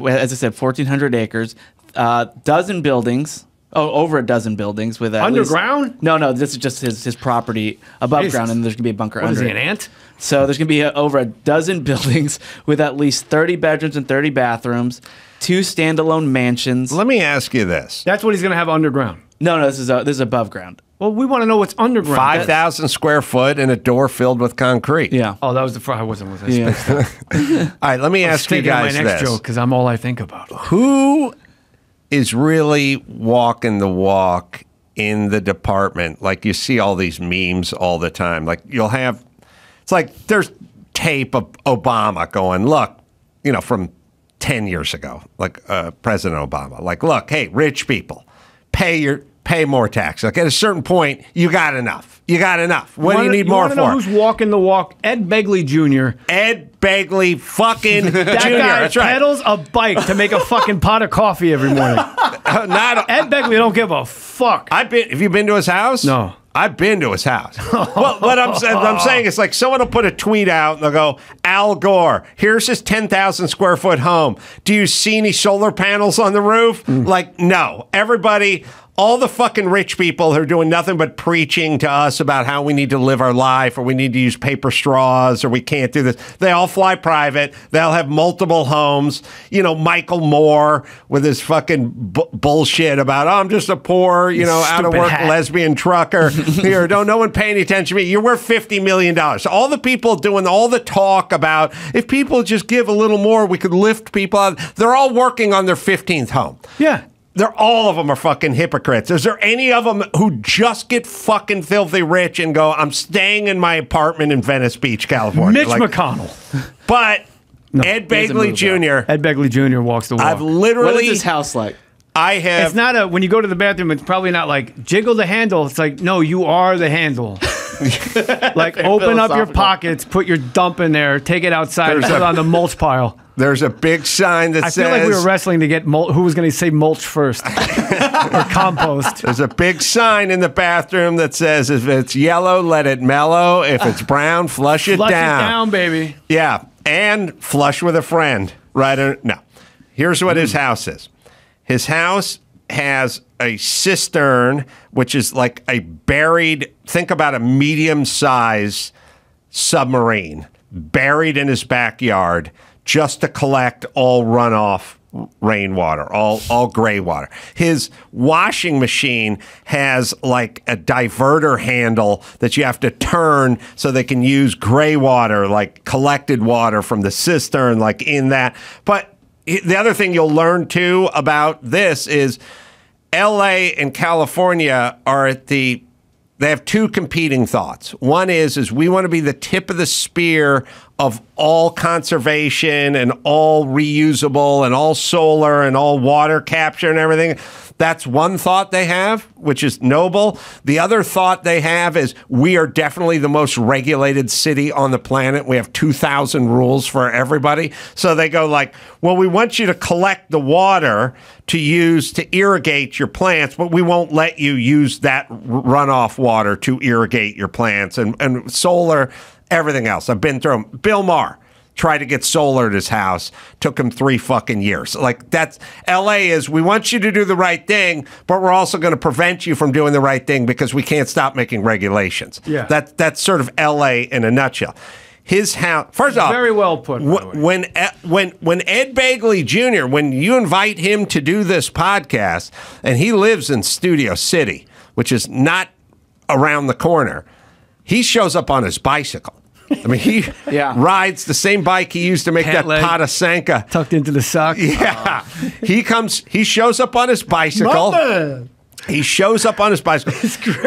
I said, 1,400 acres, dozen buildings. Oh, over a dozen buildings with underground? No, this is just his property above ground, and there's gonna be a bunker under. What is he, an ant? So there's gonna be over a dozen buildings with at least 30 bedrooms and 30 bathrooms, 2 standalone mansions. Let me ask you this. That's what he's gonna have underground. No, this is above ground. Well, we want to know what's underground. 5,000 square foot and a door filled with concrete. Yeah. Oh, that was the I wasn't. All right, let me ask you guys my next this. joke because I'm all I think about. Who is really walking the walk in the department? Like, you see all these memes all the time. Like, you'll have, it's like there's tape of Obama going, look, from 10 years ago, like President Obama, like, look, hey, rich people, pay more tax. Like, at a certain point, you got enough. You got enough. What do you need more for? Know who's walking the walk? Ed Begley Jr. Ed Begley fucking That Jr. guy That's right. pedals a bike to make a fucking pot of coffee every morning. Ed Begley don't give a fuck. Have you been to his house? No. I've been to his house. Well, what I'm saying is, like, someone will put a tweet out and they'll go, Al Gore, here's his 10,000 square foot home. Do you see any solar panels on the roof? Like, no. Everybody, all the fucking rich people who are doing nothing but preaching to us about how we need to live our life, or we need to use paper straws, or we can't do this. They all fly private. They'll have multiple homes. Michael Mohr with his fucking bullshit about, I'm just a poor, out of work lesbian trucker. Here, no one pay any attention to me. You're worth $50 million. So all the people doing all the talk about, if people just give a little more, we could lift people out. They're all working on their 15th home. Yeah. All of them are fucking hypocrites. Is there any of them who just get fucking filthy rich and go, I'm staying in my apartment in Venice Beach, California? Mitch McConnell. But Ed Begley Jr. Ed Begley Jr. walks the walk. I've literally. What is his house like? It's not when you go to the bathroom, it's probably not like jiggle the handle. It's like, no, you are the handle. Like, open up your pockets, put your dump in there, take it outside, put it on the mulch pile. There's a big sign that says... I feel like we were wrestling to get who was going to say mulch first. Or compost. There's a big sign in the bathroom that says, if it's yellow, let it mellow. If it's brown, flush it down. Flush it down, baby. Yeah, and flush with a friend. Right? No. Here's what his house is. His house has a cistern, which is like a buried, think about a medium-sized submarine buried in his backyard just to collect all runoff rainwater, all gray water. His washing machine has like a diverter handle that you have to turn so they can use gray water, like collected water from the cistern, like in that. But the other thing you'll learn, too, about this is L.A. and California are they have two competing thoughts. One is we want to be the tip of the spear of all conservation and all reusable and all solar and all water capture and everything. That's one thought they have, which is noble. The other thought they have is we are definitely the most regulated city on the planet. We have 2,000 rules for everybody. So they go like, well, we want you to collect the water to use to irrigate your plants, but we won't let you use that runoff water to irrigate your plants and solar, everything else. I've been through them. Bill Maher tried to get solar at his house. Took him 3 fucking years. Like, that's LA is, we want you to do the right thing, but we're also going to prevent you from doing the right thing because we can't stop making regulations. Yeah. That's sort of LA in a nutshell. His house, first off, very well put. When Ed Begley Jr., when you invite him to do this podcast, and he lives in Studio City, which is not around the corner, he shows up on his bicycle. I mean, he rides the same bike he used to make that Patasanka. Tucked into the sock. Yeah. He shows up on his bicycle. Mother. He shows up on his bicycle.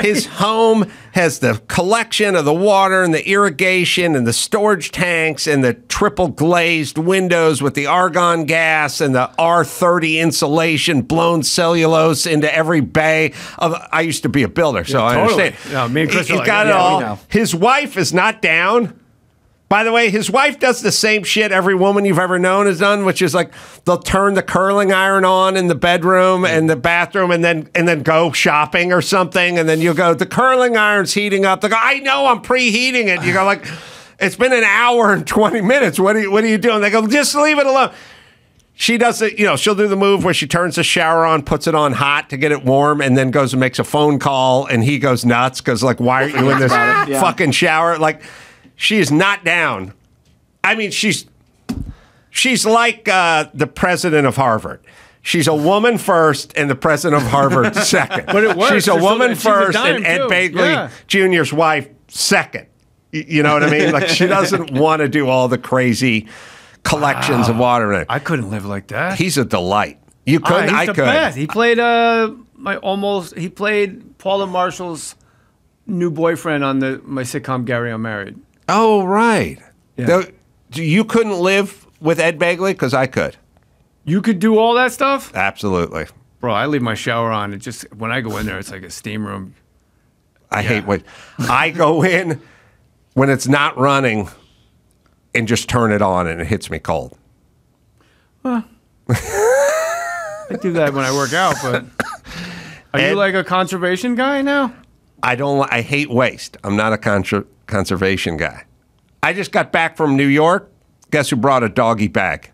His home has the collection of the water and the irrigation and the storage tanks and the triple glazed windows with the argon gas and the R30 insulation, blown cellulose into every bay. I used to be a builder, so I understand. No, me and Chris He's got it all. His wife is not down. By the way, his wife does the same shit every woman you've ever known has done, which is like they'll turn the curling iron on in the bedroom and the bathroom and then go shopping or something. And then you go, the curling iron's heating up. They go, I know, I'm preheating it. You go like, it's been an hour and 20 minutes. What are you doing? They go, just leave it alone. She does it, she'll do the move where she turns the shower on, puts it on hot to get it warm, and then goes and makes a phone call, and he goes nuts because, like, why are you in this fucking shower? Like, she is not down. I mean, she's like the president of Harvard. She's a woman first and the president of Harvard second. But it works. She's a woman first and Ed Begley Jr.'s wife second. You know what I mean? Like, she doesn't want to do all the crazy collections of water. I couldn't live like that. He's a delight. You couldn't? He's I the could. Best. He played he played Paula Marshall's new boyfriend on my sitcom Gary Unmarried. Oh, right. Yeah. You couldn't live with Ed Begley? Because I could. You could do all that stuff? Absolutely. Bro, I leave my shower on. It just, when I go in there, it's like a steam room. I hate when I go in when it's not running and just turn it on and it hits me cold. I do that when I work out, but are you like a conservation guy now? I hate waste. I'm not a conservation guy. I just got back from New York. Guess who brought a doggy bag?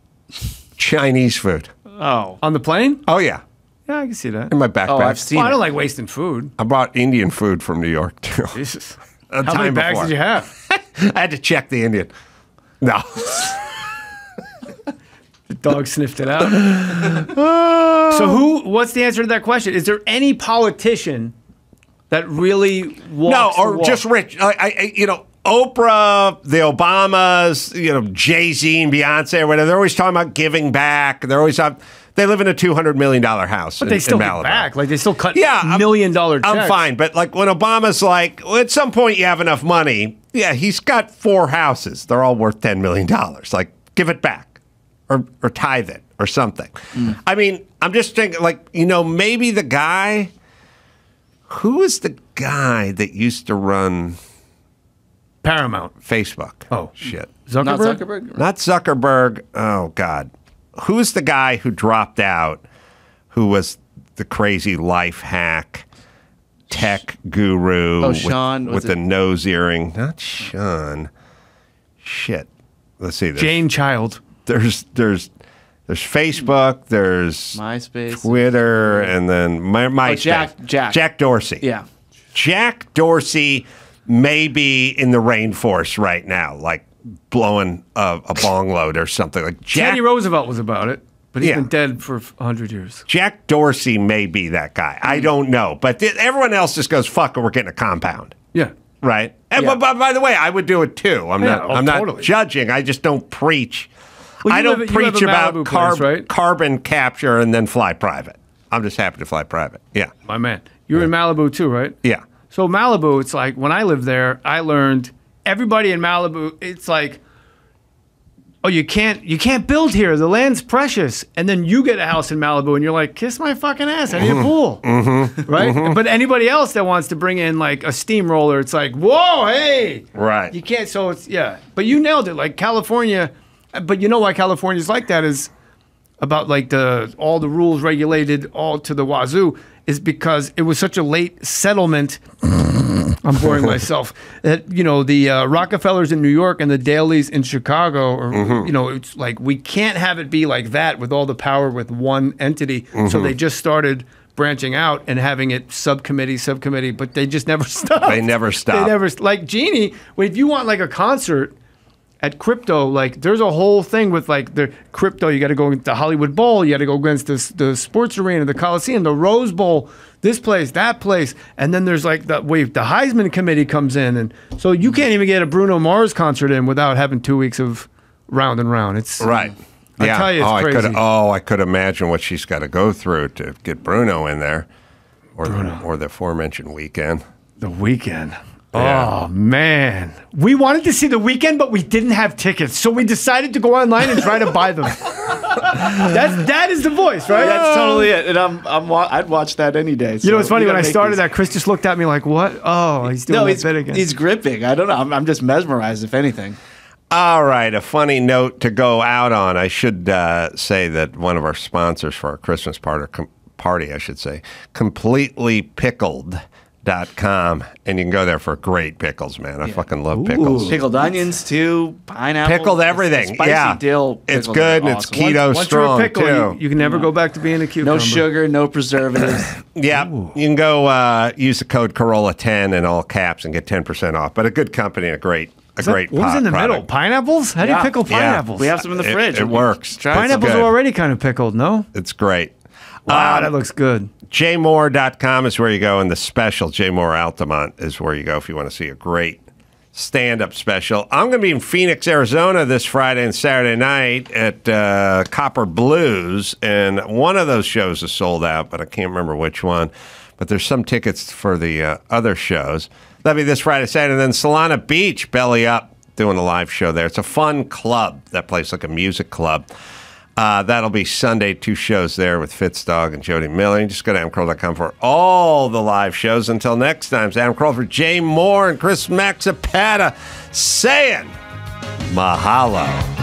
Chinese food. Oh. On the plane? Oh, yeah. Yeah, I can see that. In my backpack. Oh, I've seen I don't like wasting food. I brought Indian food from New York, too. Jesus. How many bags did you have? I had to check the Indian. No. The dog sniffed it out. So what's the answer to that question? Is there any politician that really walks the walk? Just rich. Oprah, the Obamas, Jay-Z and Beyonce or whatever, they're always talking about giving back. They live in a $200 million house. But they still in give Malibu. back. Like, they still cut $1 million checks. I'm fine. But like when Obama's like, well, at some point you have enough money. Yeah, he's got 4 houses. They're all worth $10 million. Like, give it back or tithe it or something. I mean, I'm just thinking, like, maybe the guy, who is the guy that used to run Paramount. Facebook? Oh, shit. Zuckerberg? Not Zuckerberg? Not Zuckerberg. Oh, God. Who's the guy who dropped out, who was the crazy life hack tech guru Sean, with the nose earring? Not Sean. Shit. Let's see. Jane Child. There's Facebook, there's MySpace, Twitter, and then MySpace. Jack Dorsey. Yeah. Jack Dorsey may be in the rainforest right now, like blowing a bong load or something. Like Teddy Roosevelt was about it, but he's been dead for 100 years. Jack Dorsey may be that guy. I don't know. But everyone else just goes, fuck it, we're getting a compound. Yeah. Right? And but by the way, I would do it too. I'm not judging. I just don't preach. Well, I don't preach about right? carbon capture and then fly private. I'm just happy to fly private. Yeah. My man. You're in Malibu too, right? Yeah. So Malibu, it's like when I lived there, I learned everybody in Malibu, it's like oh, you can't build here. The land's precious. And then you get a house in Malibu and you're like, kiss my fucking ass. I need a pool. Right? But anybody else that wants to bring in like a steamroller, it's like, whoa, hey. Right. You can't. So it's, yeah. But you nailed it. Like California, but you know why California's like that is about like all the rules regulated all to the wazoo is because it was such a late settlement. I'm boring myself. That, you know, the Rockefellers in New York and the Dailies in Chicago, or, you know, it's like we can't have it be like that with all the power with one entity. So they just started branching out and having it subcommittee, but they just never stopped. They never stopped. Like Jeanie, if you want like a concert at crypto, like there's a whole thing with like the crypto. You got to go into the Hollywood Bowl. You got to go against the sports arena, the Coliseum, the Rose Bowl, this place, that place, and then there's like the Heisman committee comes in, and so you can't even get a Bruno Mars concert in without having 2 weeks of round and round. It's right. I tell you, it's crazy. I could imagine what she's got to go through to get Bruno in there, or the aforementioned Weeknd. The Weeknd. Yeah. Oh, man. We wanted to see The Weeknd, but we didn't have tickets. So we decided to go online and try to buy them. That is the voice, right? That's totally it. And I'd watch that any day. So you know, it's funny. When I started that, Chris just looked at me like, what? Oh, he's doing that bit again. He's gripping. I don't know. I'm just mesmerized, if anything. All right. A funny note to go out on. I should say that one of our sponsors for our Christmas party, I should say, Completely Pickled. .com, and you can go there for great pickles, man. I fucking love pickles. Pickled onions too, pineapple, pickled everything. Spicy dill. It's good and it's keto strong once you're a pickle, too. You can never go back to being a cucumber. No sugar, no preservatives. Yeah, you can go use the code Carolla10 in all caps and get 10% off. But a good company, a great What was in the middle? Pineapples? How do you pickle pineapples? We have some in the fridge. It works. Pineapples are already kind of pickled, no? It's great. Wow, that looks good. jmohr.com is where you go, and the special, J Mohr Altamont, is where you go if you want to see a great stand-up special. I'm going to be in Phoenix, Arizona this Friday and Saturday night at Copper Blues, and one of those shows is sold out, but I can't remember which one. But there's some tickets for the other shows. That'll be this Friday, Saturday, and then Solana Beach, Belly Up, doing a live show there. It's a fun club. That place like a music club. That'll be Sunday, 2 shows there with Fitzdog and Jody Miller. You just go to AdamCarolla.com for all the live shows. Until next time, it's Adam Carolla for Jay Mohr and Chris Maxipata saying mahalo.